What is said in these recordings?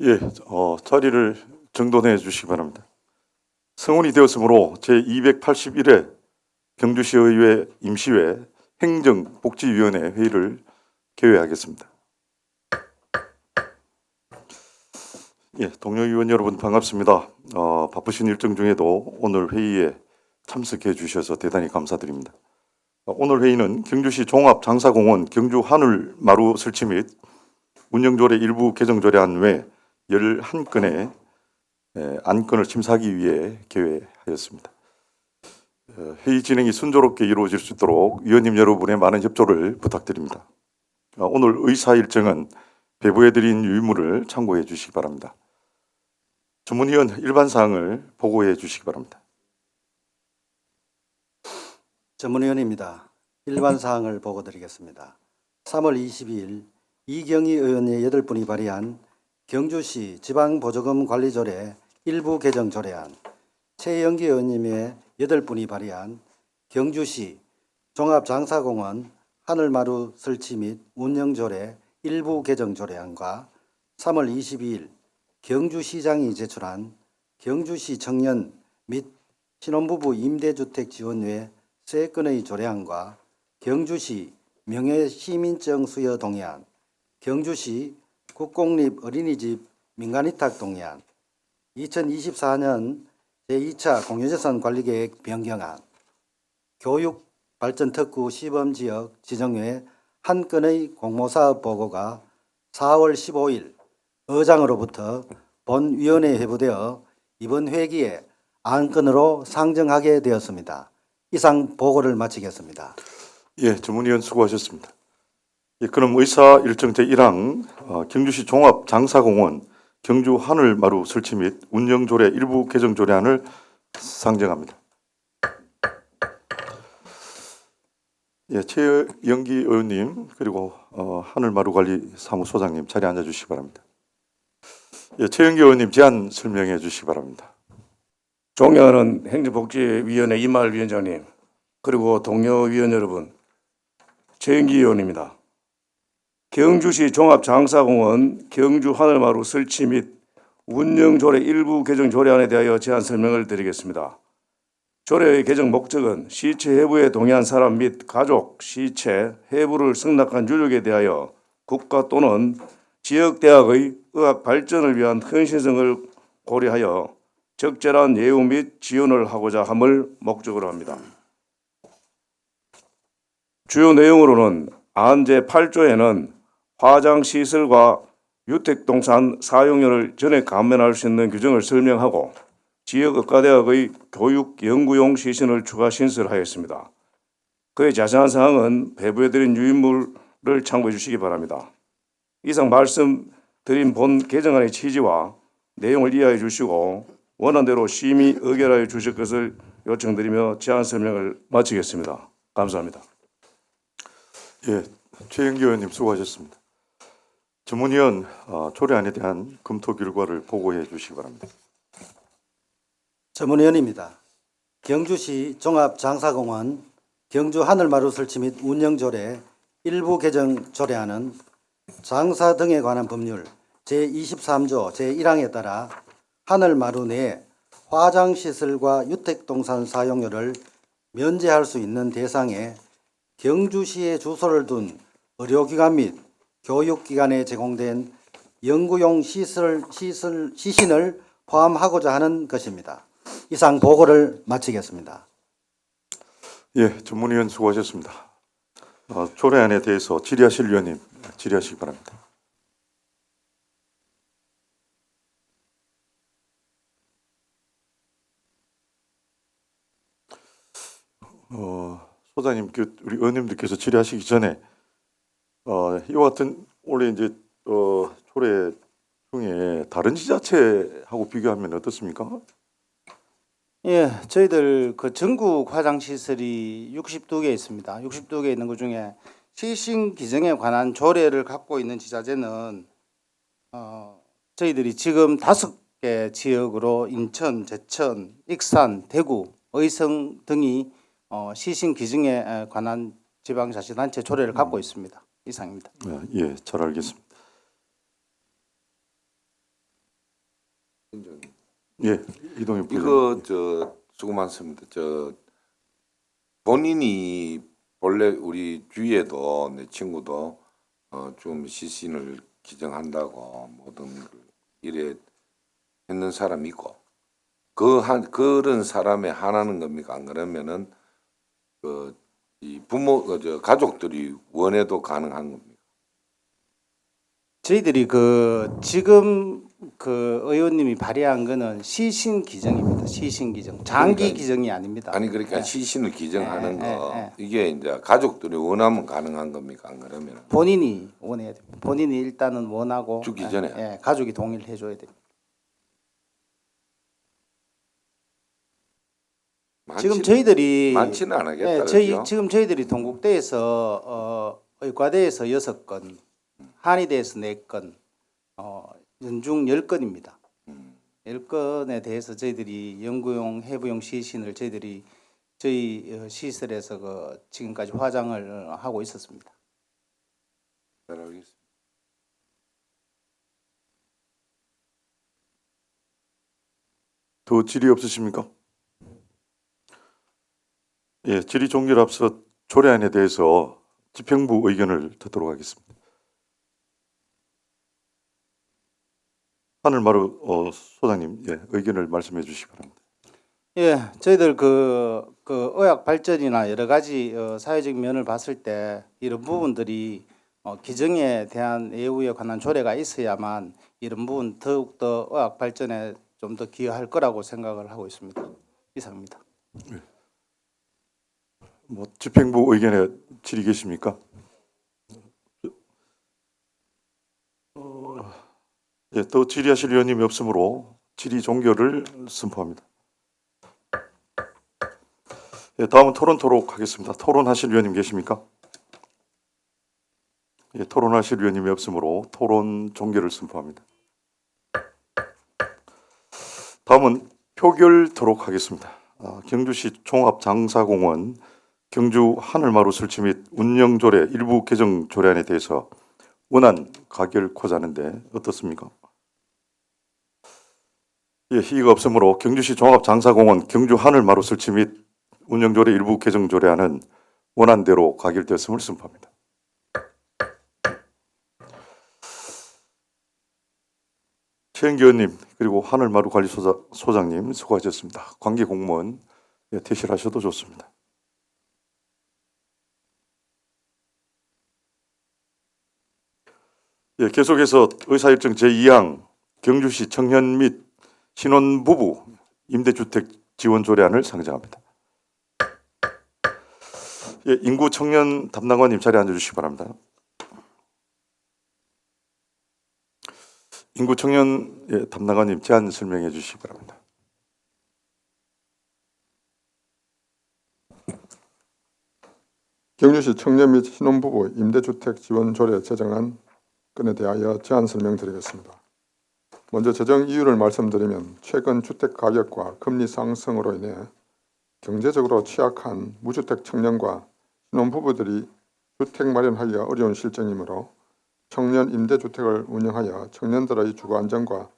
예, 자리를 정돈해 주시기 바랍니다. 성운이 되었으므로 제281회 경주시의회 임시회 행정복지위원회 회의를 개회하겠습니다. 예, 동료 의원 여러분 반갑습니다. 바쁘신 일정 중에도 오늘 회의에 참석해 주셔서 대단히 감사드립니다. 오늘 회의는 경주시 종합장사공원 경주 하늘마루 설치 및 운영조례 일부 개정 조례안 외 11건의 안건을 심사하기 위해 개회하였습니다. 회의 진행이 순조롭게 이루어질 수 있도록 위원님 여러분의 많은 협조를 부탁드립니다. 오늘 의사 일정은 배부해드린 유의물을 참고해 주시기 바랍니다. 전문위원 일반 사항을 보고해 주시기 바랍니다. 전문위원입니다. 일반 사항을 보고드리겠습니다. 3월 22일 이경희 의원의 8분이 발의한 경주시 지방보조금 관리조례 일부 개정 조례안, 최영기 의원님의 8분이 발의한 경주시 종합장사공원 하늘마루 설치 및 운영조례 일부 개정 조례안과 3월 22일 경주시장이 제출한 경주시 청년 및 신혼부부 임대주택 지원외 세 건의 조례안과 경주시 명예시민증 수여 동의안, 경주시 국공립 어린이집 민간위탁 동의안, 2024년 제2차 공유재산 관리계획 변경안, 교육발전특구 시범지역 지정 외 한 건의 공모사업 보고가 4월 15일 의장으로부터 본위원회에 회부되어 이번 회기에 안건으로 상정하게 되었습니다. 이상 보고를 마치겠습니다. 예, 전문위원 수고하셨습니다. 예, 그럼 의사 일정 제1항 경주시 종합장사공원 경주 하늘마루 설치 및 운영조례 일부 개정 조례안을 상정합니다. 예, 최영기 의원님 그리고 하늘마루관리사무소장님 자리에 앉아주시기 바랍니다. 예, 최영기 의원님 제안 설명해 주시기 바랍니다. 존경하는 행정복지위원회 이말 위원장님 그리고 동료 위원 여러분, 최영기 의원입니다. 경주시 종합장사공원 경주 하늘마루 설치 및 운영조례 일부 개정 조례안에 대하여 제안 설명을 드리겠습니다. 조례의 개정 목적은 시체 해부에 동의한 사람 및 가족, 시체, 해부를 승낙한 유족에 대하여 국가 또는 지역대학의 의학 발전을 위한 헌신성을 고려하여 적절한 예우 및 지원을 하고자 함을 목적으로 합니다. 주요 내용으로는 안 제8조에는 화장시설과 유택동산 사용료를 전액 감면할 수 있는 규정을 설명하고 지역의과대학의 교육 연구용 시신을 추가 신설하였습니다. 그의 자세한 사항은 배부해드린 유인물을 참고해 주시기 바랍니다. 이상 말씀드린 본 개정안의 취지와 내용을 이해해 주시고 원안대로 심의 의결하여 주실 것을 요청드리며 제안 설명을 마치겠습니다. 감사합니다. 예, 최영기 의원님 수고하셨습니다. 전문위원 조례안에 대한 검토 결과를 보고해 주시기 바랍니다. 전문위원입니다. 경주시 종합장사공원 경주 하늘마루 설치 및 운영조례 일부 개정 조례안은 장사 등에 관한 법률 제23조 제1항에 따라 하늘마루 내에 화장시설과 유택동산 사용료를 면제할 수 있는 대상에 경주시에 주소를 둔 의료기관 및 교육기관에 제공된 연구용 시신을 포함하고자 하는 것입니다. 이상 보고를 마치겠습니다. 예, 전문위원 수고하셨습니다. 조례안에 대해서 질의하실 위원님 질의하시기 바랍니다. 소장님, 우리 의원님들께서 질의하시기 전에 이와 같은 원래 이제 조례 중에 다른 지자체하고 비교하면 어떻습니까? 예, 저희들 그 전국 화장시설이 62개 있습니다. 62개 있는 것 중에 시신 기증에 관한 조례를 갖고 있는 지자체는 저희들이 지금 5개 지역으로 인천, 제천, 익산, 대구, 의성 등이 시신 기증에 관한 지방자치단체 조례를 갖고 있습니다. 이상입니다. 예, 잘 알겠습니다. 예, 이동엽 부장님. 이거 수고 많습니다. 본인이 본래 우리 주위에도 내 친구도 좀 시신을 기증한다고 모든 걸 이래 했는 사람이 있고 그런 사람에 한하는 겁니까? 안 그러면은 이 부모 가족들이 원해도 가능한 겁니까? 저희들이 지금 의원님이 발의한 거는 시신 기증입니다. 시신 기증, 장기 그러니까 기증이 아닙니다. 아니 그러니까 예. 시신을 기증하는 예, 거 예, 예. 이게 이제 가족들이 원하면 가능한 겁니까? 안 그러면 본인이 원해야 됩니다. 본인이 일단은 원하고 죽기 전에. 예, 가족이 동의를 해줘야 됩니다. 지금 저희들이 많지는 않겠다. 예, 그죠? 지금 저희들이 동국대에서 의과대에서 6건, 한의대에서 4건, 연중 10건입니다. 10건에 대해서 저희들이 연구용, 해부용 시신을 저희 시설에서 지금까지 화장을 하고 있었습니다. 잘 알겠습니다. 더 질의 없으십니까? 예, 질의 종료를 앞서 조례안에 대해서 집행부 의견을 듣도록 하겠습니다. 하늘마루 소장님, 예, 의견을 말씀해 주시기 바랍니다. 예, 저희들 의학 발전이나 여러 가지 사회적 면을 봤을 때 이런 부분들이 기증에 대한 예우에 관한 조례가 있어야만 이런 부분 더욱더 의학 발전에 좀 더 기여할 거라고 생각을 하고 있습니다. 이상입니다. 뭐 집행부 의견에 질의 계십니까? 예, 또 질의하실 의원님이 없으므로 질의 종결을 선포합니다. 예, 다음은 토론토록 하겠습니다. 토론하실 의원님 계십니까? 예, 토론하실 의원님이 없으므로 토론 종결을 선포합니다. 다음은 표결토록 하겠습니다. 경주시 종합장사공원 경주 하늘마루 설치 및 운영조례 일부 개정 조례안에 대해서 원안 가결코자 하는데 어떻습니까? 예, 이의가 없으므로 경주시 종합장사공원 경주 하늘마루 설치 및 운영조례 일부 개정 조례안은 원안대로 가결되었음을 선포합니다. 최영기 의원님 그리고 하늘마루 관리소장님 수고하셨습니다. 관계 공무원 퇴실하셔도 좋습니다. 예, 계속해서 의사일정 제2항 경주시 청년 및 신혼부부 임대주택 지원 조례안을 상정합니다. 예, 인구 청년 담당관님 자리에 앉아주시기 바랍니다. 인구 청년 담당관님 제안 설명해 주시기 바랍니다. 경주시 청년 및 신혼부부 임대주택 지원 조례 제정안 건에 대하여 제안 설명드리겠습니다. 먼저 제정 이유를 말씀드리면 최근 주택 가격과 금리 상승으로 인해 경제적으로 취약한 무주택 청년과 신혼부부들이 주택 마련하기가 어려운 실정이므로 청년 임대주택을 운영하여 청년들의 주거 안정과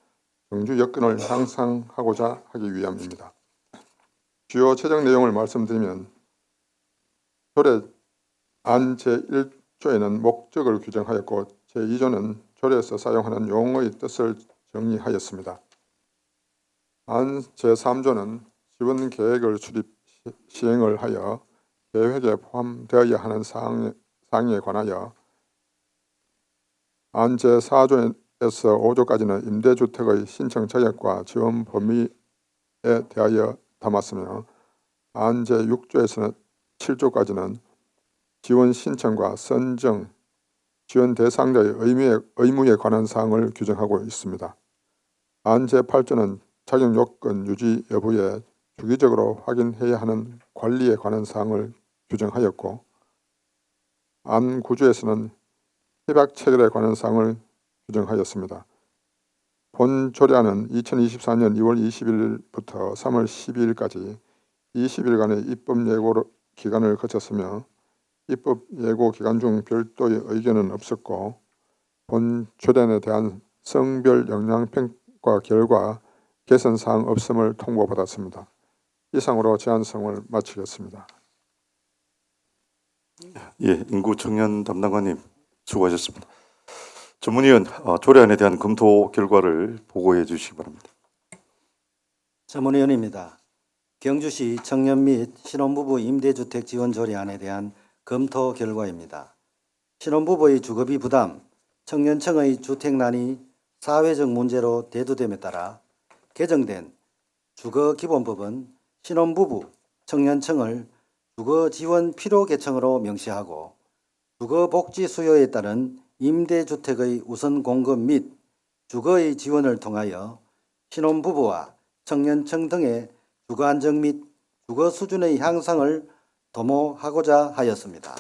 경주 여건을 향상하고자 하기 위함입니다. 주요 제정 내용을 말씀드리면 조례안 제1조에는 목적을 규정하였고 제2조는 조례에서 사용하는 용어의 뜻을 정리하였습니다. 안 제3조는 지원 계획을 수립 시행을 하여 계획에 포함되어야 하는 사항에 관하여 안 제4조에서 5조까지는 임대주택의 신청 자격과 지원 범위에 대하여 담았으며 안 제6조에서는 7조까지는 지원 신청과 선정, 지원 대상자의 의무에 관한 사항을 규정하고 있습니다. 안 제8조는 자격 요건 유지 여부에 주기적으로 확인해야 하는 관리에 관한 사항을 규정하였고 안 9조에서는 협약 체결에 관한 사항을 규정하였습니다. 본 조례안은 2024년 2월 20일부터 3월 12일까지 20일간의 입법 예고 기간을 거쳤으며 입법 예고 기간 중 별도의 의견은 없었고 본 조례안에 대한 성별 영향 평가 결과 개선 사항 없음을 통보받았습니다. 이상으로 제안성을 마치겠습니다. 예, 인구 청년 담당관님 수고하셨습니다. 전문위원 조례안에 대한 검토 결과를 보고해 주시기 바랍니다. 전문위원입니다. 경주시 청년 및 신혼부부 임대주택 지원 조례안에 대한 검토 결과입니다. 신혼부부의 주거비 부담, 청년층의 주택난이 사회적 문제로 대두됨에 따라 개정된 주거기본법은 신혼부부, 청년층을 주거지원 필요계층으로 명시하고 주거복지 수요에 따른 임대주택의 우선 공급 및 주거의 지원을 통하여 신혼부부와 청년층 등의 주거 안정 및 주거 수준의 향상을 도모하고자 하였습니다.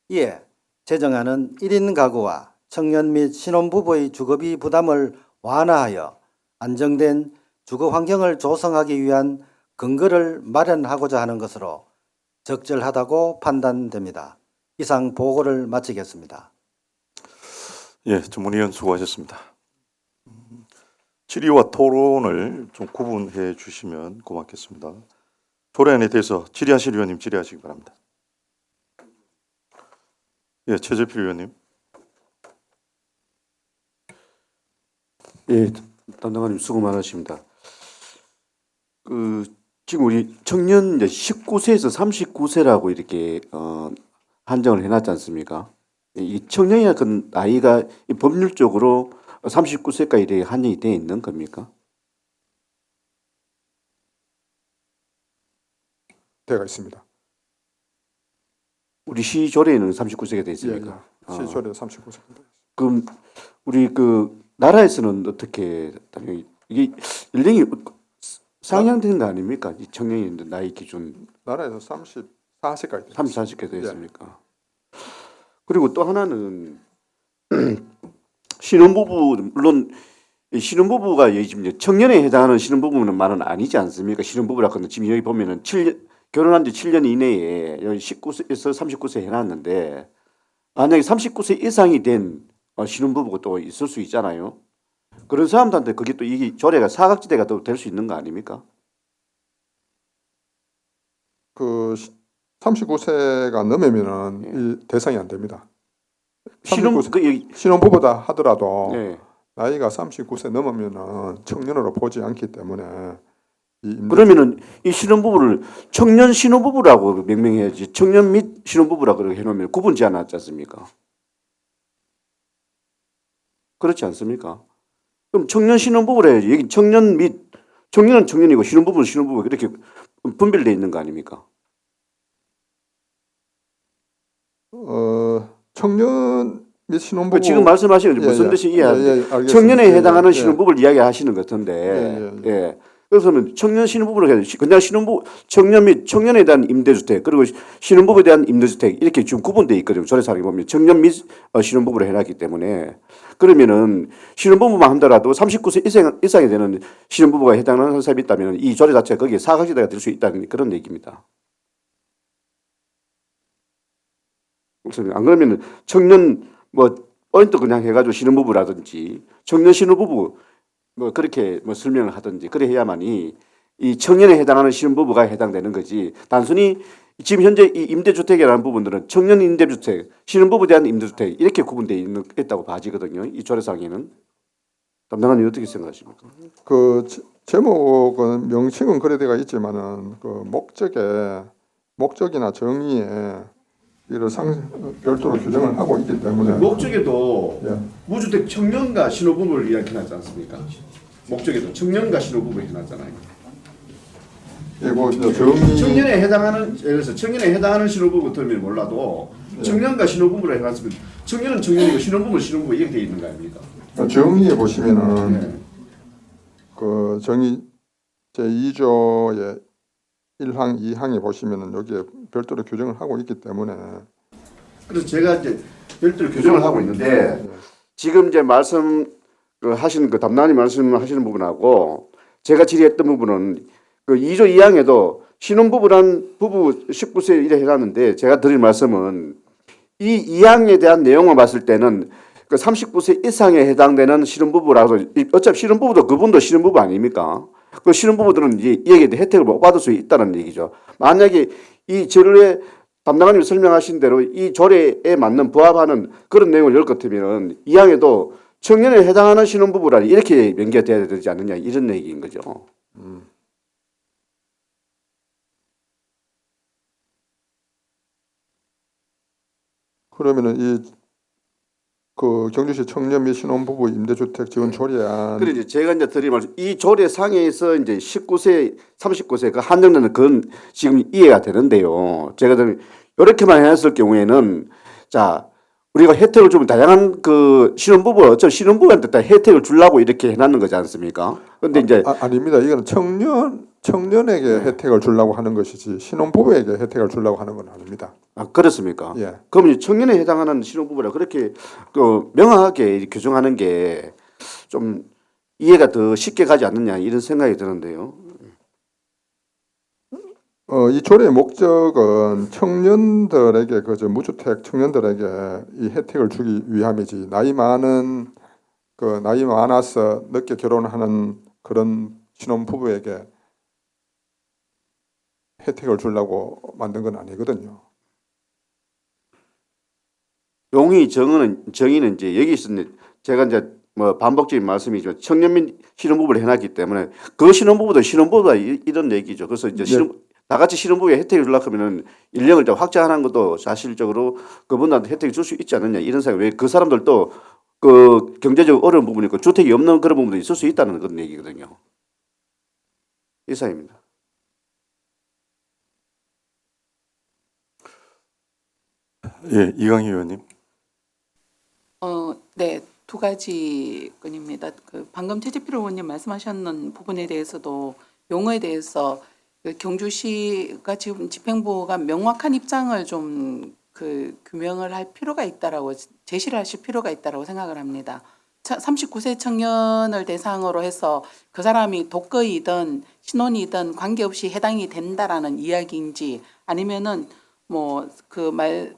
이에 제정안은 1인 가구와 청년 및 신혼부부의 주거비 부담을 완화하여 안정된 주거 환경을 조성하기 위한 근거를 마련하고자 하는 것으로 적절하다고 판단됩니다. 이상 보고를 마치겠습니다. 예, 전문위원 수고하셨습니다. 질의와 토론을 좀 구분해 주시면 고맙겠습니다. 조례안에 대해서 질의하실 의원님 질의하시기 바랍니다. 예, 최재필 의원님. 예, 담당관님 수고 많으십니다. 지금 우리 청년 이제 19세에서 39세라고 이렇게 한정을 해놨지 않습니까? 이 청년이나 그 나이가 이 법률적으로 39세까지 이렇게 한정이 되어 있는 겁니까? 되어 있습니다. 우리 시조례에는 39세가 되어 있습니까? 시조례 39세입니다. 그럼 우리 그 나라에서는 어떻게 이게 연령이 상향되는 거 아닙니까? 이 청년인 나이 기준 나라에서 34세까지 30, 40개 되어 있습니까? 그리고 또 하나는 신혼부부, 물론 이 신혼부부가 여기 지금 청년에 해당하는 신혼부부는 말은 아니지 않습니까? 신혼부부라 하는 지금 여기 보면은 결혼한 지 7년 이내에 여기 19세에서 39세 해놨는데 만약에 39세 이상이 된 신혼부부가 또 있을 수 있잖아요. 그런 사람들한테 그게 또 이게 조례가 사각지대가 또 될 수 있는 거 아닙니까? 그 39세가 넘으면은 이 대상이 안 됩니다. 신혼부부다 하더라도 네. 나이가 39세 넘으면은 청년으로 보지 않기 때문에 그러면은 이 신혼부부를 청년 신혼부부라고 명명해야지 청년 및 신혼부부라고 해놓으면 구분 지어놨지 않습니까? 그렇지 않습니까? 그럼 청년 신혼부부라 해야지. 여기 청년 및 청년은 청년이고 신혼부부는 신혼부부 이렇게 분별되어 있는 거 아닙니까? 청년 및 신혼부부 지금 말씀하시는 게 무슨 뜻이 이해하는데 청년에 해당하는 신혼부부를 이야기하시는 것 같은데 예. 그래서는 청년 신혼부부를 해야 돼. 그냥 신혼부부 청년 및 청년에 대한 임대주택 그리고 신혼부부에 대한 임대주택 이렇게 지금 구분되어 있거든요. 조례상에 보면 청년 및 신혼부부를 해놨기 때문에 그러면은 신혼부부만 한다라도 39세 이상이 되는 신혼부부가 해당하는 사람이 있다면 이 조례 자체가 거기에 사각지대가 될 수 있다는 그런 얘기입니다. 안 그러면은 청년 포인트 그냥 해가지고 신혼부부라든지 청년 신혼부부 그렇게 설명을 하든지 그래 해야만이 이 청년에 해당하는 신혼부부가 해당되는 거지. 단순히 지금 현재 이 임대주택이라는 부분들은 청년 임대주택, 신혼부부에 대한 임대주택 이렇게 구분되어 있다고 봐지거든요. 이 조례상에는. 담당관님 어떻게 생각하십니까? 그 제목은 명칭은 그래 되어 있지만은 그 목적이나 정의에 이를 별도로 규정을 하고 있기 때문에 목적에도 예. 무주택 청년과 신혼부부를 이야기하지 않습니까? 목적에도 청년과 신혼부부를 해놨잖아요. 그리고 정의 청년에 해당하는 예를 들어서 청년에 해당하는 신혼부부 들면 몰라도 청년과 신혼부부를 해놨으면 청년은 청년이고 신혼부부는 신혼부부 이렇게 돼 있는 거 아닙니까? 정의에 보시면은 그 정의 제2조의 1항, 2항에 보시면은 여기에 별도로 규정을 하고 있기 때문에 그래서 제가 이제 별도로 규정을 하고 있는데 지금 이제 말씀 하시는 그 담당관님 말씀하시는 부분하고 제가 질의했던 부분은 그 2조 2항에도 신혼부부란 부부 19세 이래 해놨는데 제가 드릴 말씀은 이 2항에 대한 내용을 봤을 때는 그 39세 이상에 해당되는 신혼부부라서 어차피 신혼부부도 그분도 신혼부부 아닙니까? 그 신혼부부들은 이제 이 얘기에 대해 혜택을 못 받을 수 있다는 얘기죠. 만약에 이 조례 담당자님이 설명하신 대로 이 조례에 맞는 부합하는 그런 내용을 열 것 같으면 이 항에도 청년에 해당하는 신혼부부라 이렇게 명기가 돼야 되지 않느냐 이런 얘기인 거죠. 그러면은 이 그 경주시 청년 및 신혼부부 임대주택 지원 조례안 그래 이제 제가 이제 드릴 말씀 이 조례 상에서 이제 19세, 39세 그 한정되는 그건 지금 이해가 되는데요. 제가 이렇게만 해놨을 경우에는 자 우리가 혜택을 주면 다양한 그 신혼부부 어차피 신혼부부한테 다 혜택을 주려고 이렇게 해놨는 거지 않습니까? 근데 이제 아닙니다. 이거는 청년에게 혜택을 주려고 하는 것이지 신혼부부에게 혜택을 주려고 하는 건 아닙니다. 아 그렇습니까? 예. 그럼 이제 청년에 해당하는 신혼부부라 그렇게 그 명확하게 규정하는 게 좀 이해가 더 쉽게 가지 않느냐 이런 생각이 드는데요. 이 조례의 목적은 청년들에게 그저 무주택 청년들에게 이 혜택을 주기 위함이지 나이 많아서 늦게 결혼하는 그런 신혼부부에게 혜택을 주려고 만든 건 아니거든요. 용의 정의는 이제 여기 있었는데 제가 이제 뭐 반복적인 말씀이지만 청년 및 신혼부부를 해놨기 때문에 그 신혼부부도 신혼부부다 이런 얘기죠. 그래서 이제 다 같이 신혼부부에 혜택을 주려고 하면은 연령을 좀 확장하는 것도 사실적으로 그분한테 혜택을 줄 수 있지 않느냐 이런 생각. 왜 그 사람들도 그 경제적 어려운 부분이 있고 주택이 없는 그런 부분도 있을 수 있다는 그런 얘기거든요. 이상입니다. 예, 이강희 의원님. 네, 두 가지 건입니다. 그 방금 최지필 의원님 말씀하셨는 부분에 대해서도 용어에 대해서 그 경주시가 지금 집행부가 명확한 입장을 좀 그 규명을 할 필요가 있다라고 제시를 하실 필요가 있다라고 생각을 합니다. 39세 청년을 대상으로 해서 그 사람이 독거이든 신혼이든 관계없이 해당이 된다라는 이야기인지 아니면은 뭐 그 말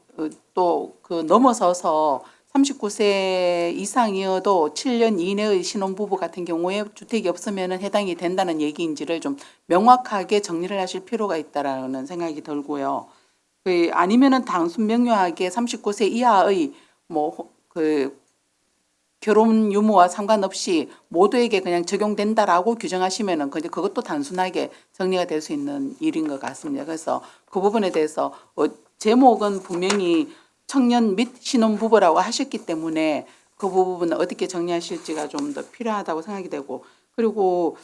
또 그 넘어서서 39세 이상이어도 7년 이내의 신혼부부 같은 경우에 주택이 없으면은 해당이 된다는 얘기인지를 좀 명확하게 정리를 하실 필요가 있다라는 생각이 들고요. 그 아니면은 단순 명료하게 39세 이하의 뭐 그 결혼 유무와 상관없이 모두에게 그냥 적용된다라고 규정하시면은 그것도 단순하게 정리가 될 수 있는 일인 것 같습니다. 그래서 그 부분에 대해서 제목은 분명히 청년 및 신혼부부라고 하셨기 때문에 그 부분은 어떻게 정리하실지가 좀 더 필요하다고 생각이 되고 그리고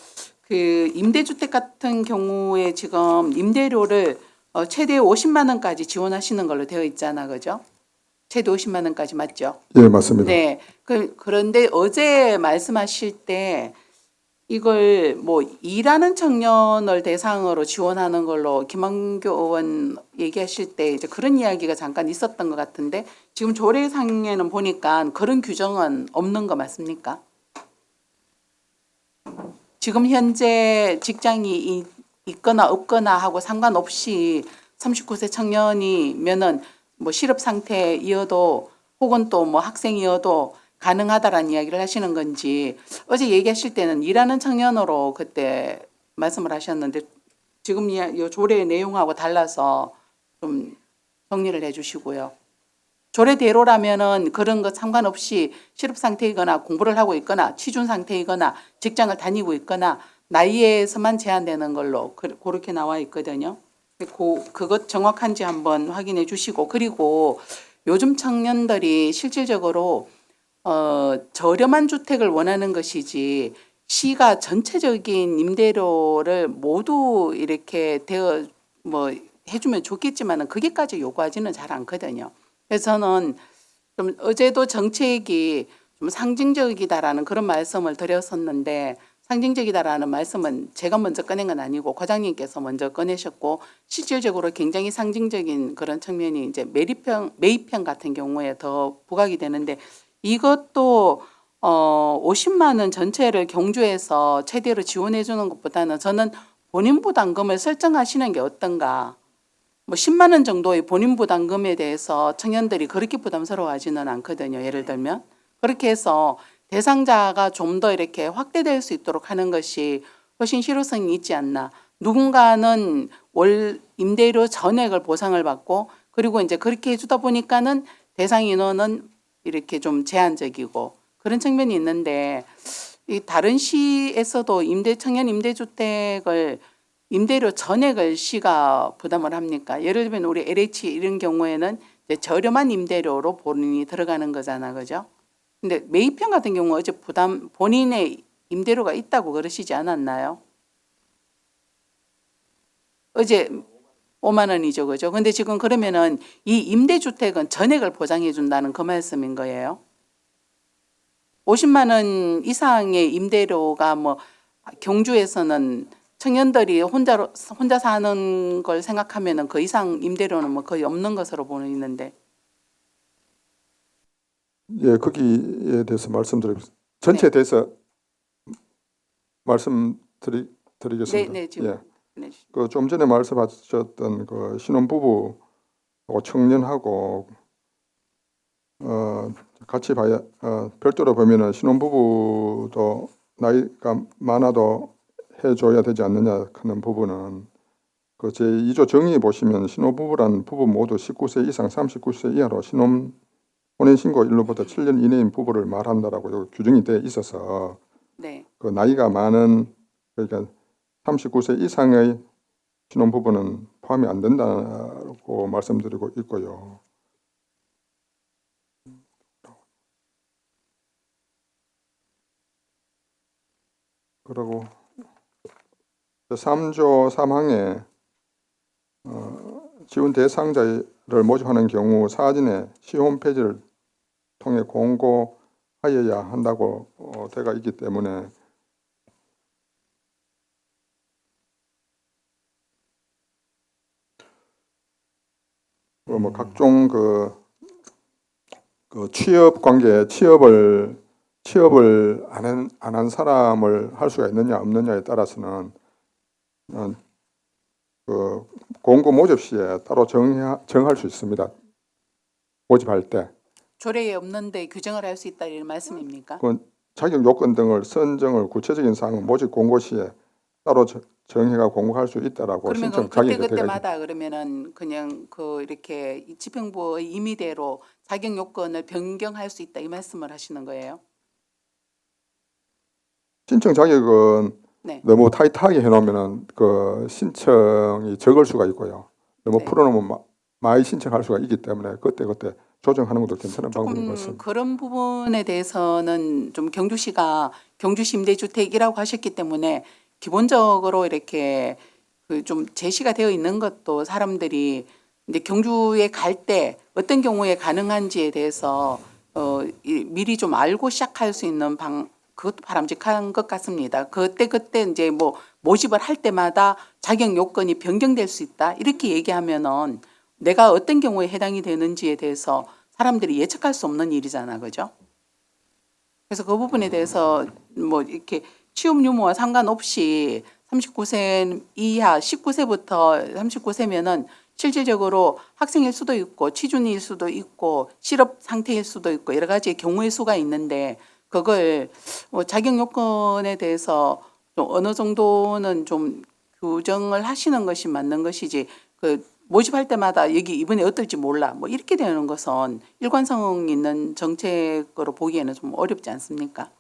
그 임대주택 같은 경우에 지금 임대료를 최대 50만 원까지 지원하시는 걸로 되어 있잖아, 그죠? 최대 50만 원까지 맞죠? 예, 맞습니다. 네. 그런데 어제 말씀하실 때 이걸 뭐 일하는 청년을 대상으로 지원하는 걸로 김한교 의원 얘기하실 때 이제 그런 이야기가 잠깐 있었던 것 같은데 지금 조례상에는 보니까 그런 규정은 없는 거 맞습니까? 지금 현재 직장이 있거나 없거나 하고 상관없이 39세 청년이면은 뭐 실업 상태이어도 혹은 또 뭐 학생이어도 가능하다라는 이야기를 하시는 건지 어제 얘기하실 때는 일하는 청년으로 그때 말씀을 하셨는데 지금 이 조례의 내용하고 달라서 좀 정리를 해주시고요. 조례대로라면은 그런 것 상관없이 실업 상태이거나 공부를 하고 있거나 취준 상태이거나 직장을 다니고 있거나 나이에서만 제한되는 걸로 그렇게 나와 있거든요. 그것 정확한지 한번 확인해 주시고 그리고 요즘 청년들이 실질적으로 저렴한 주택을 원하는 것이지 시가 전체적인 임대료를 모두 이렇게 뭐 해주면 좋겠지만은 그게까지 요구하지는 잘 않거든요. 그래서 저는 좀 어제도 정책이 좀 상징적이다라는 그런 말씀을 드렸었는데 상징적이다라는 말씀은 제가 먼저 꺼낸 건 아니고 과장님께서 먼저 꺼내셨고 실질적으로 굉장히 상징적인 그런 측면이 이제 매입형 같은 경우에 더 부각이 되는데 이것도 50만 원 전체를 경주에서 최대로 지원해 주는 것보다는 저는 본인 부담금을 설정하시는 게 어떤가. 뭐 10만 원 정도의 본인 부담금에 대해서 청년들이 그렇게 부담스러워하지는 않거든요. 예를 들면. 그렇게 해서 대상자가 좀 더 이렇게 확대될 수 있도록 하는 것이 훨씬 실효성이 있지 않나. 누군가는 월 임대료 전액을 보상을 받고 그리고 이제 그렇게 해주다 보니까는 대상 인원은 이렇게 좀 제한적이고 그런 측면이 있는데 이 다른 시에서도 청년 임대주택을 임대료 전액을 시가 부담을 합니까? 예를 들면 우리 LH 이런 경우에는 이제 저렴한 임대료로 본인이 들어가는 거잖아, 그죠? 근데 매입형 같은 경우 어제 본인의 임대료가 있다고 그러시지 않았나요? 어제 5만 원이죠, 그죠? 근데 지금 그러면은 이 임대주택은 전액을 보장해 준다는 그 말씀인 거예요. 50만 원 이상의 임대료가 뭐 경주에서는 청년들이 혼자 사는 걸 생각하면은 그 이상 임대료는 뭐 거의 없는 것으로 보이는데. 예, 거기에 대해서 말씀드리겠습니다. 전체에 대해서 말씀드리겠습니다. 네, 지금 예. 보내주십시오. 그 좀 전에 말씀하셨던 그 신혼부부 청년하고 같이 봐야 별도로 보면은 신혼부부도 나이가 많아도 해줘야 되지 않느냐 하는 부분은 그 제2조 정의 보시면 신혼부부란 부부 모두 19세 이상 39세 이하로 혼인신고일로부터 7년 이내인 부부를 말한다라고 여기 규정이 되어 있어서 네. 그 나이가 많은 그러니까 39세 이상의 신혼부부는 포함이 안 된다고 말씀드리고 있고요. 그리고 3조 3항에 지원 대상자를 모집하는 경우 사전에 시 홈페이지를 통해 공고하여야 한다고 되어 있기 때문에 뭐 각종 그 취업 관계 취업을 안 한 사람을 할 수가 있느냐 없느냐에 따라서는 그 공고 모집 시에 따로 정할 수 있습니다. 모집할 때. 조례에 없는데 규정을 할 수 있다 이런 말씀입니까? 그 자격 요건 등을 선정을 구체적인 사항은 모집 공고 시에 따로 정해가 공고할 수 있다라고 그러면 신청 그럼 자격이 그때마다 그러면은 그냥 그 이렇게 이 집행부의 임의대로 자격 요건을 변경할 수 있다 이 말씀을 하시는 거예요? 신청 자격은 네. 너무 타이트하게 해놓으면은 그 신청이 적을 수가 있고요. 너무 네. 풀어놓으면 많이 신청할 수가 있기 때문에 그때 조정하는 것도 괜찮은 방법인 것 조금 같습니다. 그런 부분에 대해서는 좀 경주시가 경주시 임대주택이라고 하셨기 때문에 기본적으로 이렇게 그 좀 제시가 되어 있는 것도 사람들이 이제 경주에 갈 때 어떤 경우에 가능한지에 대해서 미리 좀 알고 시작할 수 있는 그것도 바람직한 것 같습니다. 그때 이제 뭐 모집을 할 때마다 자격 요건이 변경될 수 있다 이렇게 얘기하면은 내가 어떤 경우에 해당이 되는지에 대해서 사람들이 예측할 수 없는 일이잖아, 그죠? 그래서 그 부분에 대해서 뭐 이렇게 취업 유무와 상관없이 39세 이하 19세부터 39세면은 실질적으로 학생일 수도 있고 취준일 수도 있고 실업 상태일 수도 있고 여러 가지의 경우의 수가 있는데 그걸 뭐 자격 요건에 대해서 좀 어느 정도는 좀 규정을 하시는 것이 맞는 것이지 그 모집할 때마다 여기 이번에 어떨지 몰라 뭐 이렇게 되는 것은 일관성 있는 정책으로 보기에는 좀 어렵지 않습니까?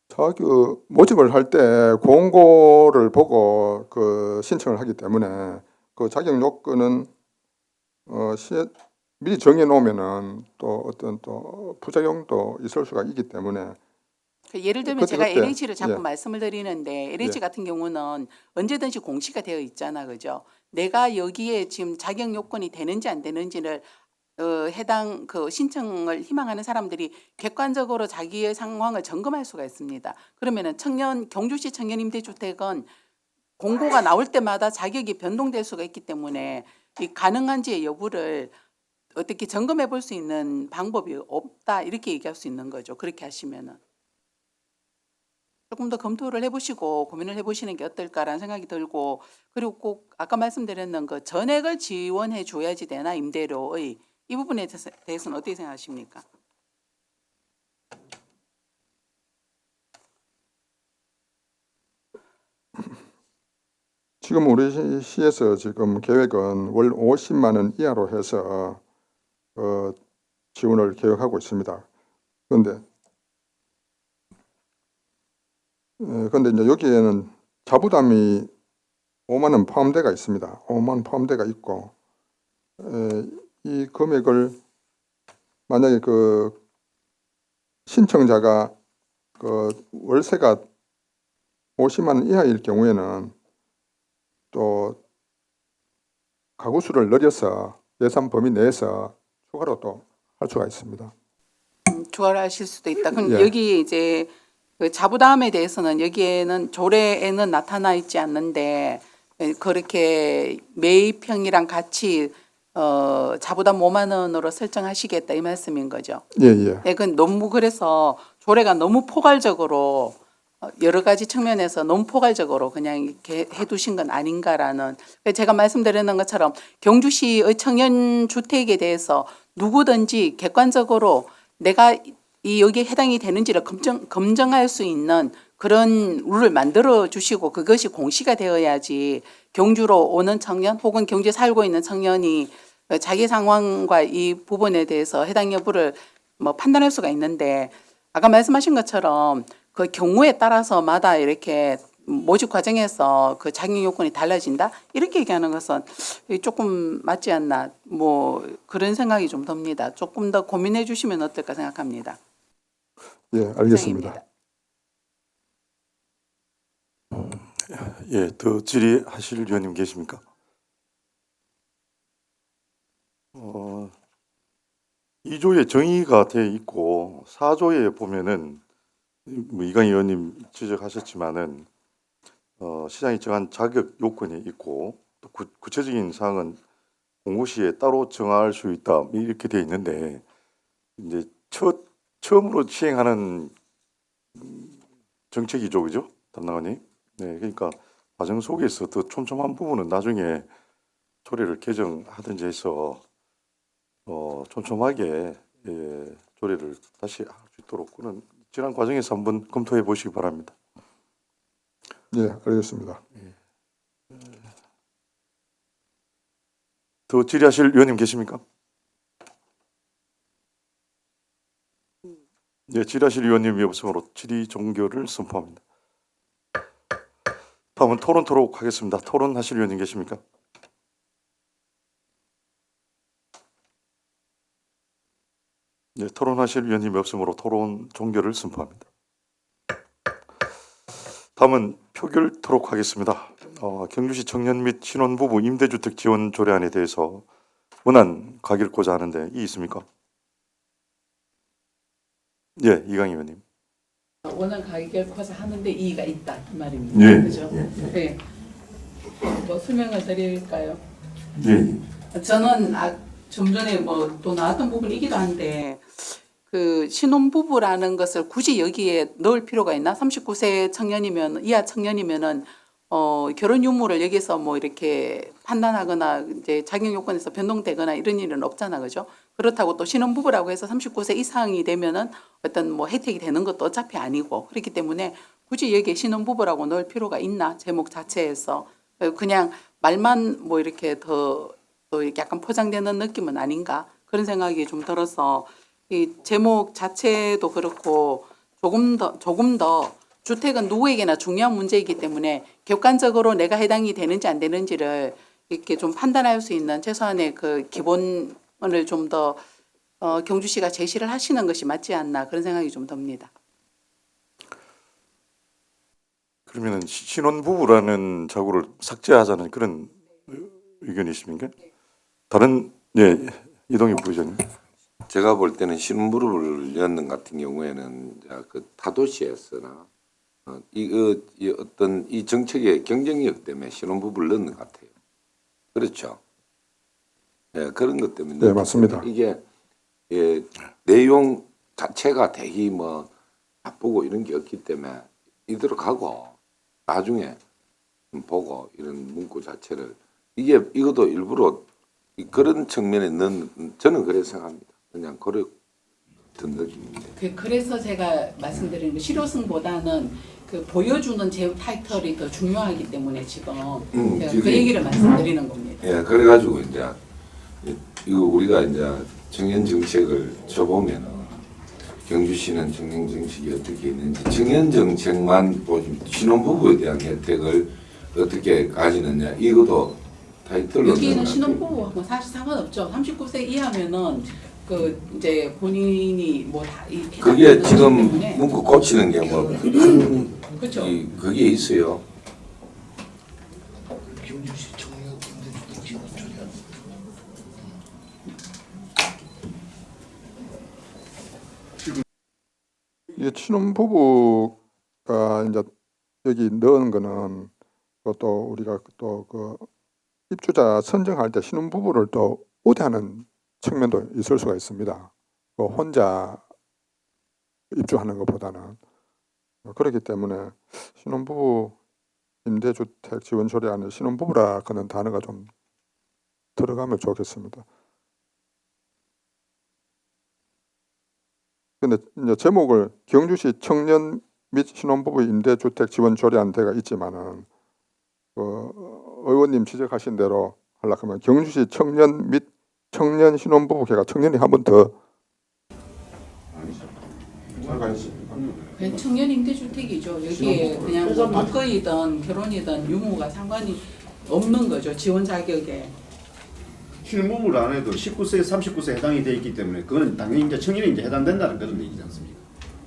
자격 모집을 할 때 공고를 보고 그 신청을 하기 때문에 그 자격 요건은 미리 정해 놓으면은 또 어떤 또 부작용도 있을 수가 있기 때문에 그 예를 들면 그때, 제가 그때. LH를 자꾸 예. 말씀을 드리는데 LH 예. 같은 경우는 언제든지 공시가 되어 있잖아, 그죠? 내가 여기에 지금 자격 요건이 되는지 안 되는지를 해당 그 신청을 희망하는 사람들이 객관적으로 자기의 상황을 점검할 수가 있습니다. 그러면은 경주시 청년 임대주택은 공고가 나올 때마다 자격이 변동될 수가 있기 때문에 이 가능한지의 여부를 어떻게 점검해 볼 수 있는 방법이 없다 이렇게 얘기할 수 있는 거죠. 그렇게 하시면은. 조금 더 검토를 해보시고 고민을 해보시는 게 어떨까라는 생각이 들고 그리고 꼭 아까 말씀드렸는 그 전액을 지원해 줘야지 되나 임대료의 이 부분에 대해서는 어떻게 생각하십니까? 지금 우리 시에서 지금 계획은 월 50만 원 이하로 해서 지원을 계획하고 있습니다. 그런데 이제 여기에는 자부담이 5만 원 포함대가 있습니다. 5만 원 포함대가 있고 이 금액을 만약에 그 신청자가 그 월세가 50만 원 이하일 경우에는 또 가구 수를 늘려서 예산 범위 내에서 추가로 또 할 수가 있습니다. 추가를 하실 수도 있다. 그럼 예. 여기 이제 그 자부담에 대해서는 여기에는 조례에는 나타나 있지 않는데 그렇게 매입형이랑 같이 자부담 5만 원으로 설정하시겠다 이 말씀인 거죠. 예, 예. 네, 그건 너무 그래서 조례가 너무 포괄적으로 여러 가지 측면에서 너무 포괄적으로 그냥 이렇게 해두신 건 아닌가라는 제가 말씀드리는 것처럼 경주시의 청년 주택에 대해서 누구든지 객관적으로 내가 이 여기에 해당이 되는지를 검증할 수 있는 그런 룰을 만들어 주시고 그것이 공시가 되어야지 경주로 오는 청년 혹은 경주에 살고 있는 청년이 자기 상황과 이 부분에 대해서 해당 여부를 뭐 판단할 수가 있는데 아까 말씀하신 것처럼 그 경우에 따라서마다 이렇게 모집 과정에서 그 자격 요건이 달라진다 이렇게 얘기하는 것은 조금 맞지 않나 뭐 그런 생각이 좀 듭니다. 조금 더 고민해 주시면 어떨까 생각합니다. 예, 알겠습니다. 예, 더 질의하실 위원님 계십니까? 2조에 정의가 돼 있고 4조에 보면은 뭐 이강희 의원님 지적하셨지만은 시장이 정한 자격 요건이 있고 또 구체적인 사항은 공고시에 따로 정할 수 있다 이렇게 돼 있는데 이제 처음으로 시행하는 정책이죠, 그죠, 담당관님? 네, 그러니까 과정 속에서 더 촘촘한 부분은 나중에 조례를 개정하든지 해서 촘촘하게 조례를 다시 할 수 있도록 그는 지난 과정에서 한번 검토해 보시기 바랍니다. 예, 알겠습니다. 더 질의하실 위원님 계십니까? 네, 질의하실 위원님이 없으므로 질의 종결을 선포합니다. 다음은 토론토록 하겠습니다. 토론하실 위원님 계십니까? 네, 토론하실 위원님이 없으므로 토론 종결을 선포합니다. 다음은 표결토록 하겠습니다. 경주시 청년 및 신혼부부 임대주택 지원 조례안에 대해서 원안 가결고자 하는데 이 있습니까? 예, 이강희 의원님. 원안 가결고사 하는데 이의가 있다 이 말입니다. 예. 그죠? 네. 뭐 설명을 드릴까요? 예. 저는 좀 전에 뭐 또 나왔던 부분이기도 한데 그 신혼부부라는 것을 굳이 여기에 넣을 필요가 있나? 39세 청년이면 이하 청년이면은 결혼 유무를 여기서 뭐 이렇게 판단하거나 이제 자격 요건에서 변동되거나 이런 일은 없잖아, 그죠? 그렇다고 또 신혼부부라고 해서 39세 이상이 되면은 어떤 뭐 혜택이 되는 것도 어차피 아니고 그렇기 때문에 굳이 여기에 신혼부부라고 넣을 필요가 있나? 제목 자체에서 그냥 말만 뭐 이렇게 또 이렇게 약간 포장되는 느낌은 아닌가 그런 생각이 좀 들어서 이 제목 자체도 그렇고 조금 더 주택은 누구에게나 중요한 문제이기 때문에 객관적으로 내가 해당이 되는지 안 되는지를 이렇게 좀 판단할 수 있는 최소한의 그 기본을 좀 더 경주시가 제시를 하시는 것이 맞지 않나 그런 생각이 좀 듭니다. 그러면은 신혼부부라는 자구를 삭제하자는 그런 의견이십니까? 다른 예, 이동희 부의장님. 제가 볼 때는 신혼부부를 넣는 같은 경우에는 그 타도시에서나 이 어떤 이 정책의 경쟁력 때문에 신혼부부를 넣는 것 같아요. 그렇죠. 예, 그런 것 때문에. 네, 맞습니다. 이게 내용 자체가 되게 뭐 나쁘고 이런 게 없기 때문에 이대로 가고 나중에 보고 이런 문구 자체를 이것도 일부러 그런 측면에 넣는 저는 그래 생각합니다. 그냥 그런 느낌입니다. 그래서 제가 말씀드리는 게 실효성보다는 그 보여주는 제 타이틀이 더 중요하기 때문에 지금 제가 그 얘기를 말씀드리는 겁니다. 예, 그래가지고 이제 이거 우리가 이제 청년 정책을 쳐보면은 경주시는 청년 정책이 어떻게 있는지 청년 정책만 보시면 신혼부부에 대한 혜택을 어떻게 가지느냐 이것도 타이틀로 여기는 넣어놨고. 신혼부부하고 사실 상관없죠. 39세 이하면은 그 이제 본인이 뭐 다 이렇게 그게 지금 때문에. 문구 꽂히는 게 뭐 그렇죠. 그게 있어요. 이게 신혼부부가 이제 여기 넣은 거는 또 우리가 또 그 입주자 선정할 때 신혼부부를 또 우대하는 측면도 있을 수가 있습니다. 그 혼자 입주하는 것보다는 그렇기 때문에 신혼부부 임대주택 지원 조례 안에 신혼부부라 그는 단어가 좀 들어가면 좋겠습니다. 근데 이제 제목을 경주시 청년 및 신혼부부 임대주택 지원 조례안 데가 있지만은 의원님 지적하신 대로 하려고 하면 경주시 청년 및 청년 신혼부부 걔가 청년이 한 번 더 들어가 있습니다. 그냥 청년 임대주택이죠. 여기에 그냥 뭐 독거이든 결혼이든 유무가 상관이 없는 거죠. 지원 자격에. 신혼부부를 안 해도 19세, 39세 해당이 돼 있기 때문에 그거는 당연히 이제 청년이 이제 해당된다는 그런 얘기지 않습니까?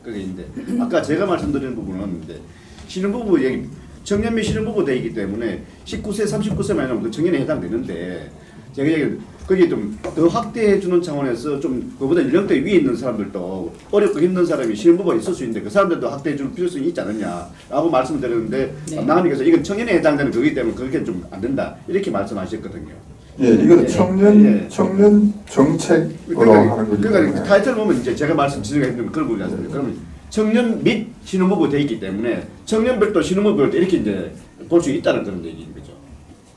그게 이제 아까 제가 말씀드린 부분은 이제 신혼부부 얘기 청년 및 신혼부부 돼 있기 때문에 19세, 39세만 하면 그 청년에 해당되는데 제가 얘기 거기 좀 더 확대해 주는 차원에서 좀 그보다 연령대 위에 있는 사람들도 어렵고 힘든 사람이 신혼부부가 있을 수 있는데 그 사람들도 확대해 줄 필요성이 있지 않느냐라고 말씀드렸는데 네. 나님께서 이건 청년에 해당되는 거기 때문에 그게 좀 안 된다 이렇게 말씀하셨거든요. 예, 이거는 예, 청년 예. 청년 정책으로 하는 거기 그러니까 때문에 타이틀 보면 이제 제가 말씀 지적했던 그런 부분이 않습니까? 그러면 청년 및 신혼부부 돼 있기 때문에 청년별도 신혼부부별도 이렇게 이제 볼 수 있다는 그런 얘기인 거죠.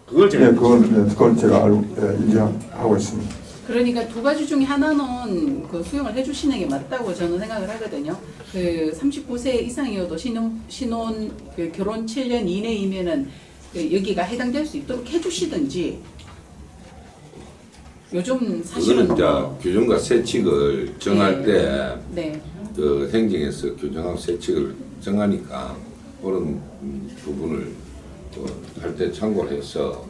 그걸 제가 그건 제가 알고 인지하고 있습니다. 그러니까 두 가지 중에 하나는 그 수용을 해주시는 게 맞다고 저는 생각을 하거든요. 그 39세 이상이어도 신혼 그 결혼 7년 이내이면은 그 여기가 해당될 수 있도록 해주시든지. 요즘 사실은 그거는 이제 뭐, 규정과 세칙을 정할 네. 때 네. 그 행정에서 규정하고 세칙을 정하니까 그런 부분을 할 때 참고를 해서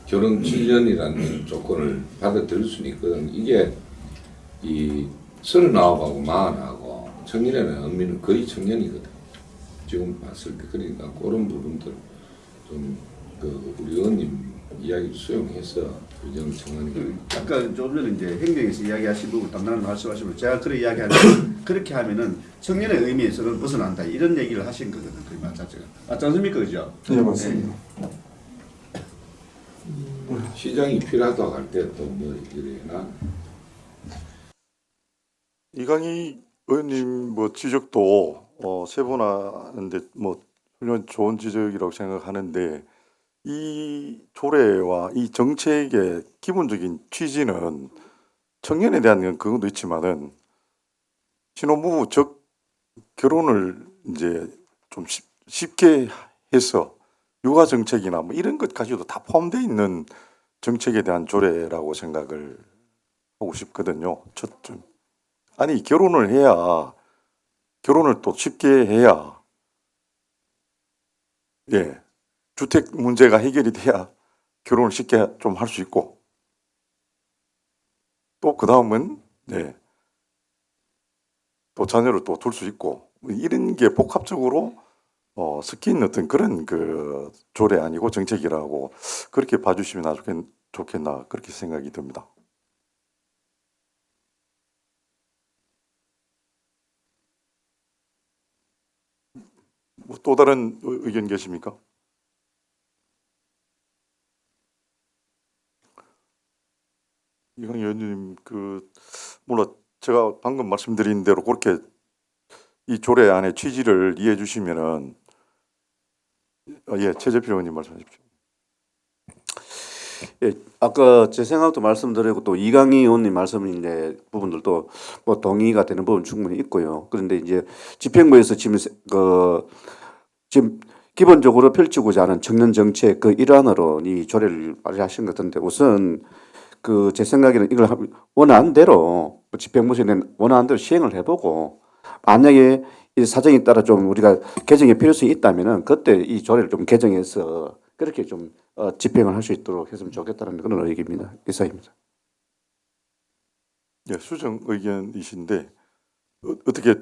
결혼 7년이라는 조건을 받아들일 수는 있거든. 이게 이 39하고 40하고 청년이라는 의미는 거의 청년이거든. 지금 봤을 때 그러니까 그런 부분들 좀 그 우리 의원님 이야기를 수용해서 규정을 정하는 게 아까 좀 전에 이제 행정에서 이야기하신 부분 담당을 말씀하시면 제가 그런 이야기하면 그렇게 하면은 청년의 의미에서는 벗어난다 이런 얘기를 하신 거거든 그 말 자체가 맞지 않습니까, 그죠? 예, 맞습니다. 시장이 필요하다고 할 때 또 뭐 이래나 이강희 의원님 뭐 지적도 세 번 하는데 뭐 훌륭한 좋은 지적이라고 생각하는데 이 조례와 이 정책의 기본적인 취지는 청년에 대한 건 그것도 있지만은 신혼부부 즉 결혼을 이제 좀 쉽게 해서 육아 정책이나 뭐 이런 것 가지고도 다 포함되어 있는 정책에 대한 조례라고 생각을 하고 싶거든요. 첫쯤. 아니 결혼을 해야 결혼을 또 쉽게 해야 예 주택 문제가 해결이 돼야 결혼을 쉽게 좀 할 수 있고 또 그 다음은 네, 또 자녀를 또 둘 수 있고 이런 게 복합적으로 섞인 어떤 그런 그 조례 아니고 정책이라고 그렇게 봐주시면 아주 좋겠나 그렇게 생각이 듭니다. 뭐 또 다른 의견 계십니까? 이강 의원님 그 몰라 제가 방금 말씀드린 대로 그렇게 이 조례 안의 취지를 이해해 주시면은 예 최재필 의원님 말씀하십시오. 예, 아까 제 생각도 말씀드리고 또 이강희 의원님 말씀인데 부분들도 뭐 동의가 되는 부분 충분히 있고요. 그런데 이제 집행부에서 지금 기본적으로 펼치고자 하는 청년 정책 그 일환으로 이 조례를 발의하신 것 같은데 우선 그 제 생각에는 이걸 원하는 대로 집행부에서 원하는 대로 시행을 해보고 만약에 이 사정에 따라 좀 우리가 개정의 필요성이 있다면은 그때 이 조례를 좀 개정해서 그렇게 좀 집행을 할 수 있도록 했으면 좋겠다는 그런 의견입니다. 이사입니다. 예, 수정 의견이신데 어떻게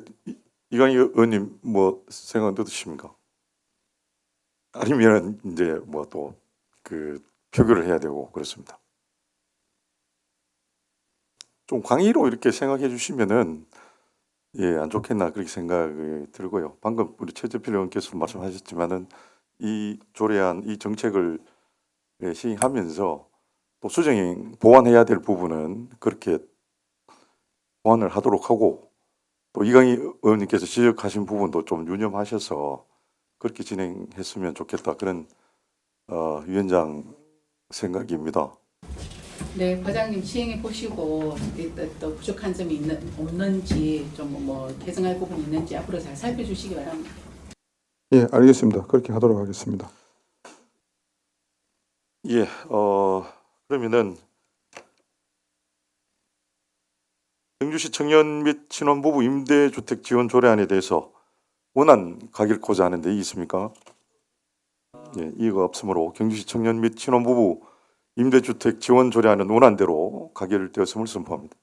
이강희 의원님 뭐 생각은 어떠십니까? 아니면 이제 뭐 또 그 표결을 해야 되고 그렇습니다. 좀 광의로 이렇게 생각해 주시면은 예, 안 좋겠나 그렇게 생각이 들고요. 방금 우리 최재필 의원께서 말씀하셨지만은 이 조례안, 이 정책을 예, 시행하면서 또 수정이 보완해야 될 부분은 그렇게 보완을 하도록 하고 또 이강희 의원님께서 지적하신 부분도 좀 유념하셔서 그렇게 진행했으면 좋겠다 그런 위원장 생각입니다. 네, 과장님 시행해 보시고 또 부족한 점이 없는지 좀 뭐 개선할 부분이 있는지 앞으로 잘 살펴주시기 바랍니다. 예, 알겠습니다. 그렇게 하도록 하겠습니다. 예, 그러면은 경주시 청년 및 신혼부부 임대주택 지원 조례안에 대해서 원안 가결코자 하는 데 있습니까? 예, 이의가 없으므로 경주시 청년 및 신혼부부 임대주택 지원 조례안은 원안대로 가결되었음을 선포합니다.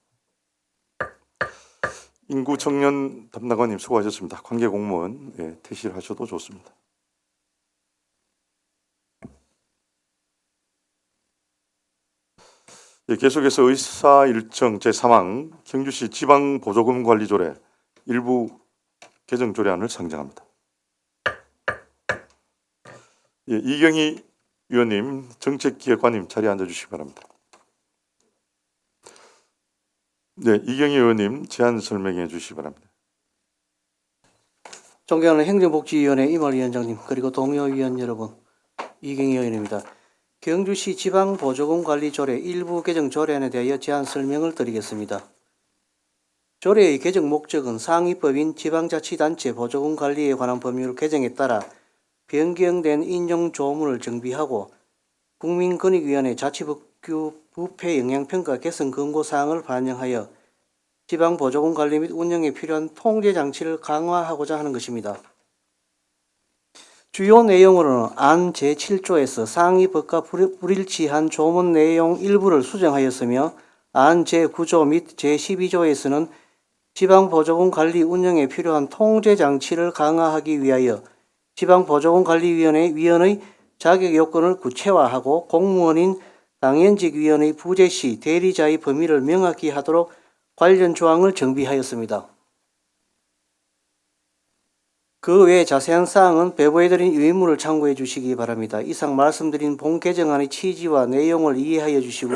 인구 청년 담당관님 수고하셨습니다. 관계 공무원 예, 퇴실하셔도 좋습니다. 예, 계속해서 의사 일정 제3항 경주시 지방보조금 관리조례 일부 개정 조례안을 상정합니다. 예, 이경희 위원님, 정책기획관님 자리에 앉아주시기 바랍니다. 네, 이경희 의원님 제안 설명해 주시기 바랍니다. 존경하는 행정복지위원회 이말 위원장님 그리고 동료 위원 여러분, 이경희 의원입니다. 경주시 지방보조금 관리조례 일부 개정 조례안에 대하여 제안 설명을 드리겠습니다. 조례의 개정 목적은 상위법인 지방자치단체 보조금 관리에 관한 법률 개정에 따라 변경된 인용 조문을 정비하고 국민권익위원회 자치법규 부패 영향평가 개선 권고사항을 반영하여 지방보조금 관리 및 운영에 필요한 통제 장치를 강화하고자 하는 것입니다. 주요 내용으로는 안 제7조에서 상위법과 불일치한 조문 내용 일부를 수정하였으며 안 제9조 및 제12조에서는 지방보조금 관리 운영에 필요한 통제 장치를 강화하기 위하여 지방보조금관리위원회 위원의 자격 요건을 구체화하고 공무원인 당연직위원의 부재 시 대리자의 범위를 명확히 하도록 관련 조항을 정비하였습니다. 그 외 자세한 사항은 배부해드린 유인물을 참고해 주시기 바랍니다. 이상 말씀드린 본 개정안의 취지와 내용을 이해하여 주시고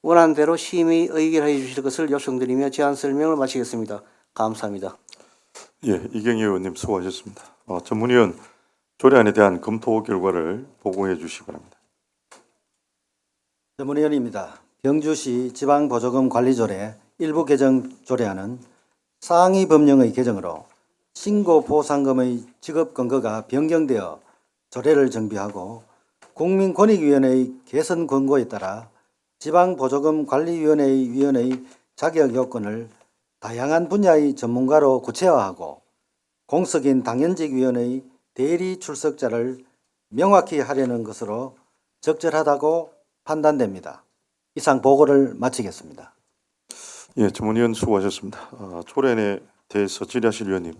원안대로 심의 의결하여 주실 것을 요청드리며 제안 설명을 마치겠습니다. 감사합니다. 예, 이경희 의원님 수고하셨습니다. 전문위원 조례안에 대한 검토 결과를 보고해 주시기 바랍니다. 전문위원입니다. 경주시 지방보조금 관리조례 일부 개정 조례안은 상위 법령의 개정으로 신고 보상금의 지급 근거가 변경되어 조례를 정비하고 국민권익위원회의 개선 권고에 따라 지방보조금 관리위원회의 위원의 자격 요건을 다양한 분야의 전문가로 구체화하고 공석인 당연직위원회의 대리 출석자를 명확히 하려는 것으로 적절하다고 판단됩니다. 이상 보고를 마치겠습니다. 예, 전문위원 수고하셨습니다. 조례안에 대해서 질의하실 위원님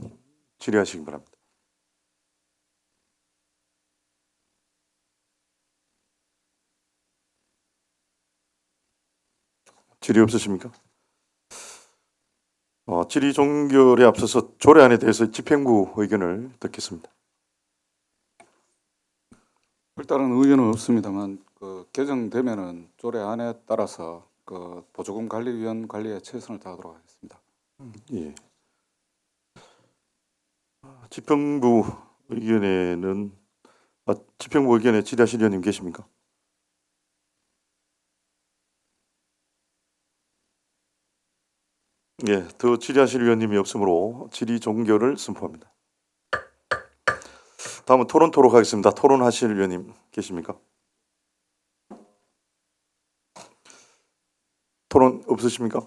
질의하시기 바랍니다. 질의 없으십니까? 질의 종결에 앞서서 조례안에 대해서 집행부 의견을 듣겠습니다. 일단은 의견은 없습니다만 개정되면은 조례안에 따라서 보조금 관리위원 관리에 최선을 다하도록 하겠습니다. 예. 집행부 의견에는 집행부 의견에 질의하실 위원님 계십니까? 예, 더 질의하실 위원님이 없으므로 질의 종결을 선포합니다. 다음은 토론토록 하겠습니다. 토론하실 위원님 계십니까? 토론 없으십니까?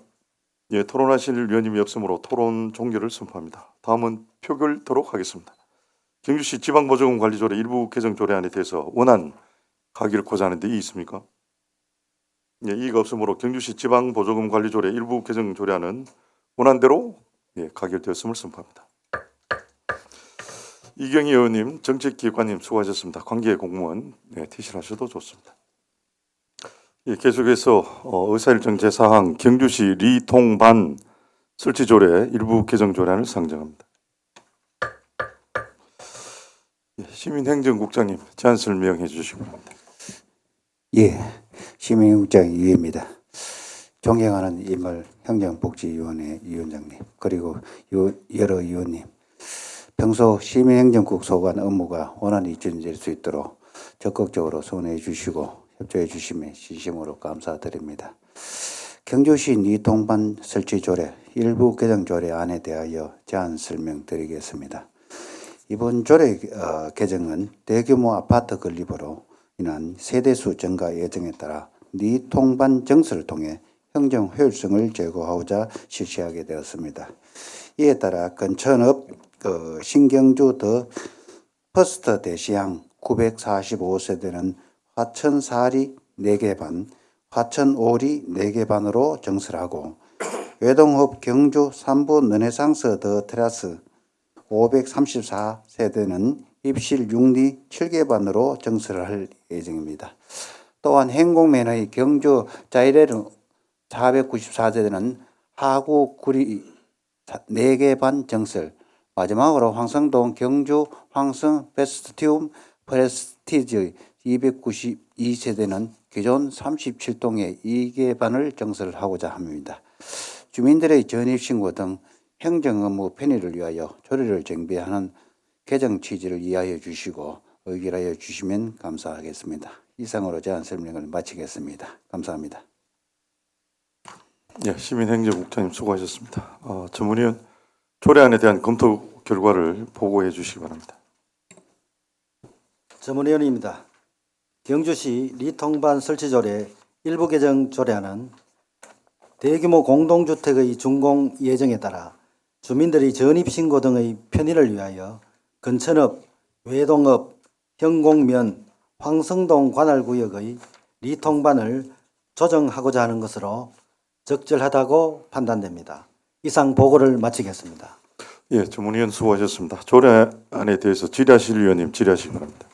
예, 토론하실 위원님이 없으므로 토론 종결을 선포합니다. 다음은 표결토록 하겠습니다. 경주시 지방보조금 관리조례 일부 개정 조례안에 대해서 원안 가결코자 하는데 이의 있습니까? 예, 이의가 없으므로 경주시 지방보조금 관리조례 일부 개정 조례안은 원안대로 가결되었음을 선포합니다. 이경희 의원님, 정책기획관님 수고하셨습니다. 관계 공무원 퇴실하셔도 좋습니다. 예, 계속해서 의사일정 제4항 경주시 리통반 설치조례 일부 개정 조례안을 상정합니다. 예, 시민행정국장님 제안 설명해 주시기 바랍니다. 예, 시민국장 이회입니다. 존경하는 임을 행정복지위원회 위원장님, 그리고 여러 위원님, 평소 시민행정국 소관 업무가 원활히 진행될 수 있도록 적극적으로 손해 주시고 협조해 주심에 진심으로 감사드립니다. 경주시 리통반 설치조례 일부 개정 조례안에 대하여 제안 설명드리겠습니다. 이번 조례 개정은 대규모 아파트 건립으로 인한 세대수 증가 예정에 따라 리통반 정서를 통해 행정 효율성을 제고하고자 실시하게 되었습니다. 이에 따라 근천읍 신경주 더 퍼스트 대시양 945세대는 화천사리 4개 반, 화천오리 4개 반으로 정설하고 외동읍 경주 3부 르네상스 더 테라스 534세대는 입실 6리 7개 반으로 정설할 예정입니다. 또한 행공면의 경주 자이레르 494세대는 하구 구리 4개 반 정설, 마지막으로 황성동 경주 황성 베스티움 프레스티지 292세대는 기존 37동의 2개 반을 정설하고자 합니다. 주민들의 전입신고 등 행정업무 편의를 위하여 조례를 정비하는 개정 취지를 이해하여 주시고 의결하여 주시면 감사하겠습니다. 이상으로 제안 설명을 마치겠습니다. 감사합니다. 예, 시민행정국장님 수고하셨습니다. 전문위원 조례안에 대한 검토 결과를 보고해 주시기 바랍니다. 전문위원입니다. 경주시 리통반 설치조례 일부 개정 조례안은 대규모 공동주택의 준공 예정에 따라 주민들이 전입신고 등의 편의를 위하여 근천읍, 외동읍, 현공면, 황성동 관할구역의 리통반을 조정하고자 하는 것으로 적절하다고 판단됩니다. 이상 보고를 마치겠습니다. 예, 전문위원 수고하셨습니다. 조례안에 대해서 질의하실 위원님 질의하시기 바랍니다.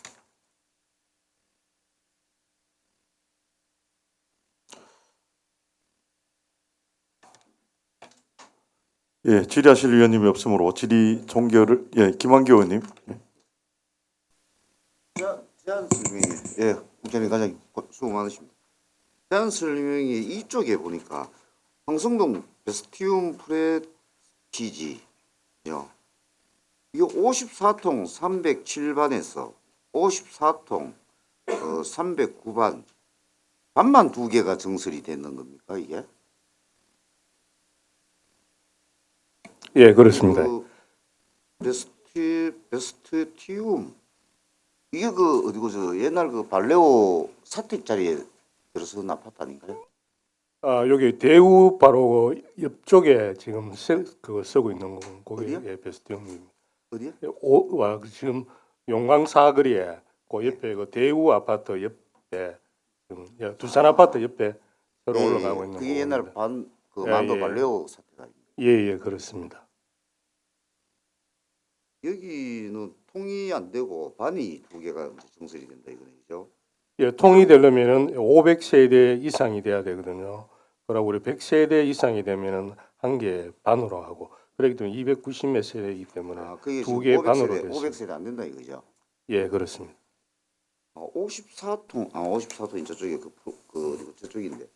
예, 질의하실 위원님이 없으므로 질의 종결을 김한규 의원님. 제안 설명이 국장님 가장 수고 많으십니다. 제안 설명이 이쪽에 보니까 황성동 베스티움 프레티지요. 이거 54통 307반에서 54통 309반 반만 2개가 정설이 되는 겁니까 이게? 예, 그렇습니다. 베스티움 이게 그 어디고 저 옛날 그 발레오 사택자리에 들어선 아파트 아닌가요? 여기 대우 바로 옆쪽에 지금 그거 쓰고 있는 거기 베스티움입니다. 어디요? 지금 용강 사거리에 그 옆에 그 대우 아파트 옆에 지금 두산 아파트 옆에 서로 올라가고 있는 그게 옛날 만도 발레오 사택 아닙니까? 예, 그렇습니다. 여기는 통이 안 되고 반이 2개가 정설이 된다 이거죠. 예, 통이 되려면은 500세대 이상이 돼야 되거든요. 그러고 우리 100세대 이상이 되면은 1개 반으로 하고 그렇기 때문에 290몇 세대이기 때문에 2개 반으로 됐습니다. 500세대 안 된다 이거죠. 예, 그렇습니다. 54통이 저쪽에 저쪽인데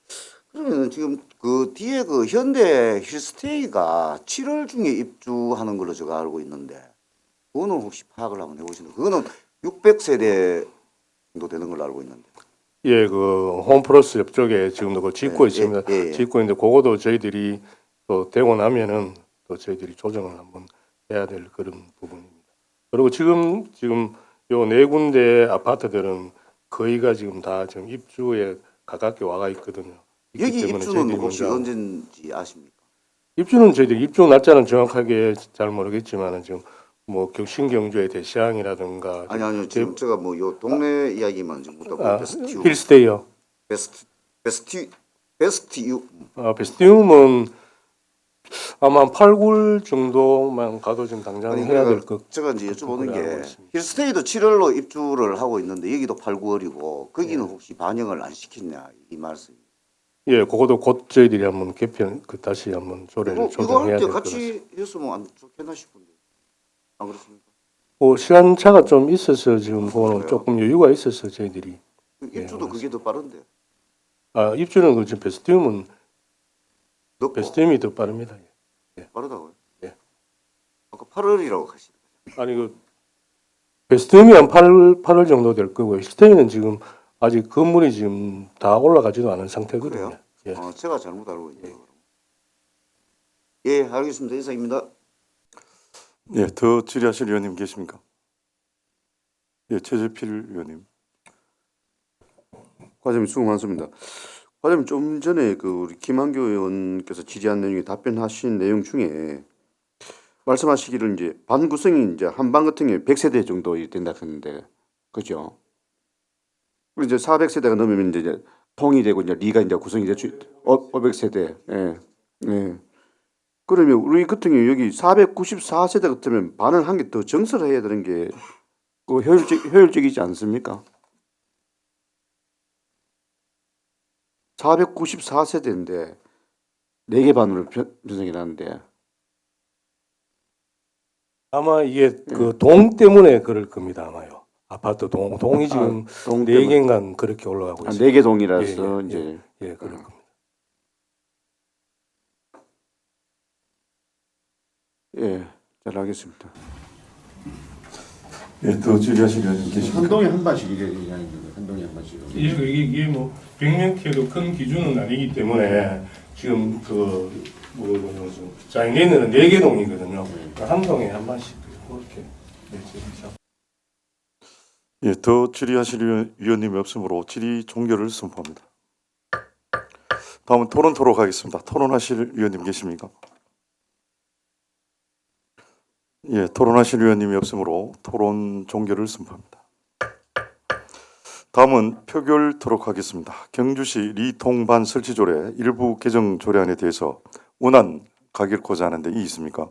그러면 지금 그 뒤에 그 현대 힐스테이가 7월 중에 입주하는 걸로 제가 알고 있는데 그거는 혹시 파악을 한번 해보시나요? 그거는 600세대 정도 되는 걸로 알고 있는데. 예, 그 홈플러스 옆쪽에 지금도 그 짓고 있습니다. 짓고 있는데 그거도 저희들이 또 되고 나면은 또 저희들이 조정을 한번 해야 될 그런 부분입니다. 그리고 지금 요 네 군데 아파트들은 거의가 지금 다 지금 입주에 가깝게 와가 있거든요. 있기 여기 때문에 입주는 저희들이 혹시 먼저 언제인지 아십니까? 입주는 저희들이 입주 날짜는 정확하게 잘 모르겠지만은 지금 뭐 신경주의 대시항이라든가 아니요 지금 제가 뭐 요 동네 이야기만 좀 묻다 보니까 베스티움 힐스테이요. 베스티움 베스티움은 아마 8, 9월 정도만 가도 지금 당장 아니 해야 그러니까 될 것. 제가 이제 여쭤보는 알고 게 있습니다. 힐스테이도 7월로 입주를 하고 있는데 여기도 8, 9월이고 거기는 혹시 반영을 안 시켰냐 이 말씀. 예, 그것도 곧 저희들이 한번 개편 다시 한번 조례를 이거 조정해야 할 때 될 것 같습니다. 같이 했으면 안 좋겠나 싶은데 안 그렇습니까? 시간차가 좀 있어서 지금 그거는 그래요? 조금 여유가 있어서 저희들이 입주도 그게 더 빠른데 입주는 그 지금 베스티움은 넣고 베스티움이 더 빠릅니다. 빠르다고요? 예. 아까 8월이라고 하시는 아니 그 베스티움이 한 8월 정도 될 거고요. 힐스테이는 지금 아직 건물이 지금 다 올라가지도 않은 상태거든요. 그래요? 예. 제가 잘못 알고 있네요. 예, 알겠습니다. 이상입니다. 예, 더 질의하실 의원님 계십니까? 예, 최재필 의원님. 과장님 수고 많습니다. 과장님 좀 전에 그 우리 김한교 의원께서 질의한 내용에 답변하신 내용 중에 말씀하시기를 이제 반구성이 이제 한방 같은 경우에 100세대 정도 된다 했는데 그죠? 그리고 이제 400세대가 넘으면 이제 통이 되고 이제 리가 이제 구성이 되죠. 500세대. 예. 예. 그러면 우리 같은 경우 여기 494세대 같으면 반을 한 개 더 증설해야 되는 게 그 효율적이지 않습니까? 494세대인데 4개 반으로 변성이 나는데 아마 이게 그 동 때문에 그럴 겁니다. 아마요. 아파트 동이 지금 동 네 개인가 그렇게 올라가고 있습니다. 4개 동이라서 예, 이제 예, 그럴 겁니다. 예, 잘 알겠습니다. 예, 더 질의하실 의원님 계십니까? 한 동에 한 반씩 이래 이야기입니다. 한 동에 한 반씩. 이게 뭐 100명태도 큰 기준은 아니기 때문에 지금 장애인은 4개 동이거든요. 한 동에 한 반씩 그렇게. 예, 더 질의하실 의원님이 없으므로 질의 종결을 선포합니다. 다음은 토론토로 가겠습니다. 토론하실 의원님 계십니까? 예, 토론하실 의원님이 없으므로 토론 종결을 선포합니다. 다음은 표결토록 하겠습니다. 경주시 리통반 설치조례 일부 개정 조례안에 대해서 원안 가결코자 하는데 이 있습니까?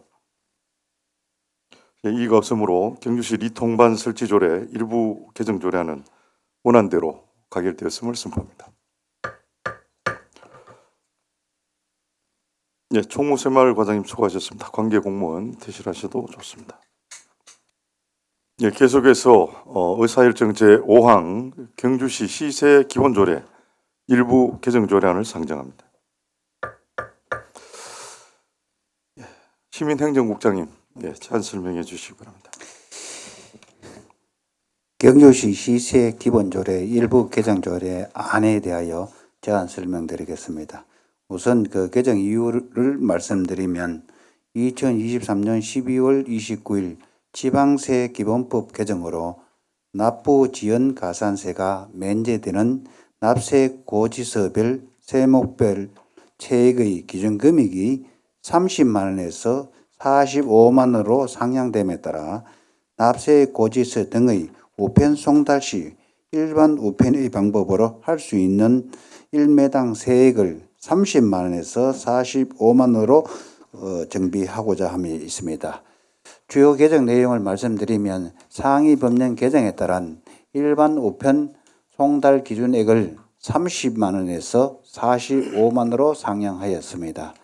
예, 이가 없으므로 경주시 리통반 설치조례 일부 개정 조례안은 원안대로 가결되었음을 선포합니다. 예, 총무새마을 과장님 수고하셨습니다. 관계 공무원 퇴실하셔도 좋습니다. 예, 계속해서 의사일정 제5항 경주시 시세 기본조례 일부 개정 조례안을 상정합니다. 시민행정국장님, 예, 제안 설명해 주시기 바랍니다. 경주시 시세 기본조례 일부 개정조례 안에 대하여 제안 설명드리겠습니다. 우선 그 개정 이유를 말씀드리면 2023년 12월 29일 지방세 기본법 개정으로 납부 지연 가산세가 면제되는 납세 고지서별 세목별 체액의 기준 금액이 30만 원에서 45만 원으로 상향됨에 따라 납세 고지서 등의 우편 송달 시 일반 우편의 방법으로 할 수 있는 1매당 세액을 30만 원에서 45만 원으로 정비하고자 함이 있습니다. 주요 개정 내용을 말씀드리면 상위 법령 개정에 따른 일반 우편 송달 기준액을 30만 원에서 45만 원으로 상향하였습니다.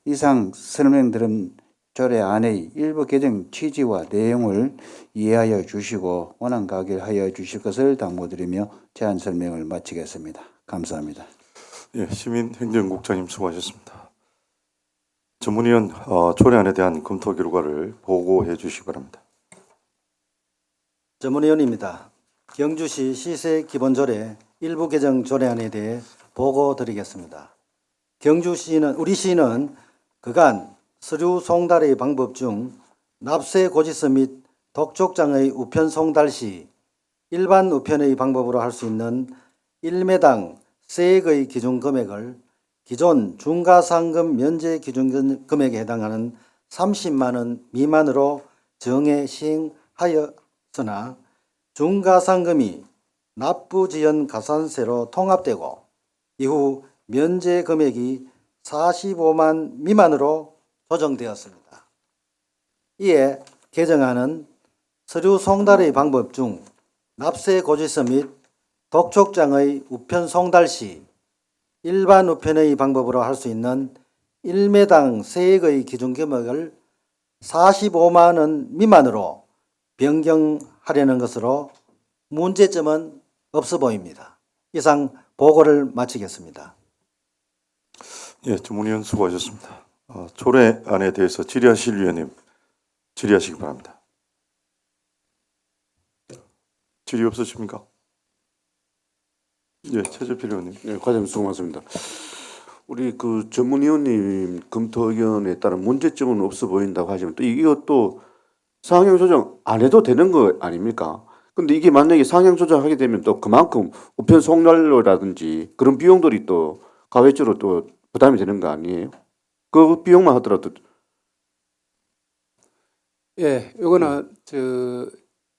이상 설명드린 조례안의 일부 개정 취지와 내용을 이해하여 주시고 원안 가결하여 주실 것을 당부드리며 제안 설명을 마치겠습니다. 감사합니다. 예, 시민행정국장님 수고하셨습니다. 전문위원 조례안에 대한 검토 결과를 보고해 주시기 바랍니다. 전문위원입니다. 경주시 시세 기본조례 일부 개정 조례안에 대해 보고 드리겠습니다. 우리 시는 그간 서류 송달의 방법 중 납세 고지서 및 독촉장의 우편 송달 시 일반 우편의 방법으로 할 수 있는 1매당 세액의 기준 금액을 기존 중과상금 면제 기준 금액에 해당하는 30만 원 미만으로 정해 시행하였으나 중과상금이 납부지연 가산세로 통합되고 이후 면제 금액이 45만 미만으로 조정되었습니다. 이에 개정안은 서류 송달의 방법 중 납세 고지서 및 독촉장의 우편 송달 시 일반 우편의 방법으로 할 수 있는 1매당 세액의 기준 금액을 45만 원 미만으로 변경하려는 것으로 문제점은 없어 보입니다. 이상 보고를 마치겠습니다. 예, 주문위원 수고하셨습니다. 조례안에 대해서 질의하실 위원님 질의하시기 바랍니다. 질의 없으십니까? 예, 최재필 의원님. 네, 과장님 수고 많습니다. 우리 그 전문위원님 검토 의견에 따른 문제점은 없어 보인다고 하지만 또 이것도 상향 조정 안 해도 되는 거 아닙니까? 근데 이게 만약에 상향 조정하게 되면 또 그만큼 우편 송달료라든지 그런 비용들이 또 가외적으로 또 부담이 되는 거 아니에요? 그 비용만 하더라도 예, 요거는 저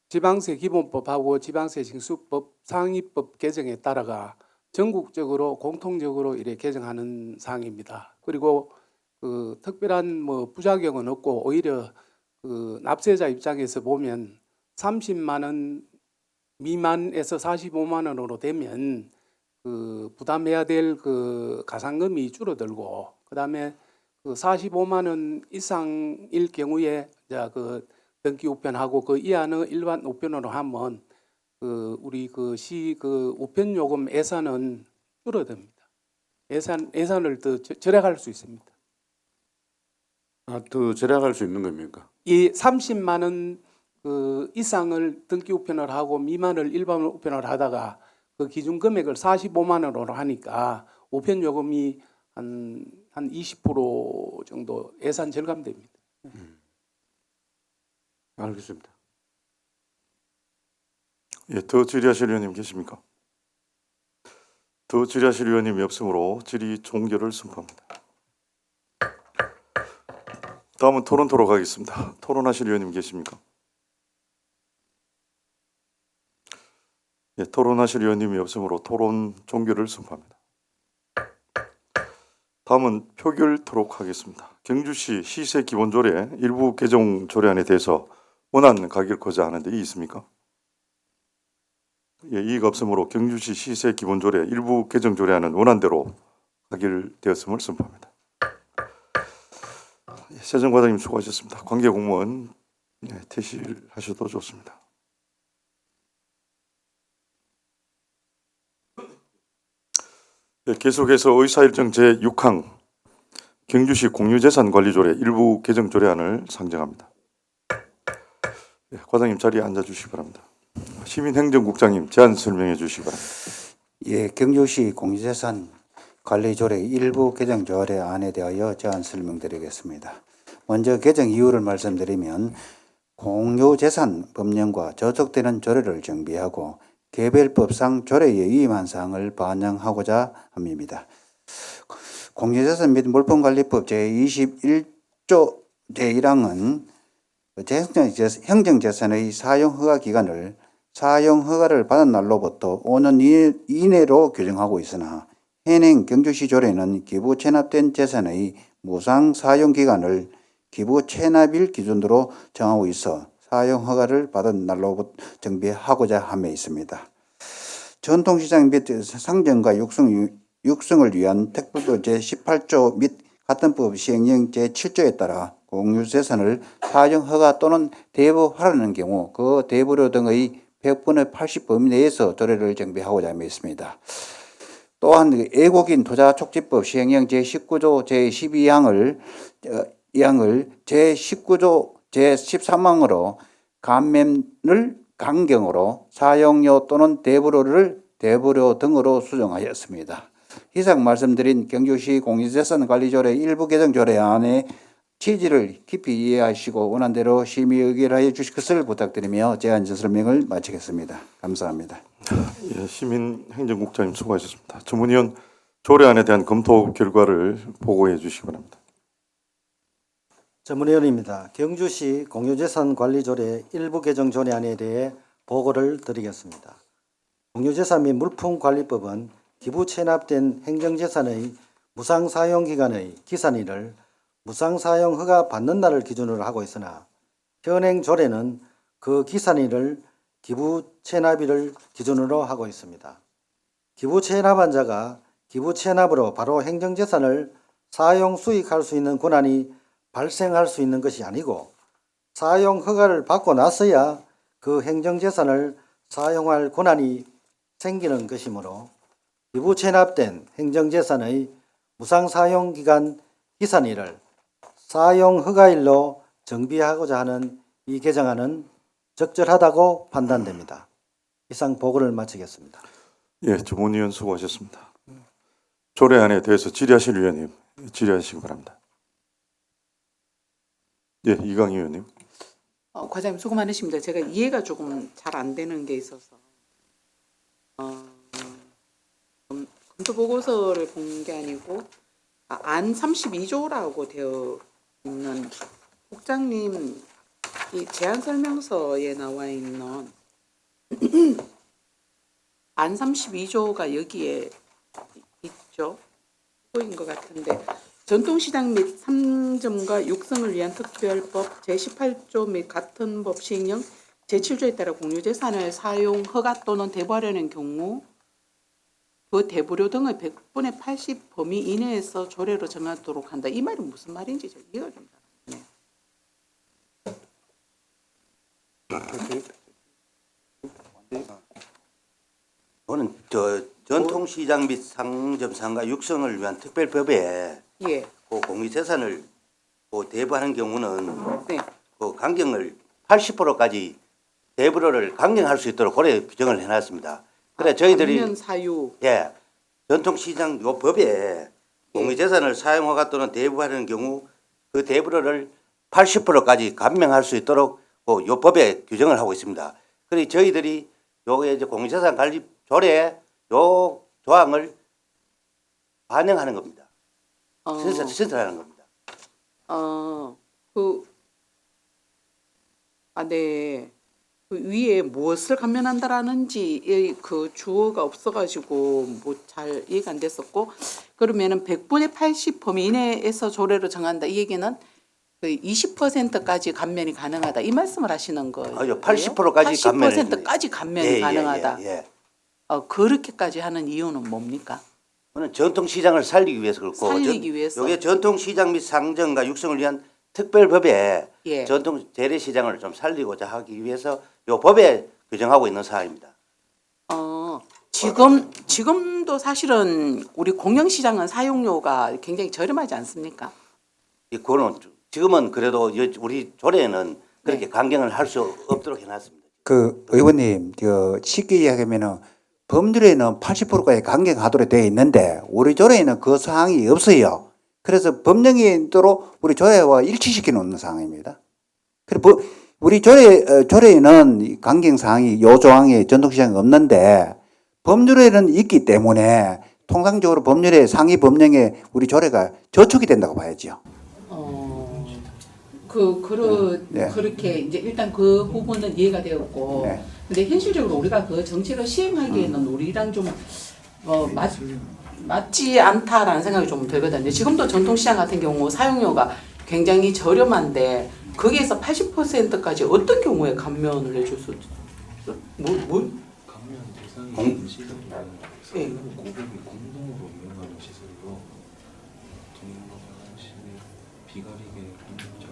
지방세 기본법하고 지방세 징수법 상위법 개정에 따라가 전국적으로 공통적으로 이렇게 개정하는 사항입니다. 그리고 그 특별한 뭐 부작용은 없고 오히려 그 납세자 입장에서 보면 30만 원 미만에서 45만 원으로 되면 그 부담해야 될 그 가산금이 줄어들고 그다음에 그 45만 원 이상일 경우에 이제 그 등기 우편하고 그 이하는 일반 우편으로 하면 그 우리 그 시 그 우편 요금 예산은 줄어듭니다. 예산을 더 절약할 수 있습니다. 더 절약할 수 있는 겁니까? 이 30만 원 그 이상을 등기 우편을 하고 미만을 일반 우편을 하다가 그 기준 금액을 45만 원으로 하니까 우편 요금이 한 20% 정도 예산 절감됩니다. 알겠습니다. 예, 더 질의하실 의원님 계십니까? 더 질의하실 의원님이 없으므로 질의 종결을 선포합니다. 다음은 토론토로 가겠습니다. 토론하실 의원님 계십니까? 예, 토론하실 의원님이 없으므로 토론 종결을 선포합니다. 다음은 표결토록 하겠습니다. 경주시 시세 기본조례 일부 개정 조례안에 대해서 원안 가결코자 하는 데 있습니까? 예, 이의가 없으므로 경주시 시세 기본조례 일부 개정 조례안은 원안대로 가결되었음을 선포합니다. 예, 세정 과장님 수고하셨습니다. 관계 공무원 퇴실하셔도 좋습니다. 네, 계속해서 의사일정 제6항 경주시 공유재산관리조례 일부 개정 조례안을 상정합니다. 네, 과장님 자리에 앉아주시기 바랍니다. 시민행정국장님 제안 설명해 주시기 바랍니다. 예, 경주시 공유재산 관리조례 일부 개정 조례안에 대하여 제안 설명드리겠습니다. 먼저 개정 이유를 말씀드리면 공유재산 법령과 저촉되는 조례를 정비하고 개별법상 조례에 위임한 사항을 반영하고자 합니다. 공유재산 및 물품관리법 제21조 제1항은 행정재산의 사용허가 기간을 사용허가를 받은 날로부터 5년 이내로 규정하고 있으나 현행 경주시 조례는 기부 체납된 재산의 무상 사용기간을 기부 체납일 기준으로 정하고 있어 사용허가를 받은 날로부터 정비하고자 함에 있습니다. 전통시장 및 상정과 육성을 위한 특별법 제18조 및 같은 법 시행령 제7조에 따라 공유재산을 사용허가 또는 대부하라는 경우 그 대부료 등의 100분의 80 범위 내에서 조례를 정비하고자 함에 있습니다. 또한 애국인 투자촉진법 시행령 제19조 제12항을 제19조 제13항으로 감면을 강경으로 사용료 또는 대부료 등으로 수정하였습니다. 이상 말씀드린 경주시 공유재산관리조례 일부 개정 조례안의 취지를 깊이 이해하시고 원안대로 심의 의결하여 주실 것을 부탁드리며 제안 설명을 마치겠습니다. 감사합니다. 예, 시민행정국장님 수고하셨습니다. 전문위원 조례안에 대한 검토 결과를 보고해 주시기 바랍니다. 전문위원입니다. 경주시 공유재산관리조례 일부 개정 조례안에 대해 보고를 드리겠습니다. 공유재산 및 물품관리법은 기부 체납된 행정재산의 무상사용기간의 기산일을 무상사용 허가 받는 날을 기준으로 하고 있으나 현행 조례는 그 기산일을 기부 체납일을 기준으로 하고 있습니다. 기부 체납한 자가 기부 체납으로 바로 행정재산을 사용 수익할 수 있는 권한이 발생할 수 있는 것이 아니고 사용 허가를 받고 나서야 그 행정재산을 사용할 권한이 생기는 것이므로 기부 체납된 행정재산의 무상사용기간 기산일을 사용 허가일로 정비하고자 하는 이 개정안은 적절하다고 판단됩니다. 이상 보고를 마치겠습니다. 예, 전문위원 수고하셨습니다. 조례안에 대해서 질의하실 위원님 질의하시기 바랍니다. 예, 이강희 의원님. 과장님 수고 많으십니다. 제가 이해가 조금 잘 안 되는 게 있어서 검토 보고서를 본 게 아니고 안 32조라고 되어 있는 국장님 이 제안 설명서에 나와 있는 안 32조가 여기에 있죠. 그거인 것 같은데 전통시장 및 상점과 육성을 위한 특별법 제18조 및 같은 법 시행령 제7조에 따라 공유재산을 사용 허가 또는 대부하려는 경우 그 대부료 등의 100분의 80 범위 이내에서 조례로 정하도록 한다. 이 말은 무슨 말인지 제가 이해가 좀 잘 안 되네. 저는 전통시장 및 상점 상가 육성을 위한 특별법에 예. 그 공유재산을 그 대부하는 경우는 네. 그 강경을 80%까지 대부로를 강경할 수 있도록 고려 규정을 해놨습니다. 그래 저희들이 감면 사유. 예 전통시장 요 법에 공유재산을 사용허가 또는 대부하는 경우 그 대부로를 80%까지 감면할 수 있도록 요 법에 규정을 하고 있습니다. 그래 저희들이 요게 이제 공유재산 관리 조례 요 조항을 반영하는 겁니다. 신설하는 겁니다. 네. 그 위에 무엇을 감면한다라는지 그 주어가 없어가지고 뭐 잘 이해가 안 됐었고 그러면은 100분의 80 범위 이내에서 조례로 정한다. 이 얘기는 그 20%까지 감면이 가능하다. 이 말씀을 하시는 거예요. 아니요, 80%까지 감면이 80%까지 감면이 가능하다. 그렇게까지 하는 이유는 뭡니까? 저는 전통시장을 살리기 위해서 그렇고 살리기 위해서. 이게 전통시장 및 상점과 육성을 위한 특별법에 예. 전통 재래시장을 좀 살리고자 하기 위해서 요 법에 규정하고 있는 사항입니다. 지금도 사실은 우리 공영시장은 사용료가 굉장히 저렴하지 않습니까? 그거는 지금은 그래도 우리 조례에는 그렇게 네. 강경을 할 수 없도록 해놨습니다. 그 의원님, 쉽게 이야기하면은 법률에는 80%까지 강경하도록 되어 있는데 우리 조례에는 그 사항이 없어요. 그래서 법령에 있도록 우리 조례와 일치시켜 놓는 상황입니다. 그리고 우리 조례에는 강경 사항이 요 조항에 전통시장이 없는데 법률에는 있기 때문에 통상적으로 법률의 상위 법령에 우리 조례가 저촉이 된다고 봐야죠. 그렇게 이제 일단 그 부분은 이해가 되었고, 네. 근데 현실적으로 우리가 그 정책을 시행하기에는 우리랑 좀 맞지 않다라는 생각이 좀 들거든요. 지금도 전통시장 같은 경우 사용료가 굉장히 저렴한데 거기에서 80%까지 어떤 경우에 감면을 해줄 수 있죠? 감면 대상이 시설이면 네. 고객이 공동으로 이용하는 시설이고 동일시에 비가리게 공동장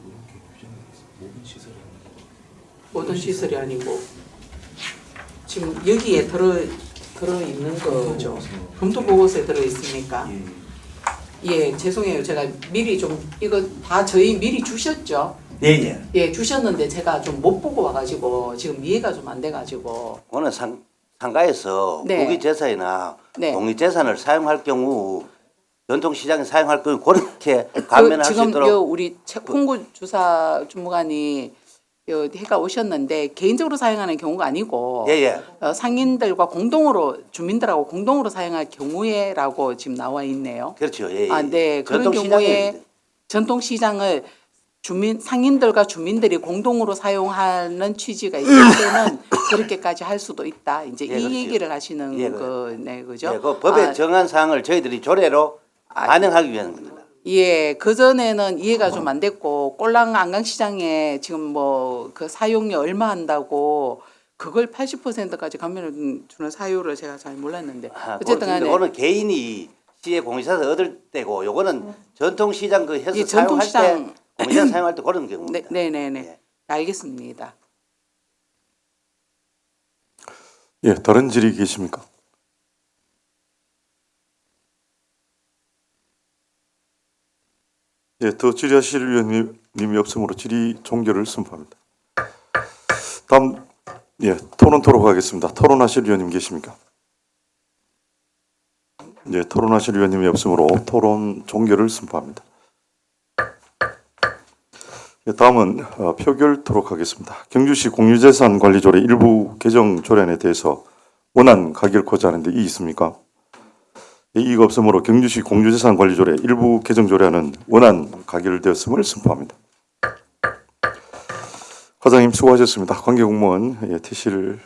이렇게 규정이 있어. 모든 시설이 아니고. 모든 시설이 아니고 지금 여기에 들어 있는 거죠. 검토 보고서에 들어 있으니까. 예, 죄송해요. 제가 미리 좀 이거 다 저희 미리 주셨죠? 예. 예, 주셨는데 제가 좀 못 보고 와가지고 지금 이해가 좀 안 돼가지고. 그거는 상가에서 네. 국유재산이나 네. 독립재산을 사용할 경우 전통시장에 사용할 경우 그렇게 감면할 수 지금 있도록 요 우리 홍구 주사 주무관이 요 해가 오셨는데 개인적으로 사용하는 경우가 아니고 예예. 상인들과 공동으로 주민들하고 공동으로 사용할 경우에라고 지금 나와 있네요. 그렇죠. 예, 예. 아, 네. 그런 전통시장에 경우에 전통시장을 상인들과 주민들이 공동으로 사용하는 취지가 있을 때는 그렇게까지 할 수도 있다. 이제 예, 이 그렇죠. 얘기를 하시는 예, 그죠? 예, 그 법에 정한 사항을 저희들이 조례로 반영하기 위한 겁니다. 예, 그전에는 이해가 좀 안 됐고, 꼴랑 안강시장에 지금 뭐 그 사용료 얼마 한다고 그걸 80%까지 감면을 주는 사유를 제가 잘 몰랐는데. 어쨌든 간에. 이거는 개인이 시의 공유사에서 얻을 때고, 요거는 전통시장 그 해서 예, 사용할 때, 전통시장. 공유사 사용할 때 그런 경우입니다. 네네네. 알겠습니다. 예, 다른 질의 계십니까? 예, 더 질의하실 위원님이 없으므로 질의 종결을 선포합니다. 다음, 예, 토론 하겠습니다. 토론하실 위원님 계십니까? 예, 토론하실 위원님이 없으므로 토론 종결을 선포합니다. 예, 다음은 표결토록 하겠습니다. 경주시 공유재산관리조례 일부 개정 조례안에 대해서 원안 가결코자 하는데 이의 있습니까? 예, 이의가 없으므로 경주시 공유재산관리조례 일부 개정 조례안은 원안 가결되었음을 선포합니다. 과장님 수고하셨습니다. 관계공무원 퇴실을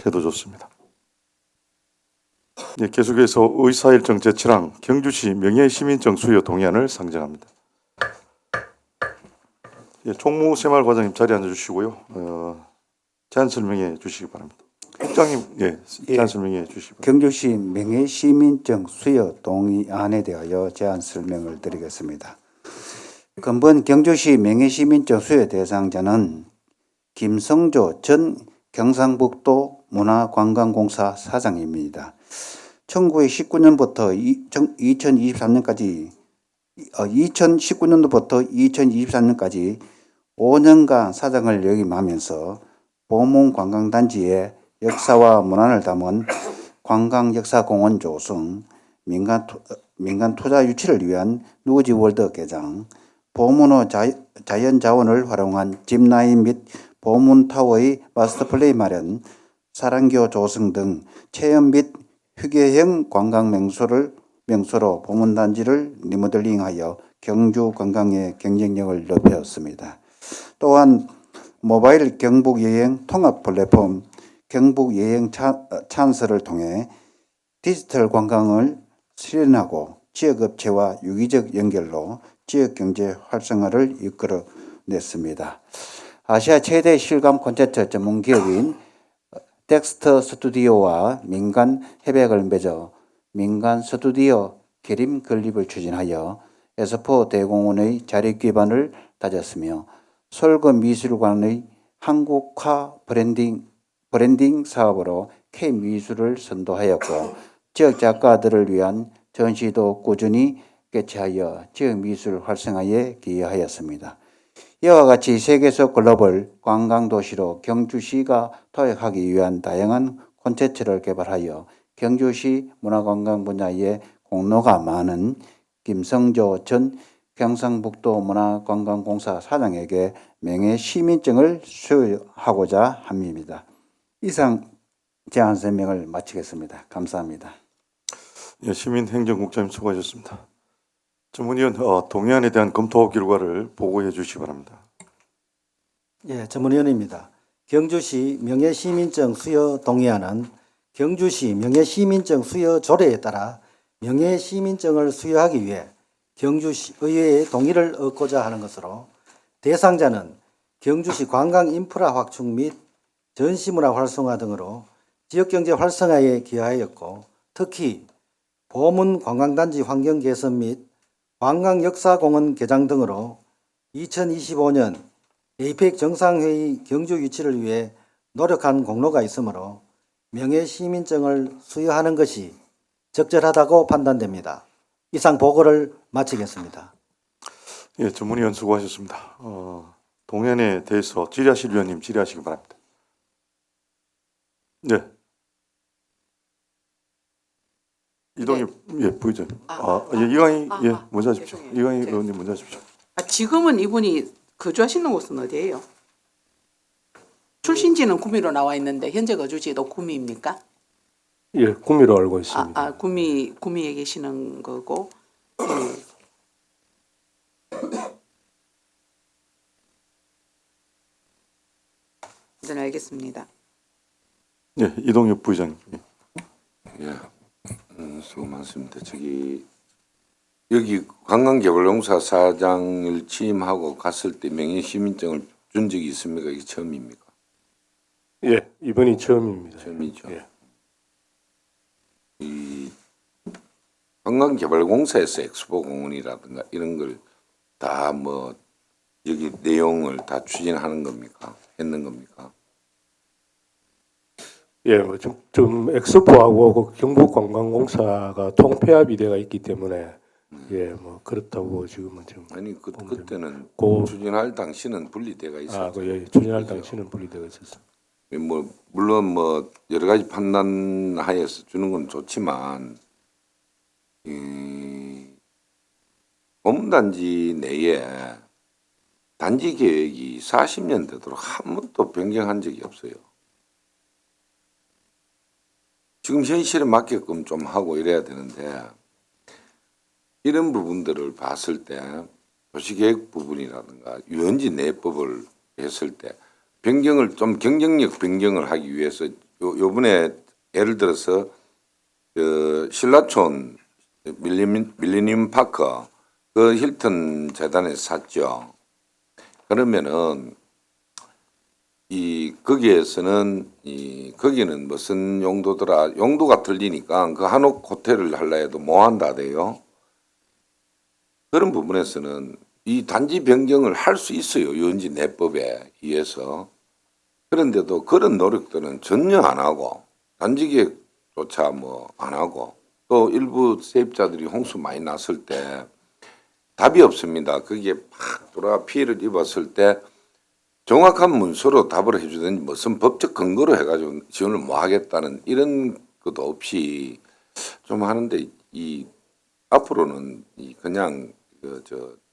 해도 좋습니다. 예, 계속해서 의사일정 제7항 경주시 명예시민증 수여 동의안을 상정합니다. 예, 총무새말 과장님 자리에 앉아주시고요. 제안 설명해 주시기 바랍니다. 국장님, 제안 설명해 주시기 바랍니다. 경주시 명예시민증 수여 동의안에 대하여 제안 설명을 드리겠습니다. 근본 경주시 명예시민증 수여 대상자는 김성조 전 경상북도 문화관광공사 사장입니다. 1919년부터 2023년까지 2019년도부터 2023년까지 5년간 사장을 역임하면서 보문관광단지의 역사와 문화를 담은 관광역사공원 조성, 민간 투자 유치를 위한 누지월드 개장, 보문호 자연자원을 활용한 짚라인 및 보문타워의 마스터플레이 마련, 사랑교 조성 등 체험 및 휴게형 관광 명소로 보문단지를 리모델링하여 경주 관광의 경쟁력을 높였습니다. 또한 모바일 경북여행 통합 플랫폼 경북여행 찬스를 통해 디지털 관광을 실현하고 지역업체와 유기적 연결로 지역경제 활성화를 이끌어냈습니다. 아시아 최대 실감 콘텐츠 전문기업인 덱스터 스튜디오와 민간 협약을 맺어 민간 스튜디오 기림 건립을 추진하여 에스포 대공원의 자리 기반을 다졌으며 솔그미술관의 한국화 브랜딩 사업으로 K미술을 선도하였고 지역 작가들을 위한 전시도 꾸준히 개최하여 지역미술 활성화에 기여하였습니다. 이와 같이 세계적 글로벌 관광도시로 경주시가 도약하기 위한 다양한 콘텐츠를 개발하여 경주시 문화관광 분야에 공로가 많은 김성조 전 경상북도 문화관광공사 사장에게 명예시민증을 수여하고자 합니다. 이상 제안 설명을 마치겠습니다. 감사합니다. 예, 시민행정국장님 수고하셨습니다. 전문위원 동의안에 대한 검토 결과를 보고해 주시기 바랍니다. 예, 전문위원입니다. 경주시 명예시민증 수여 동의안은 경주시 명예시민증 수여 조례에 따라 명예시민증을 수여하기 위해 경주시 의회의 동의를 얻고자 하는 것으로 대상자는 경주시 관광 인프라 확충 및 전시문화 활성화 등으로 지역경제 활성화에 기여하였고 특히 보문 관광단지 환경 개선 및 관광역사공원 개장 등으로 2025년 에이펙 정상회의 경주 유치를 위해 노력한 공로가 있으므로 명예시민증을 수여하는 것이 적절하다고 판단됩니다. 이상 보고를 마치겠습니다. 예, 전문위원 수고하셨습니다. 동의안에 대해서 질의하실 위원님 질의하시기 바랍니다. 네. 이동엽 예 부의장. 이강희 먼저 하십시오. 죄송해요. 이강희 의원님 먼저 하십시오. 지금은 이분이 거주하시는 곳은 어디예요? 출신지는 구미로 나와 있는데 현재 거주지도 구미입니까? 예, 구미로 알고 있습니다. 구미에 계시는 거고. 네, 알겠습니다. 예, 이동엽 부의장. 예, 수고 많습니다. 여기 관광개발공사 사장을 취임하고 갔을 때 명예시민증을 준 적이 있습니까? 이게 처음입니까? 예, 이번이 처음입니다. 처음이죠. 예. 이 관광개발공사에서 엑스포공원이라든가 이런 걸 다 뭐 여기 내용을 다 추진하는 겁니까? 했는 겁니까? 예, 뭐 좀 엑스포하고 그 경북관광공사가 통폐합이 되어 있기 때문에 예, 뭐 그렇다고 지금은 좀 아니 그때는 고- 추진할 당시는 분리돼가 있었죠. 예, 추진할 당시는 분리되어 있었습니다. 뭐 물론 뭐 여러 가지 판단하에서 주는 건 좋지만 고문단지 내에 단지 계획이 40년 되도록 한 번도 변경한 적이 없어요. 지금 현실에 맞게끔 좀 하고 이래야 되는데 이런 부분들을 봤을 때 도시계획 부분이라든가 유원지 내법을 했을 때 변경을 좀 경쟁력 변경을 하기 위해서 요번에 예를 들어서 신라촌 밀레니엄 파크 그 힐튼 재단에서 샀죠. 그러면은 거기에서는 거기는 무슨 용도더라 용도가 틀리니까 그 한옥 호텔을 하려 해도 못 한다대요. 그런 부분에서는 이 단지 변경을 할 수 있어요. 유원지 내법에 의해서. 그런데도 그런 노력들은 전혀 안 하고 단지 계획조차 뭐 안 하고 또 일부 세입자들이 홍수 많이 났을 때 답이 없습니다. 거기에 팍 돌아가 피해를 입었을 때 정확한 문서로 답을 해주든지 무슨 법적 근거로 해가지고 지원을 못 하겠다는 이런 것도 없이 좀 하는데 앞으로는 그냥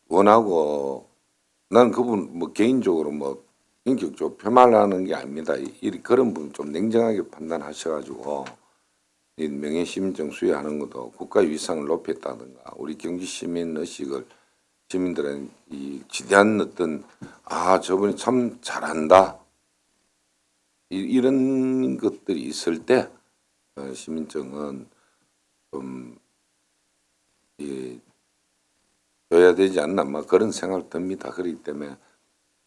원하고 난 그분 뭐 개인적으로 뭐 인격적으로 폄하하는 게 아닙니다. 그런 부분 좀 냉정하게 판단하셔가지고 이 명예시민증 수여하는 것도 국가의 위상을 높였다든가 우리 경기 시민 의식을 시민들은 이 지대한 어떤 저분이 참 잘한다 이런 것들이 있을 때 시민증은 좀 줘야 되지 않나 뭐 그런 생각을 듭니다. 그렇기 때문에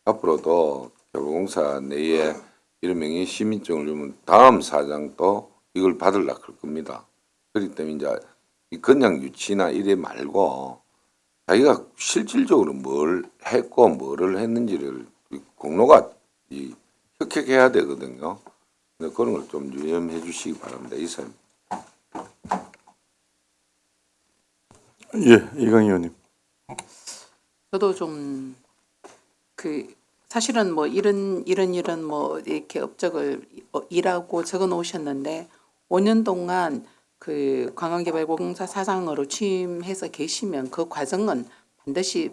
앞으로도 개발공사 내에 이런 명의 시민증을 주면 다음 사장도 이걸 받으려고 할 겁니다. 그렇기 때문에 이제 그냥 유치나 이래 말고 자기가 실질적으로 뭘 했고 뭐를 했는지를 공로가 혁혁해야 되거든요. 근데 그런 걸 좀 유념해 주시기 바랍니다. 이상. 예, 이강희 의원님. 저도 좀 사실은 뭐 이런 뭐 이렇게 업적을 일하고 적어 놓으셨는데 5년 동안 그 관광개발공사 사장으로 취임해서 계시면 그 과정은 반드시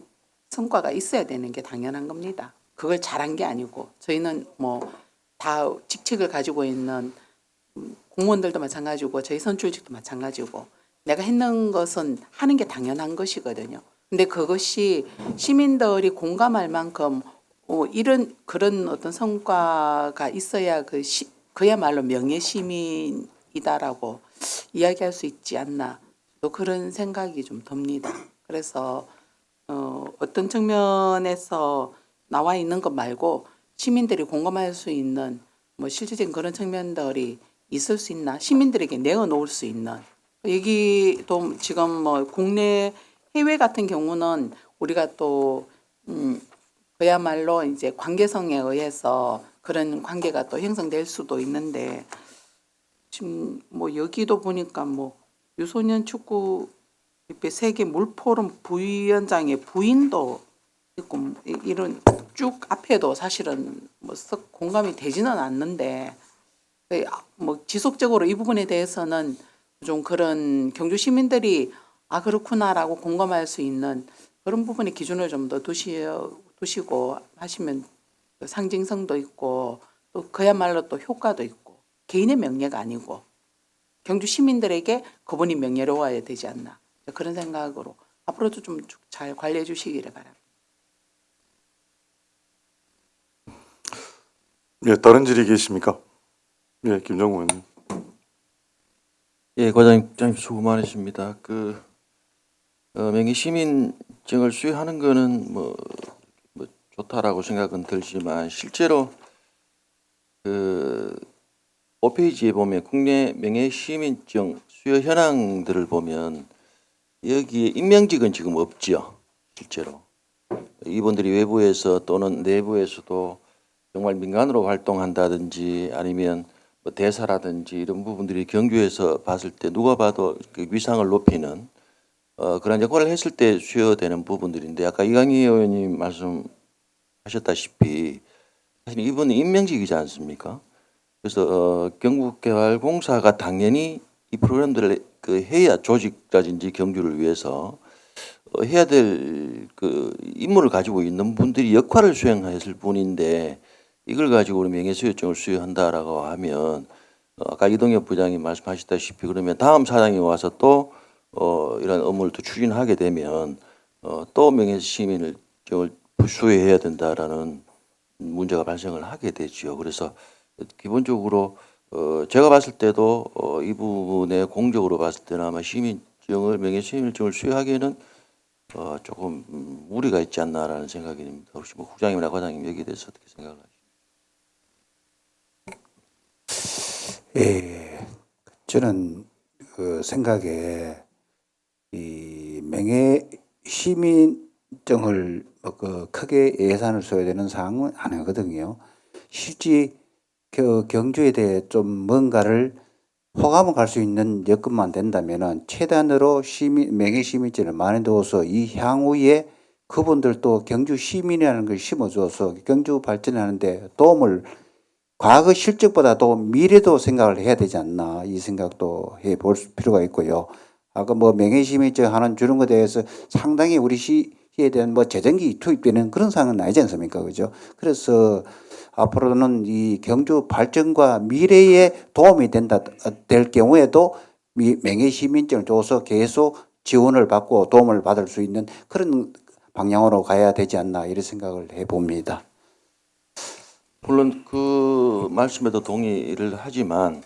성과가 있어야 되는 게 당연한 겁니다. 그걸 잘한 게 아니고 저희는 뭐 다 직책을 가지고 있는 공무원들도 마찬가지고 저희 선출직도 마찬가지고 내가 했는 것은 하는 게 당연한 것이거든요. 근데 그것이 시민들이 공감할 만큼 그런 어떤 성과가 있어야 그야말로 명예 시민이다라고 이야기할 수 있지 않나 또 그런 생각이 좀 듭니다. 그래서 어떤 측면에서 나와 있는 것 말고 시민들이 공감할 수 있는 뭐 실질적인 그런 측면들이 있을 수 있나 시민들에게 내어놓을 수 있는 얘기도 지금 뭐 국내 해외 같은 경우는 우리가 또 그야말로 이제 관계성에 의해서 그런 관계가 또 형성될 수도 있는데 지금 뭐 여기도 보니까 뭐 유소년 축구 세계 물포럼 부위원장의 부인도 있고 이런 쭉 앞에도 사실은 뭐 썩 공감이 되지는 않는데 뭐 지속적으로 이 부분에 대해서는 좀 그런 경주 시민들이 아 그렇구나라고 공감할 수 있는 그런 부분의 기준을 좀 더 두시고 하시면 그 상징성도 있고 또 그야말로 또 효과도 있고 개인의 명예가 아니고 경주 시민들에게 그분이 명예로워야 되지 않나 그런 생각으로 앞으로도 좀 잘 관리해 주시기를 바랍니다. 예, 다른 질의 계십니까? 예, 김정우 의원님. 예, 과장님 수고 많으십니다. 명의 시민증을 수여하는 거는 뭐 좋다라고 생각은 들지만 실제로 5페이지에 보면 국내 명예 시민증 수여 현황들을 보면 여기에 임명직은 지금 없죠. 실제로 이분들이 외부에서 또는 내부에서도 정말 민간으로 활동한다든지 아니면 뭐 대사라든지 이런 부분들이 경주에서 봤을 때 누가 봐도 그 위상을 높이는 그런 역할을 했을 때 수여되는 부분들인데 아까 이강희 의원님 말씀하셨다시피 사실 이분은 임명직이지 않습니까? 그래서 경북개발공사가 당연히 이 프로그램들을 해야 조직이라든지 경주를 위해서 해야 될 임무를 가지고 있는 분들이 역할을 수행했을 뿐인데 이걸 가지고 우리 명예수여증을 수여한다라고 하면 아까 이동엽 부장이 말씀하셨다시피 그러면 다음 사장이 와서 또 이런 업무를 또 추진하게 되면 또 명예시민증을 수여해야 된다라는 문제가 발생을 하게 되죠. 그래서 기본적으로 제가 봤을 때도 이 부분에 공적으로 봤을 때는 아마 명예시민증을 수여하기에는 조금 무리가 있지 않나라는 생각이 듭니다. 혹시 뭐 국장님이나 과장님 여기에 대해서 어떻게 생각을 하십니까? 예, 저는 그 생각에 이 명예 시민증을 크게 예산을 써야 되는 사항은 아니거든요. 실제 경주에 대해 좀 뭔가를 호감을 갈 수 있는 여건만 된다면은 최단으로 명예 시민증을 마련해둬서 이 향후에 그분들도 경주 시민이라는 걸 심어줘서 경주 발전하는데 도움을 과거 실적보다도 미래도 생각을 해야 되지 않나 이 생각도 해볼 필요가 있고요. 아까 뭐 명예시민증 하는 주는 것에 대해서 상당히 우리 시에 대한 뭐 재정기 투입되는 그런 상황은 아니지 않습니까, 그죠? 그래서 앞으로는 이 경주 발전과 미래에 도움이 될 경우에도 명예시민증을 줘서 계속 지원을 받고 도움을 받을 수 있는 그런 방향으로 가야 되지 않나 이런 생각을 해봅니다. 물론 그 말씀에도 동의를 하지만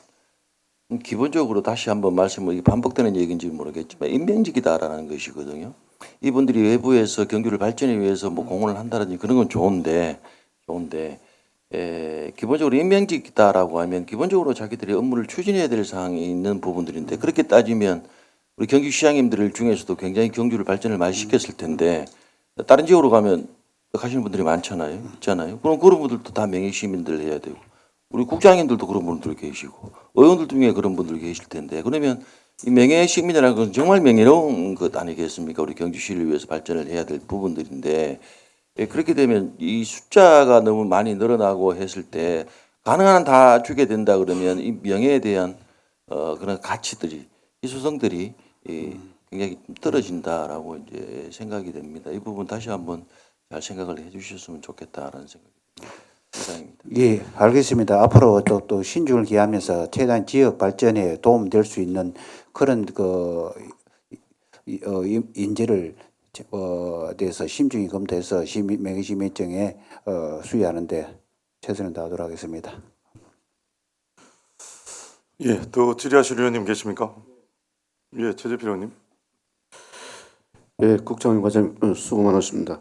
기본적으로 다시 한번 말씀을 반복되는 얘기인지 모르겠지만 임명직이다라는 것이거든요. 이분들이 외부에서 경주를 발전하기 위해서 뭐 공헌을 한다든지 그런 건 좋은데 기본적으로 임명직이다라고 하면 기본적으로 자기들이 업무를 추진해야 될 사항이 있는 부분들인데 그렇게 따지면 우리 경주시장님들 중에서도 굉장히 경주를 발전을 많이 시켰을 텐데 다른 지역으로 가면 가시는 분들이 많잖아요. 있잖아요. 그럼 그런 분들도 다 명예시민들 해야 되고 우리 국장님들도 그런 분들 계시고 의원들 중에 그런 분들 계실 텐데 그러면 이 명예시민이라는 건 정말 명예로운 것 아니겠습니까? 우리 경주시를 위해서 발전을 해야 될 부분들인데 그렇게 되면 이 숫자가 너무 많이 늘어나고 했을 때 가능한 한 다 주게 된다 그러면 이 명예에 대한 그런 가치들이 희소성들이 굉장히 떨어진다라고 이제 생각이 됩니다. 이 부분 다시 한번 잘 생각을 해주셨으면 좋겠다라는 생각이 듭니다. 이상입니다. 예, 알겠습니다. 앞으로 또 신중을 기하면서 최대한 지역 발전에 도움될 수 있는 그런 인재를 대해서 심중히 검토해서 명예시민증에 수여하는데 최선을 다하도록 하겠습니다. 예, 또 질의하실 의원님 계십니까? 예, 최재필 의원님. 예, 국장님 과장님 수고 많으십니다.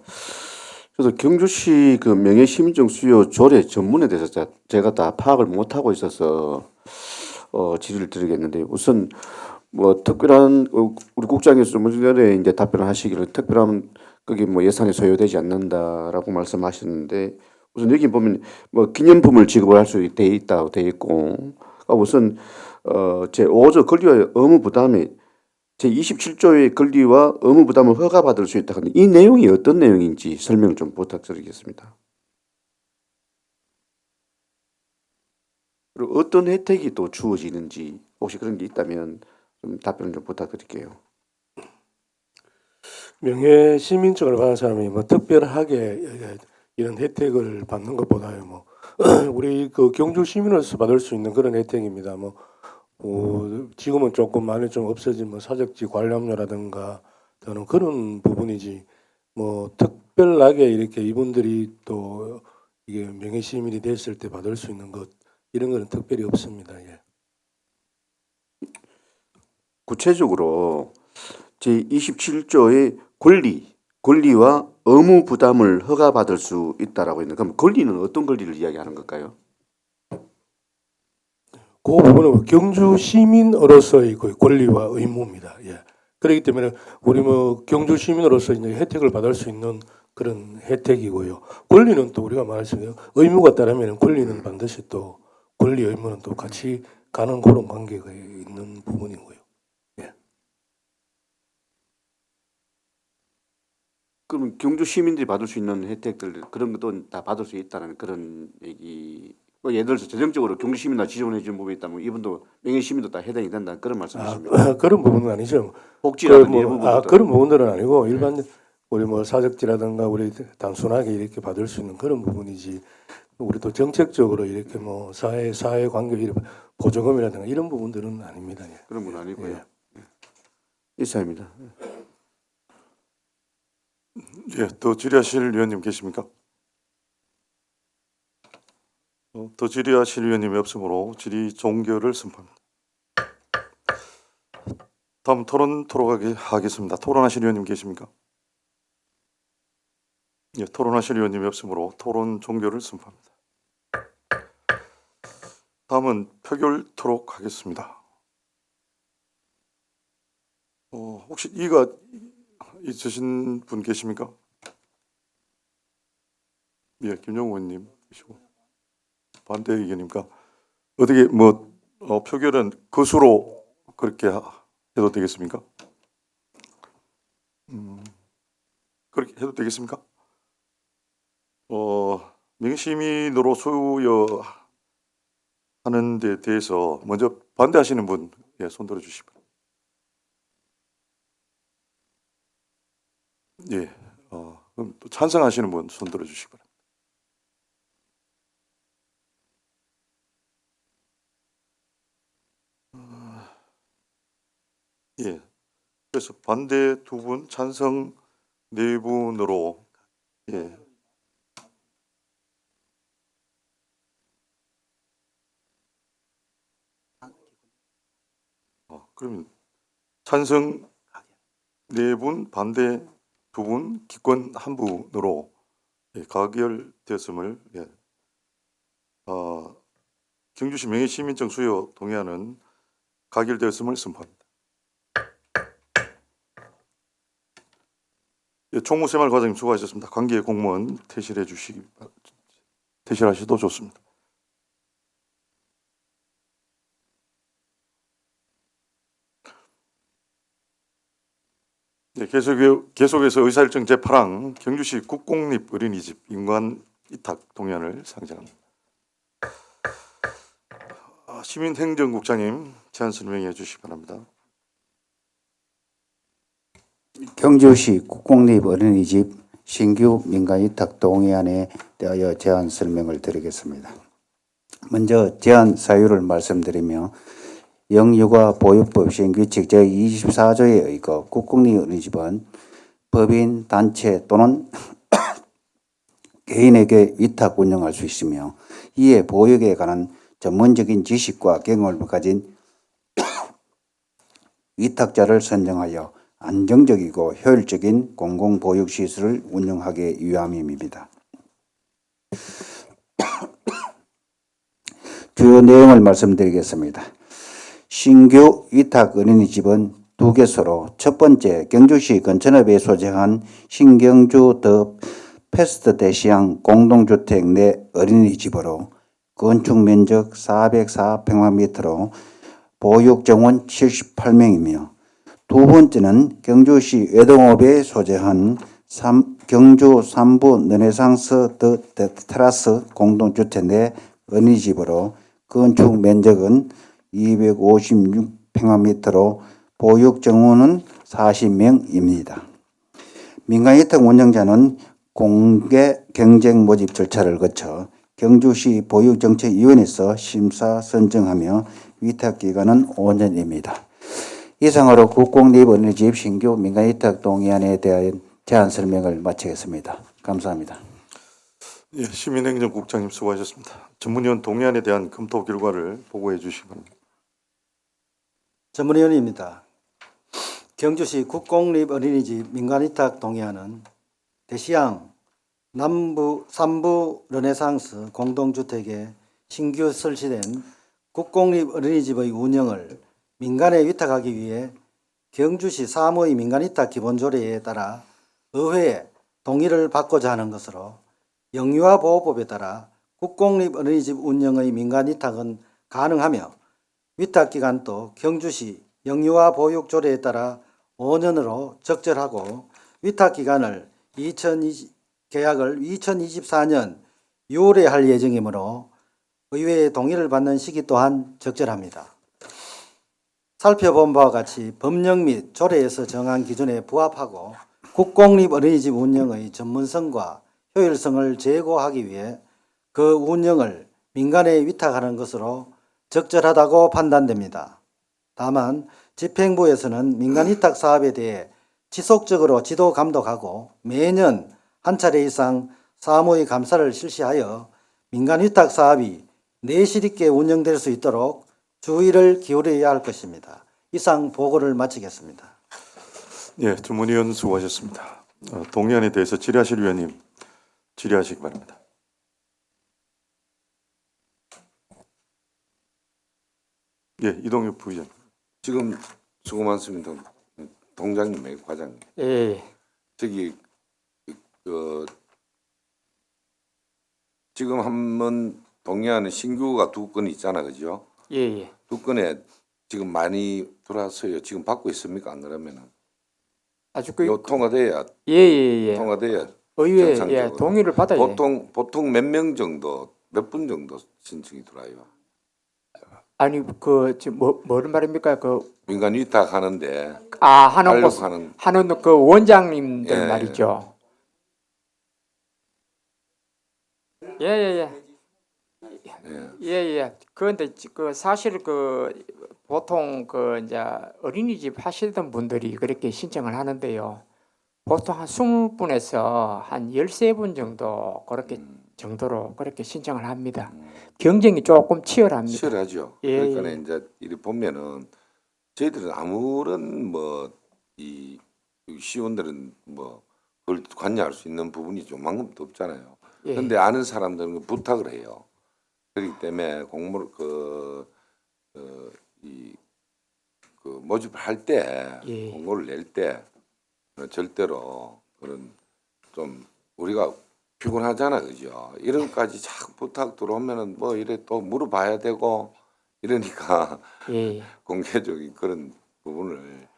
그래서 경주시 그 명예시민증 수여 조례 전문에 대해서 제가 다 파악을 못하고 있어서 질의를 드리겠는데 우선 뭐 특별한 우리 국장님께서 좀 전에 이제 답변을 하시기를 특별한 거기 뭐 예산이 소요되지 않는다라고 말씀하셨는데 우선 여기 보면 뭐 기념품을 지급을 할 수 돼 있다고 돼 있고 우선 제5조 권리와 의무 부담이 제27조의 권리와 의무 부담을 허가받을 수 있다. 근데 이 내용이 어떤 내용인지 설명 좀 부탁드리겠습니다. 그리고 어떤 혜택이 또 주어지는지 혹시 그런 게 있다면 좀 답변 좀 부탁드릴게요. 명예 시민증을 받은 사람이 뭐 특별하게 이런 혜택을 받는 것보다요, 뭐 우리 그 경주 시민으로서 받을 수 있는 그런 혜택입니다. 지금은 조금 많이 좀 없어진 뭐 사적지 관람료라든가 저는 그런 부분이지, 뭐 특별하게 이렇게 이분들이 또 이게 명예 시민이 됐을 때 받을 수 있는 것 이런 거는 특별히 없습니다. 예. 구체적으로 제27조의 권리와 의무 부담을 허가받을 수 있다라고 있는, 그럼 권리는 어떤 권리를 이야기하는 걸까요? 그 부분은 경주 시민으로서의 그 권리와 의무입니다. 예. 그렇기 때문에 우리 뭐 경주 시민으로서 이제 혜택을 받을 수 있는 그런 혜택이고요. 권리는 또 우리가 말했습니다. 의무가 따르면 권리는 반드시 또 권리 의무는 또 같이 가는 그런 관계가 있는 부분이고요. 예. 그럼 경주 시민들이 받을 수 있는 혜택들 그런 것도 다 받을 수 있다는 그런 얘기. 뭐 예를 들어서 재정적으로 경주 시민이나 지원해 주는 부분이 있다면 이분도 명예 시민도 다 해당이 된다 그런 말씀이십니까? 그런 부분은 아니죠. 복지라든지 이런 부분도 그런 부분들은 아니고 일반 우리 뭐 사적지라든가 우리 단순하게 이렇게 받을 수 있는 그런 부분이지. 우리도 정책적으로 이렇게 뭐 사회 관계 이런 보조금이라든가 이런 부분들은 아닙니다. 예. 그런 건 아니고요. 예. 이사입니다. 예, 더 질의하실 위원님 계십니까? 더 질의하실 위원님이 없으므로 질의 종결을 선포합니다. 다음 토론토록 하겠습니다. 토론하실 위원님 계십니까? 예, 토론하실 위원님이 없으므로 토론 종결을 선포합니다. 다음은 표결토록 하겠습니다. 혹시 이가 있으신 분 계십니까? 예, 김영우 의원님 계시고 반대 의견입니까? 어떻게 표결은 거수로 그렇게 해도 되겠습니까? 그렇게 해도 되겠습니까? 명시민으로 수여하는 데 대해서 먼저 반대하시는 분, 예, 손 들어주시기 바랍니다. 예, 그럼 또 찬성하시는 분 손 들어주시기 바랍니다. 예, 그래서 반대 2분, 찬성 4분으로, 예. 그러면 찬성 4분, 반대 2분, 기권 1분으로 가결되었음을, 예. 경주시 명예시민증 수여 동의안은 가결되었음을 선포합니다. 예, 총무새말 과장님 수고하셨습니다. 관계 공무원 퇴실하셔도 좋습니다. 네, 계속해서 의사일정 제8항 경주시 국공립 어린이집 인관 위탁 동의안을 상정합니다. 시민행정국장님 제안 설명해 주시기 바랍니다. 경주시 국공립 어린이집 신규 민간위탁 동의안에 대하여 제안 설명을 드리겠습니다. 먼저 제안 사유를 말씀드리며 영유아 보육법 시행규칙 제24조에 의거 국공립 어린이집은 법인, 단체 또는 개인에게 위탁 운영할 수 있으며 이에 보육에 관한 전문적인 지식과 경험을 가진 위탁자를 선정하여 안정적이고 효율적인 공공보육시설을 운영하기 위함입니다. 주요 내용을 말씀드리겠습니다. 신규 위탁 어린이집은 2개소로 첫 번째 경주시 건천읍에 소재한 신경주 더 패스트 대시양 공동주택 내 어린이집으로 건축면적 404평방미터로 보육정원 78명이며 두 번째는 경주시 외동읍에 소재한 경주 3부 르네상스 더 테라스 공동주택 내 어린이집으로 건축 면적은 256 평방미터로 보육 정원은 40명입니다. 민간위탁 운영자는 공개 경쟁 모집 절차를 거쳐 경주시 보육정책위원회에서 심사 선정하며 위탁기간은 5년입니다. 이상으로 국공립어린이집 신규 민간위탁 동의안에 대한 제안 설명을 마치겠습니다. 감사합니다. 예, 시민행정국장님 수고하셨습니다. 전문위원 동의안에 대한 검토 결과를 보고해 주시기 바랍니다. 전문위원입니다. 경주시 국공립어린이집 민간위탁 동의안은 대시양 남부 3부 르네상스 공동주택에 신규 설치된 국공립어린이집의 운영을 민간에 위탁하기 위해 경주시 사무의 민간위탁 기본조례에 따라 의회에 동의를 받고자 하는 것으로 영유아보호법에 따라 국공립어린이집 운영의 민간위탁은 가능하며 위탁기간도 경주시 영유아보육조례에 따라 5년으로 적절하고 위탁기간을 계약을 2024년 6월에 할 예정이므로 의회의 동의를 받는 시기 또한 적절합니다. 살펴본 바와 같이 법령 및 조례에서 정한 기준에 부합하고 국공립어린이집 운영의 전문성과 효율성을 제고하기 위해 그 운영을 민간에 위탁하는 것으로 적절하다고 판단됩니다. 다만 집행부에서는 민간 위탁 사업에 대해 지속적으로 지도 감독하고 매년 한 차례 이상 사무의 감사를 실시하여 민간 위탁 사업이 내실 있게 운영될 수 있도록 주의를 기울여야 할 것입니다. 이상 보고를 마치겠습니다. 예, 전문위원 수고하셨습니다. 동의안에 대해서 질의하실 위원님 질의하시기 바랍니다. 예, 이동엽 부의장. 지금 수고 많습니다. 동장님, 과장님. 예. 저기 지금 한번 동의하는 신규가 2건 있잖아, 그죠? 예. 2건에 지금 많이 들어왔어요. 지금 받고 있습니까? 안 그러면은 아주 요 통과돼야 통과돼야 의회 정상적으로. 동의를 받아야 보통 몇 명 정도, 몇 분 정도 신청이 들어와요? 아니 지금 뭐를 말입니까? 민간 위탁 하는데 하는 그 원장님들 예. 말이죠. 예. 그런데 사실 보통 이제 어린이집 하시던 분들이 그렇게 신청을 하는데요. 보통 한 20분에서 한 13분 정도 그렇게 정도로 그렇게 신청을 합니다. 경쟁이 조금 치열합니다. 치열하죠. 예. 그러니까 이제 이리 보면은 저희들은 아무런 이 시원들은 그걸 관여할 수 있는 부분이 조만큼도 없잖아요. 그런데 아는 사람들은 부탁을 해요. 그렇기 때문에 공모를 모집을 할 때 공고를 낼 때 절대로 그런 좀 우리가 피곤하잖아, 그죠? 이런까지 자꾸 부탁 들어오면은 이래 또 물어봐야 되고 이러니까 공개적인 그런 부분을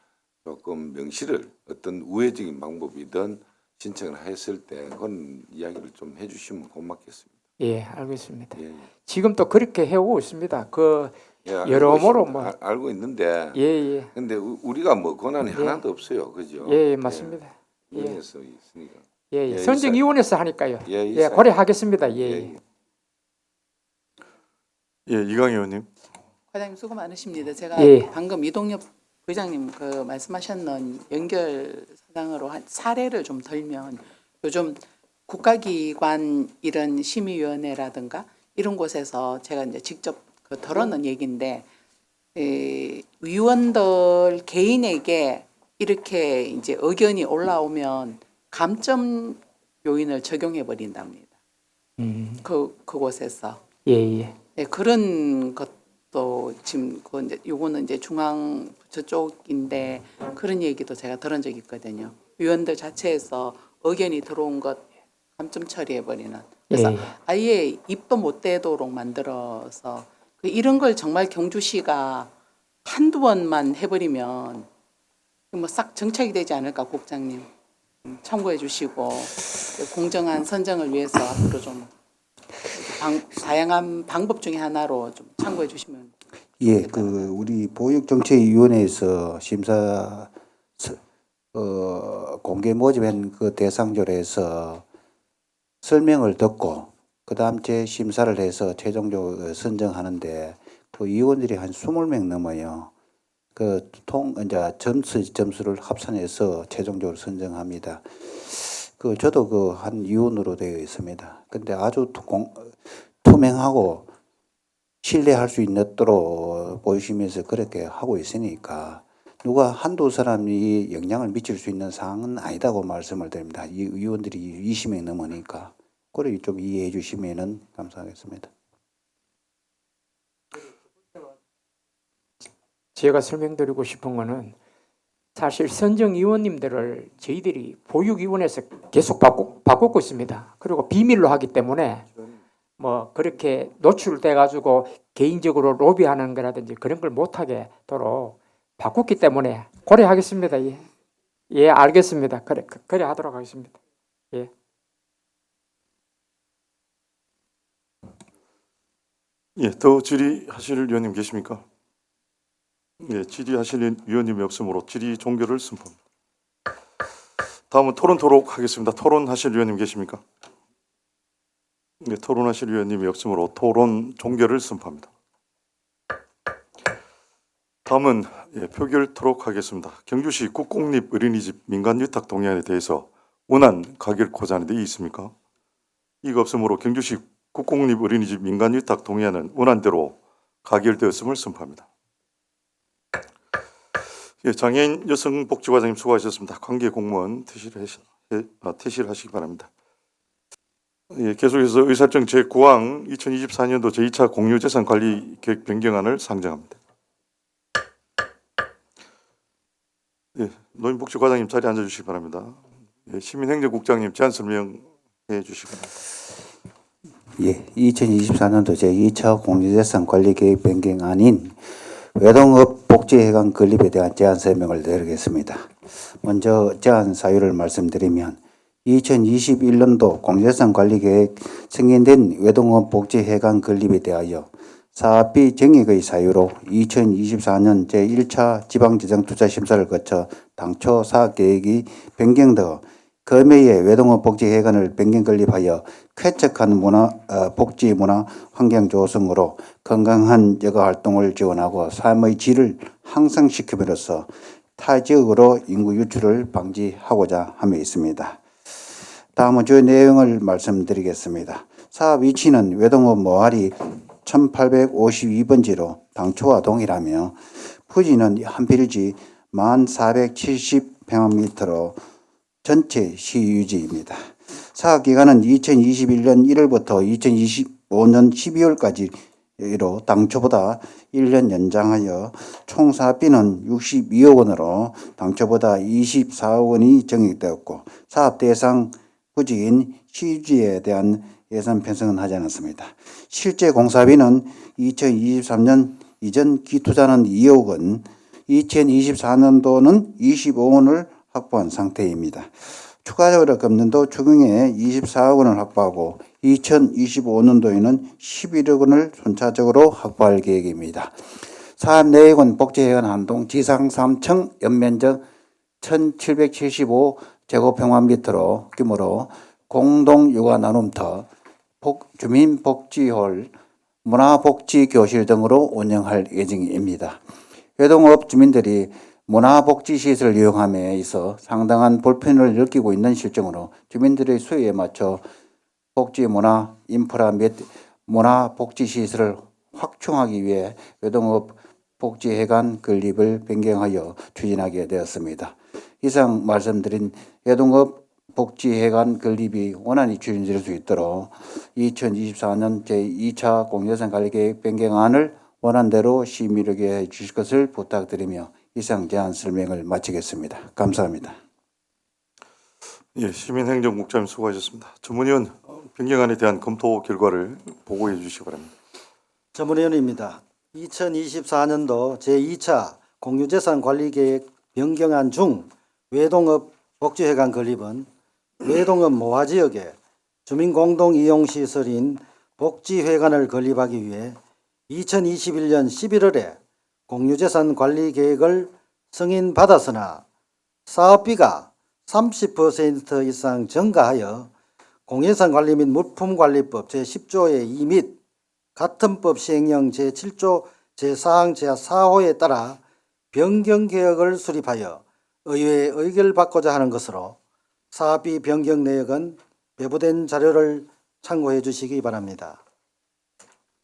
조금 명시를 어떤 우회적인 방법이든 신청을 했을 때 그런 이야기를 좀 해주시면 고맙겠습니다. 예, 알겠습니다. 지금 또 그렇게 해오고 있습니다. 여러모로 알고 있는데. 예. 근데 우리가 권한이 하나도 없어요, 그죠? 예, 맞습니다. 위원회에서 있으니까. 선정위원회에서 하니까요. 예, 고려하겠습니다. 예. 예, 이강 의원님. 과장님 수고 많으십니다. 제가 예. 방금 이동엽 부장님 말씀하셨는 연결사항으로 한 사례를 좀 들면 요즘 국가기관 이런 심의위원회라든가 이런 곳에서 제가 이제 직접 들었는 얘기인데 위원들 개인에게 이렇게 이제 의견이 올라오면 감점 요인을 적용해 버린답니다. 그곳에서 예. 그런 것도 지금 요거는 이제 중앙부처 쪽인데 그런 얘기도 제가 들은 적이 있거든요. 위원들 자체에서 의견이 들어온 것 감점 처리해 버리는. 그래서 아예 입도 못 대도록 만들어서 이런 걸 정말 경주시가 한두 번만 해버리면 싹 정착이 되지 않을까, 국장님. 참고해 주시고 공정한 선정을 위해서 앞으로 좀 다양한 방법 중에 하나로 좀 참고해 주시면. 예, 우리 보육정책위원회에서 공개 모집한 그 대상조례에서 설명을 듣고 그다음 재심사를 해서 최종적으로 선정하는데 그 위원들이 한 20명 넘어요. 이제 점수를 합산해서 최종적으로 선정합니다. 저도 한 위원으로 되어 있습니다. 근데 아주 투명하고 신뢰할 수 있도록 보시면서 그렇게 하고 있으니까 누가 한두 사람이 영향을 미칠 수 있는 사항은 아니다고 말씀을 드립니다. 이 위원들이 20명 넘으니까 그래 좀 이해해 주시면은 감사하겠습니다. 제가 설명드리고 싶은 거는 사실 선정위원님들을 저희들이 보육위원회에서 계속 바꾸고 있습니다. 그리고 비밀로 하기 때문에 뭐 그렇게 노출돼 가지고 개인적으로 로비하는 거라든지 그런 걸 못하게 도록 바꿨기 때문에 고려하겠습니다. 예, 알겠습니다. 그래 하도록 하겠습니다. 예. 예, 더 질의하실 위원님 계십니까? 예, 질의하실 위원님이 없으므로 질의 종결을 선포합니다. 다음은 토론토록 하겠습니다. 토론하실 위원님 계십니까? 네, 토론하실 위원님이 없으므로 토론 종결을 선포합니다. 다음은 표결토록 하겠습니다. 경주시 국공립 어린이집 민간위탁 동의안에 대해서 원안 가결코자 하는 데 있습니까? 이가 없으므로 경주시 국공립 어린이집 민간위탁 동의안은 원안대로 가결되었음을 선포합니다. 장애인 여성복지과장님 수고하셨습니다. 관계 공무원 퇴실하시기 바랍니다. 계속해서 의사일정 제9항 2024년도 제2차 공유재산관리 계획 변경안을 상정합니다. 노인복지과장님 자리에 앉아주시기 바랍니다. 시민행정국장님 제안 설명해 주시기 바랍니다. 예, 2024년도 제2차 공유재산관리계획 변경안인 외동업 복지회관 건립에 대한 제안 설명을 드리겠습니다. 먼저 제안 사유를 말씀드리면 2021년도 공유재산관리계획 승인된 외동업 복지회관 건립에 대하여 사업비 정액의 사유로 2024년 제1차 지방재정투자심사를 거쳐 당초 사업계획이 변경되어 금해의 외동업 복지회관을 변경 건립하여 쾌적한 복지 문화 환경 조성으로 건강한 여가활동을 지원하고 삶의 질을 향상시킴으로써 타 지역으로 인구 유출을 방지하고자 함에 있습니다. 다음은 주요 내용을 말씀드리겠습니다. 사업 위치는 외동업 모아리 1852번지로 당초와 동일하며 부지는 한 필지 1470평방미터로 전체 시유지입니다. 사업기간은 2021년 1월부터 2025년 12월까지로 당초보다 1년 연장하여 총 사업비는 62억 원으로 당초보다 24억 원이 정액되었고 사업 대상 부지인 시유지에 대한 예산 편성은 하지 않았습니다. 실제 공사비는 2023년 이전 기투자는 2억 원, 2024년도는 25원을 확보한 상태입니다. 추가적으로 금년도 추경에 24억 원을 확보하고 2025년도에는 11억 원을 순차적으로 확보할 계획입니다. 사업 내역은 복지회관 한동 지상 3층 연면적 1775제곱평방미터로 규모로 공동 육아 나눔터, 주민복지홀, 문화복지교실 등으로 운영할 예정입니다. 외동업 주민들이 문화복지시설을 이용함에 있어 상당한 불편을 느끼고 있는 실정으로 주민들의 수요에 맞춰 복지 문화 인프라 및 문화복지시설을 확충하기 위해 외동업 복지회관 건립을 변경하여 추진하게 되었습니다. 이상 말씀드린 외동업 복지회관 건립이 원안이 추진될 수 있도록 2024년 제2차 공유재산관리계획 변경안을 원안대로 심의하게 해 주실 것을 부탁드리며 이상 제안 설명을 마치겠습니다. 감사합니다. 예, 시민행정국장님 수고하셨습니다. 전문위원 변경안에 대한 검토 결과를 보고해 주시기 바랍니다. 전문위원입니다. 2024년도 제2차 공유재산관리계획 변경안 중 외동업 복지회관 건립은 외동업 모화지역에 주민공동이용시설인 복지회관을 건립하기 위해 2021년 11월에 공유재산 관리 계획을 승인받았으나 사업비가 30% 이상 증가하여 공예산관리 및 물품관리법 제10조의 2 및 같은 법 시행령 제7조 제4항 제4호에 따라 변경계획을 수립하여 의회의 의결을 받고자 하는 것으로 사업비 변경 내역은 배부된 자료를 참고해 주시기 바랍니다.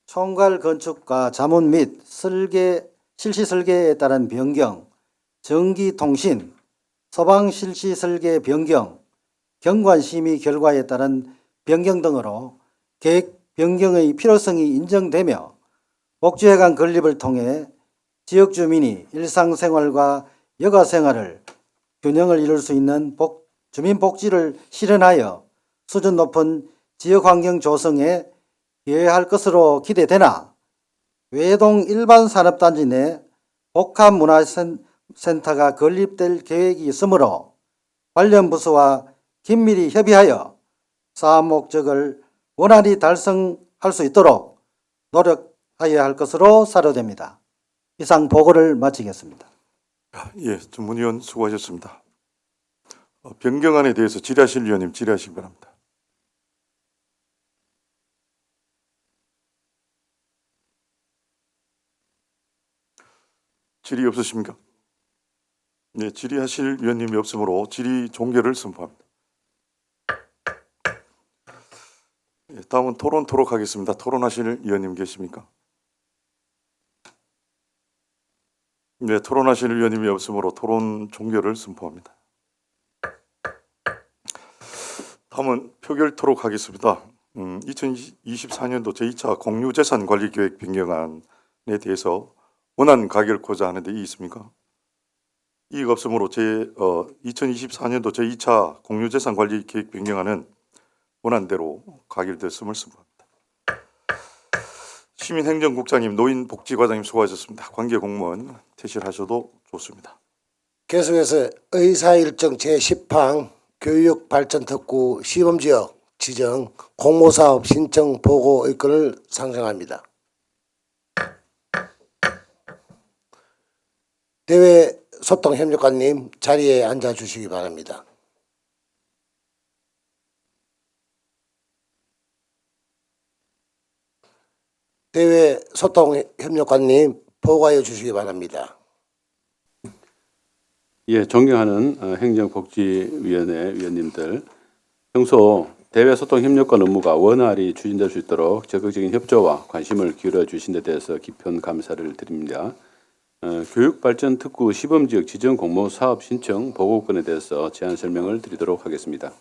총괄 건축과 자문 및 실시 설계에 따른 변경, 전기통신, 서방 실시 설계 변경, 경관 심의 결과에 따른 변경 등으로 계획 변경의 필요성이 인정되며 복지회관 건립을 통해 지역 주민이 일상생활과 여가생활을 균형을 이룰 수 있는 주민복지를 실현하여 수준 높은 지역환경 조성에 기여할 것으로 기대되나 외동 일반산업단지 내 복합문화센터가 건립될 계획이 있으므로 관련 부서와 긴밀히 협의하여 사업 목적을 원활히 달성할 수 있도록 노력하여야 할 것으로 사료됩니다. 이상 보고를 마치겠습니다. 예, 전문위원 수고하셨습니다. 변경안에 대해서 질의하실 위원님 질의하시기 바랍니다. 질의 없으십니까? 네, 질의하실 위원님이 없으므로 질의 종결을 선포합니다. 예, 다음은 토론토록 하겠습니다. 토론하실 위원님 계십니까? 네, 토론하실 위원님이 없으므로 토론 종결을 선포합니다. 다음은 표결토록 하겠습니다. 2024년도 제2차 공유재산관리계획 변경안에 대해서 원안 가결코자 하는데 이의 있습니까? 이의가 없으므로 2024년도 제2차 공유재산관리계획 변경안은 원안대로 가결됐음을 선포합니다. 시민행정국장님, 노인복지과장님 수고하셨습니다. 관계공무원 퇴실하셔도 좋습니다. 계속해서 의사일정 제10항 교육발전특구 시범지역 지정 공모사업 신청 보고 의건을 상정합니다. 대외소통협력관님 자리에 앉아주시기 바랍니다. 대외소통협력관님 보고하여 주시기 바랍니다. 예, 존경하는 행정복지위원회 위원님들, 평소 대외소통협력관 업무가 원활히 추진될 수 있도록 적극적인 협조와 관심을 기울여 주신 데 대해서 깊은 감사를 드립니다. 교육발전특구 시범지역 지정 공모 사업 신청 보고건에 대해서 제안 설명을 드리도록 하겠습니다.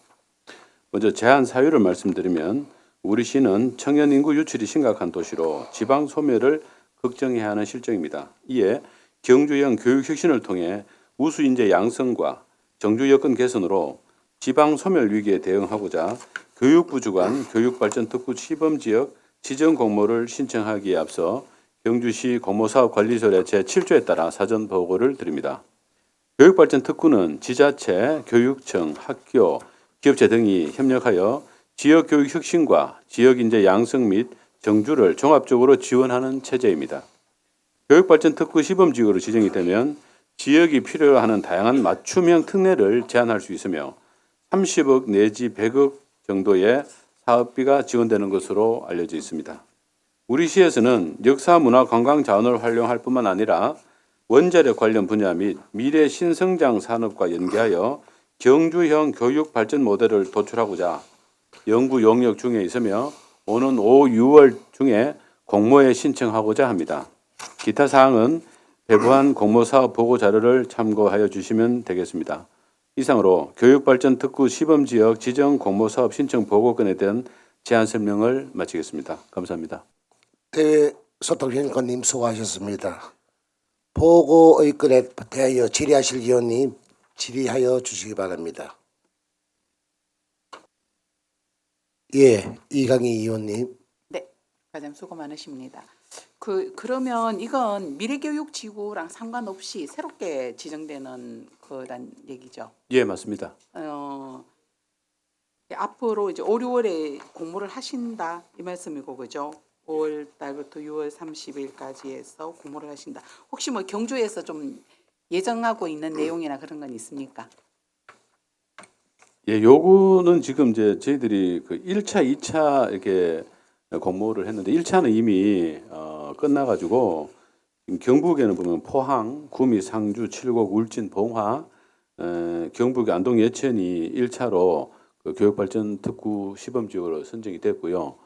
먼저 제안 사유를 말씀드리면 우리 시는 청년 인구 유출이 심각한 도시로 지방 소멸을 걱정해야 하는 실정입니다. 이에 경주형 교육 혁신을 통해 우수 인재 양성과 정주 여건 개선으로 지방 소멸 위기에 대응하고자 교육부 주관 교육발전특구 시범지역 지정 공모를 신청하기에 앞서 경주시 공모사업관리조례 제7조에 따라 사전 보고를 드립니다. 교육발전특구는 지자체, 교육청, 학교, 기업체 등이 협력하여 지역교육 혁신과 지역인재 양성 및 정주를 종합적으로 지원하는 체제입니다. 교육발전특구 시범지역으로 지정이 되면 지역이 필요로 하는 다양한 맞춤형 특례를 제안할 수 있으며 30억 내지 100억 정도의 사업비가 지원되는 것으로 알려져 있습니다. 우리 시에서는 역사, 문화, 관광 자원을 활용할 뿐만 아니라 원자력 관련 분야 및 미래 신성장 산업과 연계하여 경주형 교육 발전 모델을 도출하고자 연구 용역 중에 있으며 오는 5, 6월 중에 공모에 신청하고자 합니다. 기타 사항은 배부한 공모사업 보고 자료를 참고하여 주시면 되겠습니다. 이상으로 교육발전특구 시범지역 지정 공모사업 신청 보고건에 대한 제안 설명을 마치겠습니다. 감사합니다. 대외소통협력관님 수고하셨습니다. 보고 의건에 대하여 질의하실 위원님 질의하여 주시기 바랍니다. 예, 이강희 의원님. 네, 과장님 수고 많으십니다. 그러면 이건 미래교육지구랑 상관없이 새롭게 지정되는 거란 얘기죠? 예, 맞습니다. 앞으로 이제 5, 6월에 공모를 하신다 이 말씀이고 그죠? 5월 달부터 6월 30일까지 해서 공모를 하신다. 혹시 뭐 경주에서 좀 예정하고 있는 내용이나 그런 건 있습니까? 예, 요거는 지금 이제 저희들이 그 1차, 2차 이렇게 공모를 했는데 1차는 이미 끝나가지고 경북에는 보면 포항, 구미, 상주, 칠곡, 울진, 봉화, 경북의 안동, 예천이 1차로 그 교육발전 특구 시범지역으로 선정이 됐고요.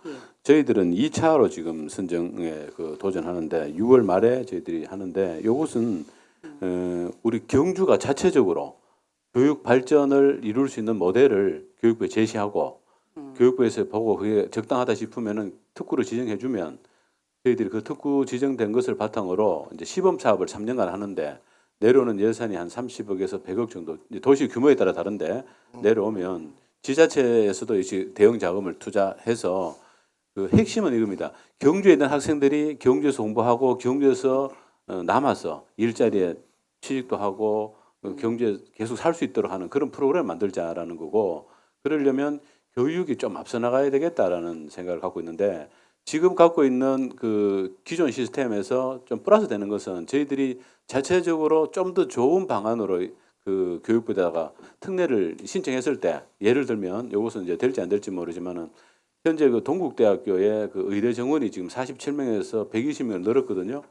저희들은 2차로 지금 선정에 그 도전하는데 6월 말에 저희들이 하는데 요것은 우리 경주가 자체적으로 교육 발전을 이룰 수 있는 모델을 교육부에 제시하고 교육부에서 보고 그게 적당하다 싶으면은 특구를 지정해주면 저희들이 그 특구 지정된 것을 바탕으로 이제 시범 사업을 3년간 하는데 내려오는 예산이 한 30억에서 100억 정도 이제 도시 규모에 따라 다른데 내려오면 지자체에서도 이제 대형 자금을 투자해서 그 핵심은 이겁니다. 경주에 있는 학생들이 경주에서 공부하고 경주에서 남아서 일자리에 취직도 하고 경주에 계속 살 수 있도록 하는 그런 프로그램을 만들자라는 거고 그러려면 교육이 좀 앞서 나가야 되겠다라는 생각을 갖고 있는데 지금 갖고 있는 그 기존 시스템에서 좀 플러스 되는 것은 저희들이 자체적으로 좀 더 좋은 방안으로 그 교육부에다가 특례를 신청했을 때 예를 들면 이것은 이제 될지 안 될지 모르지만은 현재 그 동국대학교의 그 의대 정원이 지금 47명에서 120명 늘었거든요.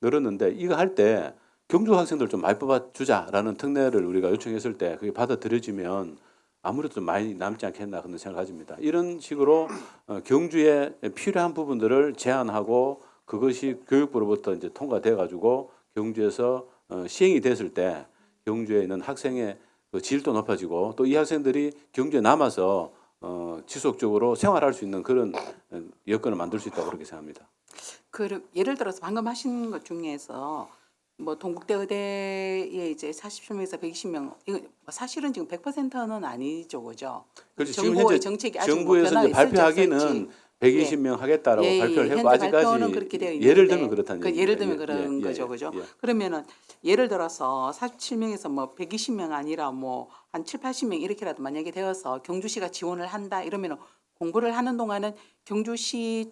늘었는데 이거 할 때 경주 학생들 좀 많이 뽑아 주자라는 특례를 우리가 요청했을 때 그게 받아들여지면 아무래도 좀 많이 남지 않겠나 그런 생각을 가집니다. 이런 식으로 경주에 필요한 부분들을 제안하고 그것이 교육부로부터 이제 통과돼 가지고 경주에서 시행이 됐을 때 경주에 있는 학생의 그 질도 높아지고 또 이 학생들이 경주에 남아서 지속적으로 생활할 수 있는 그런 여건을 만들 수 있다고 그렇게 생각합니다. 그 예를 들어서 방금 하신 것 중에서 뭐 동국대 의대에 이제 47명에서 120명 이거 사실은 지금 100%는 아니죠, 그죠? 그렇죠. 지금 정부의 현재 정책이 아직 정부에서 뭐 이제 변화가 있을지 발표하기는 없을지. 120명 하겠다라고 예, 예, 발표를 했고 현재 발표는 아직까지 그렇게 되어 있는데, 예를 들면 그렇다는 그 얘기입니다. 예를 들면 예, 그런 예, 거죠, 예, 그죠? 예. 그러면은 예를 들어서 47명에서 뭐 120명 아니라 뭐 한 7, 80명 이렇게라도 만약에 되어서 경주시가 지원을 한다 이러면은 공부를 하는 동안은 경주시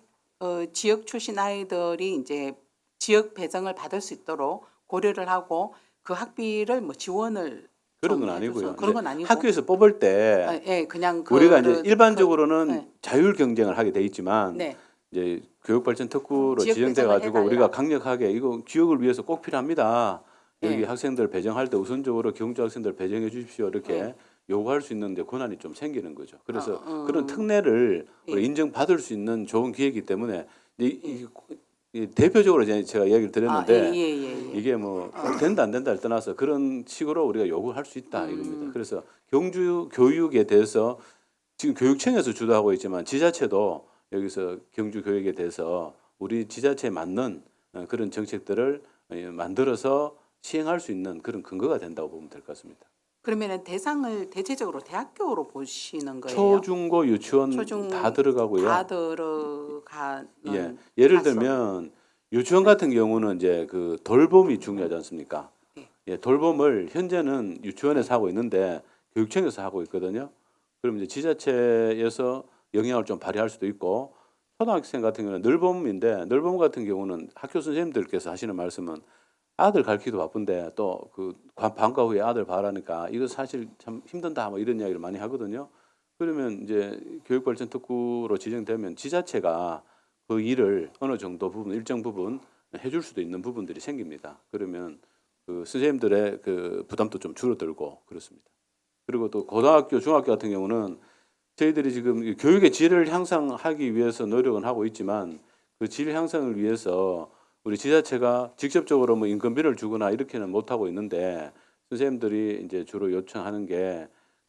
지역 출신 아이들이 이제 지역 배정을 받을 수 있도록 고려를 하고 그 학비를 뭐 지원을 그런 좀 건 아니고요. 해줘서 그런 건 이제 아니고 학교에서 뽑을 때 예, 그냥 우리가 이제 그런- 일반적으로는 네. 자율 경쟁을 하게 돼 있지만 네. 이제 교육발전 특구로 지역 지정돼 배정을 가지고 해달라. 우리가 강력하게 이거 지역을 위해서 꼭 필요합니다. 여기 네. 학생들 배정할 때 우선적으로 경주 학생들 배정해 주십시오 이렇게 네. 요구할 수 있는 데 권한이 좀 생기는 거죠. 그래서 어. 그런 특례를 우리 예. 인정받을 수 있는 좋은 기회이기 때문에 이 대표적으로 이제 제가 이야기를 드렸는데 예. 이게 뭐 된다 안 된다를 떠나서 그런 식으로 우리가 요구할 수 있다 이겁니다. 그래서 경주 교육에 대해서 지금 교육청에서 주도하고 있지만 지자체도 여기서 경주 교육에 대해서 우리 지자체에 맞는 그런 정책들을 만들어서 시행할 수 있는 그런 근거가 된다고 보면 될 것 같습니다. 그러면은 대상을 대체적으로 대학교로 보시는 거예요? 초중고 유치원 초중 다 들어가고요. 다 들어가는 예. 예를 가서. 들면 유치원 같은 경우는 이제 그 돌봄이 중요하지 않습니까? 예, 돌봄을 현재는 유치원에서 하고 있는데 교육청에서 하고 있거든요. 그럼 이제 지자체에서 영향을 좀 발휘할 수도 있고 초등학생 같은 경우는 늘봄인데 늘봄 같은 경우는 학교 선생님들께서 하시는 말씀은 아들 가르치기도 바쁜데 또 그 방과 후에 아들 봐라니까 이거 사실 참 힘든다 뭐 이런 이야기를 많이 하거든요. 그러면 이제 교육발전 특구로 지정되면 지자체가 그 일을 어느 정도 부분 일정 부분 해줄 수도 있는 부분들이 생깁니다. 그러면 그 선생님들의 그 부담도 좀 줄어들고 그렇습니다. 그리고 또 고등학교, 중학교 같은 경우는 저희들이 지금 교육의 질을 향상하기 위해서 노력은 하고 있지만 그 질 향상을 위해서 우리 지자체가 직접적으로 뭐 인건비를 주거나 이렇게는 못 하고 있는데 선생님들이 이제 주로 요청하는 게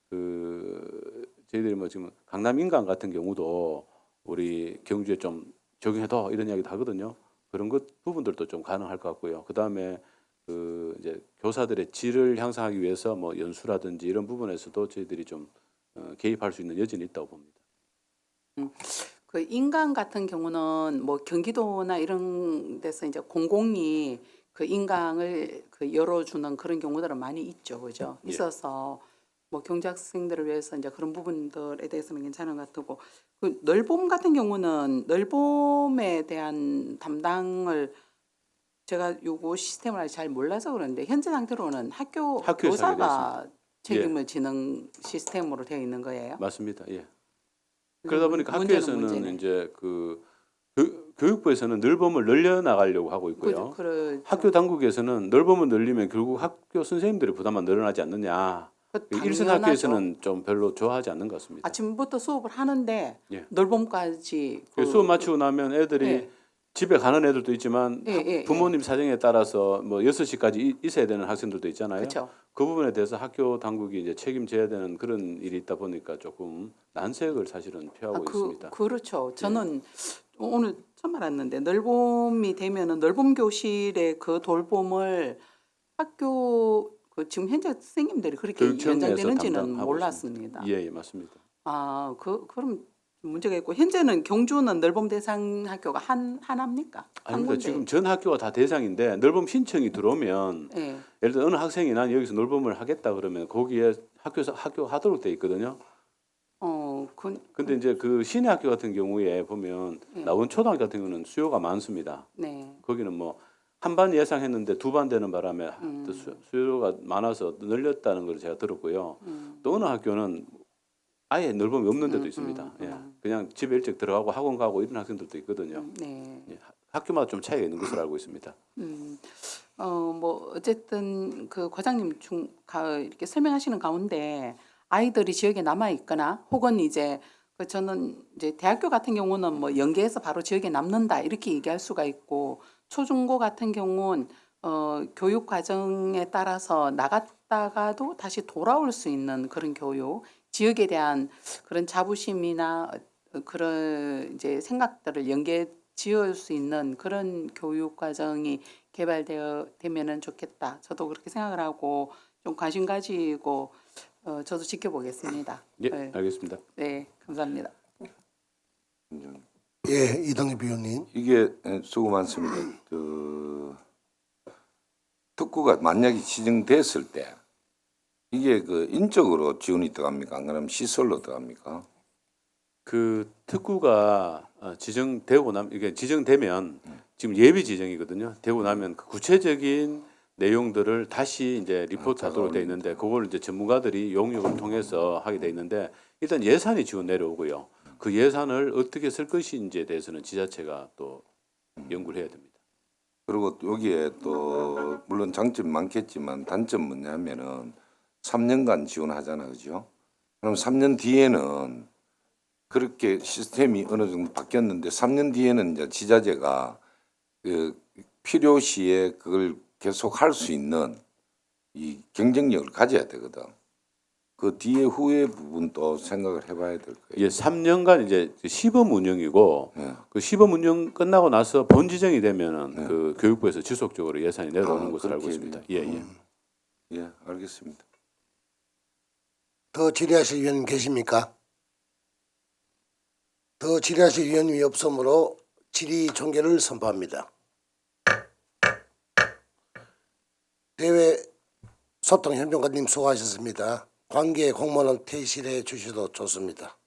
그 저희들이 뭐 지금 강남 인강 같은 경우도 우리 경주에 좀 적용해도 이런 이야기도 하거든요. 그런 것 부분들도 좀 가능할 것 같고요. 그 다음에 그 이제 교사들의 질을 향상하기 위해서 뭐 연수라든지 이런 부분에서도 저희들이 좀 개입할 수 있는 여지는 있다고 봅니다. 그 인강 같은 경우는 뭐 경기도나 이런 데서 이제 공공이 그 인강을 그 열어주는 그런 경우들은 많이 있죠, 그죠? 예. 있어서 뭐 경제학생들을 위해서 이제 그런 부분들에 대해서는 괜찮은 것 같고 그 널봄 같은 경우는 널봄에 대한 담당을 제가 요거 시스템을 아직 잘 몰라서 그런데 현재 상태로는 학교 학교에서 하게 교사가 되어 책임을 지는 시스템으로 되어 있는 거예요. 맞습니다. 예. 그러다 보니까 문제는 학교에서는 문제네. 이제 그 교육부에서는 늘봄을 늘려 나가려고 하고 있고요. 그렇죠. 학교 당국에서는 늘봄을 늘리면 결국 학교 선생님들의 부담만 늘어나지 않느냐. 일선 당연하죠. 학교에서는 좀 별로 좋아하지 않는 것 같습니다. 아침부터 수업을 하는데 예. 널봄까지 수업 마치고 나면 애들이 예. 집에 가는 애들도 있지만 예. 부모님 사정에 따라서 뭐 6시까지 있어야 되는 학생들도 있잖아요. 그렇죠. 그 부분에 대해서 학교 당국이 이제 책임져야 되는 그런 일이 있다 보니까 조금 난색을 사실은 표하고 있습니다. 그렇죠. 저는 오늘 처음 알았는데 널봄이 되면은 널봄 교실의 그 돌봄을 학교 그 지금 현재 선생님들이 그렇게 교육청에서 연장되는지는 담당하고 몰랐습니다. 예, 맞습니다. 그럼 문제가 있고 현재는 경주는 널봄 대상 학교가 하나입니까? 한 아닙니다. 군데. 지금 전 학교가 다 대상인데 늘봄 신청이 들어오면 예. 예를 들어 어느 학생이 난 여기서 늘봄을 하겠다 그러면 거기에 학교에서 학교 하도록 돼 있거든요. 근데 이제 그 시내 학교 같은 경우에 보면 나원 초등학교 같은 경우는 수요가 많습니다. 네. 거기는 뭐 한 반 예상했는데 두 반 되는 바람에 또 수요가 많아서 늘렸다는 걸 제가 들었고요. 또 어느 학교는 아예 늘봄이 없는 데도 있습니다. 예. 그냥 집에 일찍 들어가고 학원 가고 이런 학생들도 있거든요. 네. 예. 학교마다 좀 차이가 있는 것으로 알고 있습니다. 뭐 어쨌든 그 과장님 이렇게 설명하시는 가운데 아이들이 지역에 남아 있거나 혹은 이제 저는 이제 대학교 같은 경우는 뭐 연계해서 바로 지역에 남는다 이렇게 얘기할 수가 있고 초중고 같은 경우는 교육 과정에 따라서 나갔다가도 다시 돌아올 수 있는 그런 교육, 지역에 대한 그런 자부심이나 그런 이제 생각들을 연계 지을 수 있는 그런 교육 과정이 개발되면은 좋겠다. 저도 그렇게 생각을 하고 좀 관심 가지고 저도 지켜보겠습니다. 예, 네. 알겠습니다. 네, 감사합니다. 예, 이동희 비원님. 이게 수고 많습니다. 그 특구가 만약에 지정됐을 때 이게 그 인적으로 지원이 들어갑니까? 안 그러면 시설로 들어갑니까? 그 특구가 지정되고 이게 지정되면 지금 예비 지정이거든요. 되고 나면 그 구체적인 내용들을 다시 이제 리포트하도록 돼 있는데 그걸 이제 전문가들이 용역을 통해서 하게 돼 있는데 일단 예산이 지원 내려오고요. 그 예산을 어떻게 쓸 것인지에 대해서는 지자체가 또 연구를 해야 됩니다. 그리고 여기에 또 물론 장점이 많겠지만 단점 뭐냐면은 3년간 지원하잖아, 그죠? 그럼 3년 뒤에는 그렇게 시스템이 어느 정도 바뀌었는데 3년 뒤에는 이제 지자체가 그 필요시에 그걸 계속 할 수 있는 이 경쟁력을 가져야 되거든. 그 뒤에 후에 부분도 생각을 해봐야 될 거예요. 예, 3년간 이제 시범 운영이고 그 시범 운영 끝나고 나서 본 지정이 되면은 그 교육부에서 지속적으로 예산이 내려오는 것으로 알고 있습니다. 예. 예, 알겠습니다. 더 질의하실 위원 계십니까? 더 질의하실 위원이 없으므로 질의 종결을 선포합니다. 대외 소통 협력관님 수고하셨습니다. 관계 공무원은 퇴실해 주셔도 좋습니다.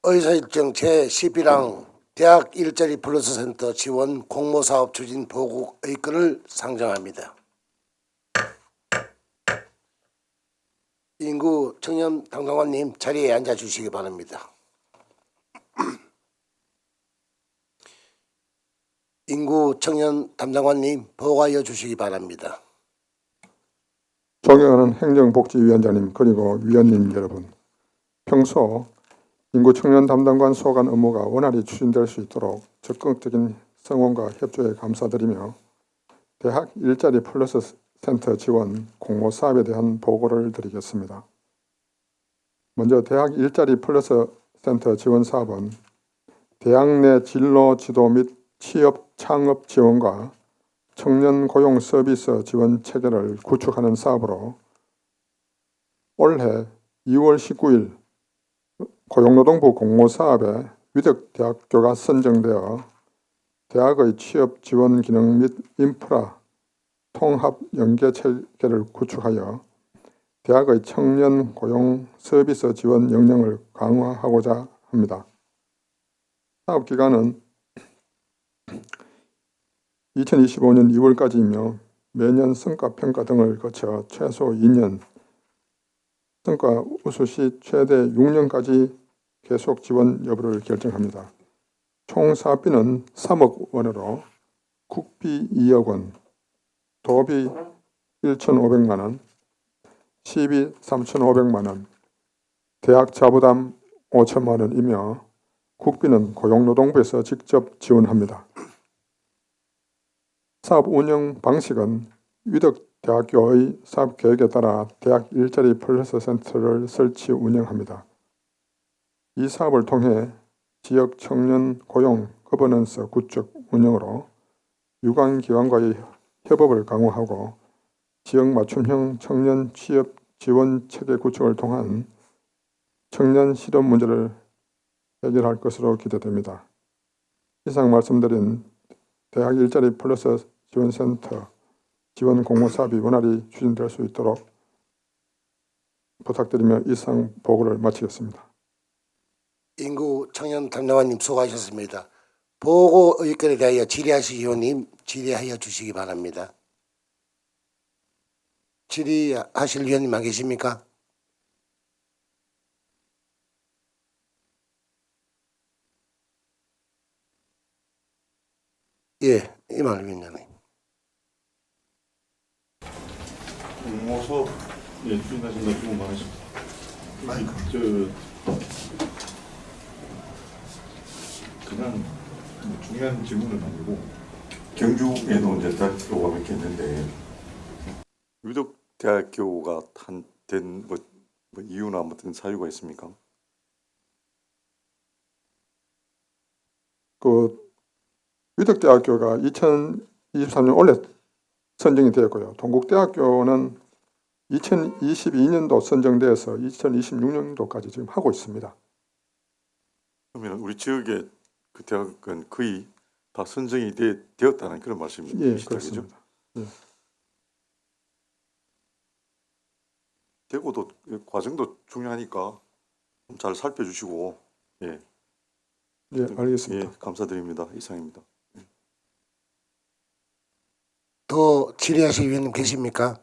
의사일정 제12랑 대학 일자리 플러스 센터 지원 공모사업 추진 보고 의건을 상정합니다. 인구 청년 담당관님 자리에 앉아 주시기 바랍니다. 인구 청년 담당관님 보고하여 주시기 바랍니다. 존경하는 행정복지위원장님 그리고 위원님 여러분, 평소 인구 청년 담당관 소관 업무가 원활히 추진될 수 있도록 적극적인 성원과 협조에 감사드리며 대학 일자리 플러스 센터 지원 공모 사업에 대한 보고를 드리겠습니다. 먼저 대학 일자리 플러스 센터 지원 사업은 대학 내 진로 지도 및 취업 창업 지원과 청년 고용 서비스 지원 체계를 구축하는 사업으로 올해 2월 19일 고용노동부 공모사업에 위덕대학교가 선정되어 대학의 취업 지원 기능 및 인프라 통합 연계 체계를 구축하여 대학의 청년 고용 서비스 지원 역량을 강화하고자 합니다. 사업 기간은 2025년 2월까지이며 매년 성과 평가 등을 거쳐 최소 2년, 성과 우수 시 최대 6년까지 계속 지원 여부를 결정합니다. 총 사업비는 3억 원으로 국비 2억 원, 도비 1,500만 원, 시비 3,500만 원, 대학 자부담 5천만 원이며 국비는 고용노동부에서 직접 지원합니다. 사업 운영 방식은 위덕대학교의 사업 계획에 따라 대학 일자리 플러스 센터를 설치 운영합니다. 이 사업을 통해 지역 청년 고용 거버넌스 구축 운영으로 유관기관과의 협업을 강화하고 지역 맞춤형 청년 취업 지원 체계 구축을 통한 청년 실업 문제를 해결할 것으로 기대됩니다. 이상 말씀드린 대학 일자리 플러스 지원센터 지원 공모 사업이 원활히 추진될 수 있도록 부탁드리며 이상 보고를 마치겠습니다. 인구 청년 담당관님 수고하셨습니다. 보고 의견에 대하여 질의하실 의원님 질의하여 주시기 바랍니다. 질의하실 의원님 안 계십니까? 예, 이말 위원장님. 공모서 추진하신 거 수고 많으십니다. 그냥 중요한 질문은 아니고 경주에도 이제 대학교가 몇 개 있는데 위덕대학교가 된 이유나 아무튼 사유가 있습니까? 위덕대학교가 2023년 올해 선정이 되었고요. 동국대학교는 2022년도 선정돼서 2026년도까지 지금 하고 있습니다. 그러면 우리 지역의 그 대학은 거의 다 선정이 되었다는 그런 말씀이시죠? 예, 그렇습니다. 예. 되고도 과정도 중요하니까 좀 잘 살펴주시고 예. 예, 알겠습니다. 예, 감사드립니다. 이상입니다. 더 질의하실 위원님 계십니까?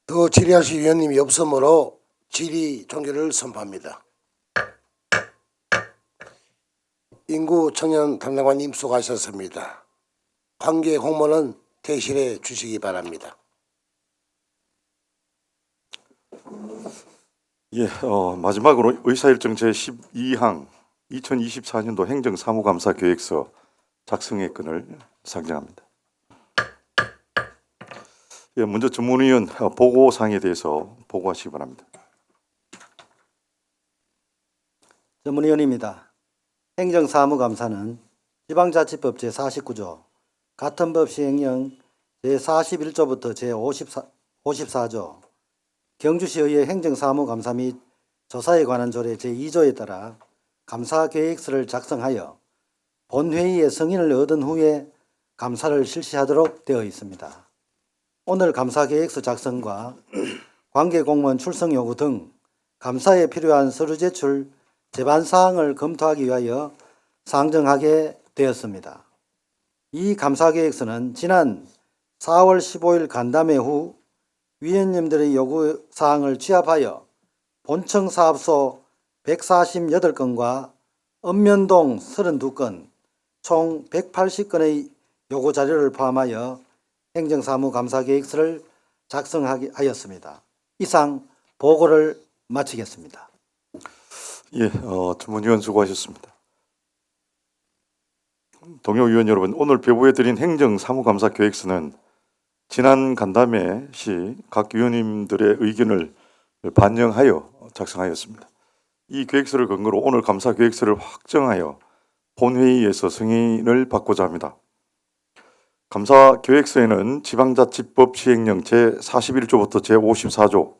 더 질의하실 위원님이 없으므로 질의 종결을 선포합니다. 인구 청년 담당관님 수고하셨습니다. 관계 공무원은 퇴실해 주시기 바랍니다. 예, 마지막으로 의사일정 제12항 2024년도 행정사무감사 계획서 작성의 건을 상정합니다. 예, 먼저 전문위원 보고사항에 대해서 보고하시기 바랍니다. 전문위원입니다. 행정사무감사는 지방자치법 제49조, 같은 법 시행령 제41조부터 제54조, 경주시의회 행정사무감사 및 조사에 관한 조례 제2조에 따라 감사계획서를 작성하여 본회의의 승인을 얻은 후에 감사를 실시하도록 되어 있습니다. 오늘 감사계획서 작성과 관계공무원 출석 요구 등 감사에 필요한 서류 제출, 제반사항을 검토하기 위하여 상정하게 되었습니다. 이 감사계획서는 지난 4월 15일 간담회 후 위원님들의 요구사항을 취합하여 본청 사업소 148건과 읍면동 32건, 총 180건의 요구자료를 포함하여 행정사무감사계획서를 작성하였습니다. 이상 보고를 마치겠습니다. 예, 전문위원 수고하셨습니다. 동료 위원 여러분, 오늘 배부해드린 행정사무감사 계획서는 지난 간담회 시 각 위원님들의 의견을 반영하여 작성하였습니다. 이 계획서를 근거로 오늘 감사 계획서를 확정하여 본회의에서 승인을 받고자 합니다. 감사 계획서에는 지방자치법 시행령 제41조부터 제54조,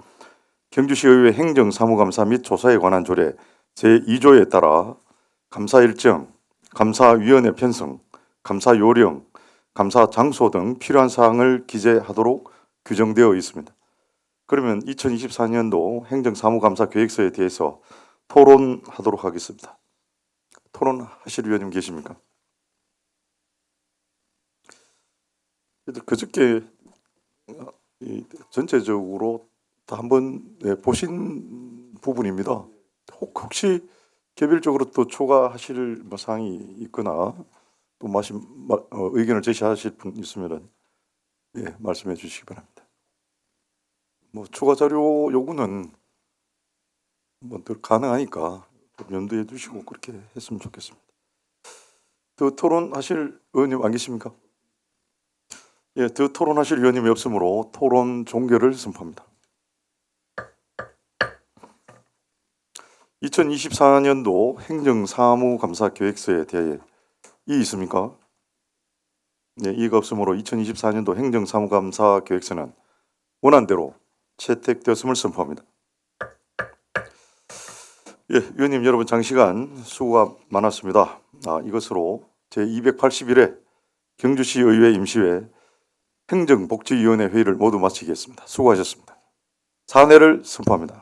경주시의회 행정사무감사 및 조사에 관한 조례 제2조에 따라 감사 일정, 감사위원회 편성, 감사 요령, 감사 장소 등 필요한 사항을 기재하도록 규정되어 있습니다. 그러면 2024년도 행정사무감사 계획서에 대해서 토론하도록 하겠습니다. 토론하실 위원님 계십니까? 그저께 전체적으로 다 한번 보신 부분입니다. 혹시 개별적으로 또 초과하실 사항이 있거나 또 의견을 제시하실 분 있으면 말씀해 주시기 바랍니다. 추가 자료 요구는 늘 가능하니까 좀 염두해 두시고 그렇게 했으면 좋겠습니다. 더 토론하실 의원님 안 계십니까? 더 토론하실 의원님이 없으므로 토론 종결을 선포합니다. 2024년도 행정사무감사 계획서에 대해 이의 있습니까? 이의가 없으므로 2024년도 행정사무감사 계획서는 원안대로 채택되었음을 선포합니다. 위원님 여러분 장시간 수고가 많았습니다. 이것으로 제281회 경주시 의회 임시회 행정복지위원회 회의를 모두 마치겠습니다. 수고하셨습니다. 사내를 선포합니다.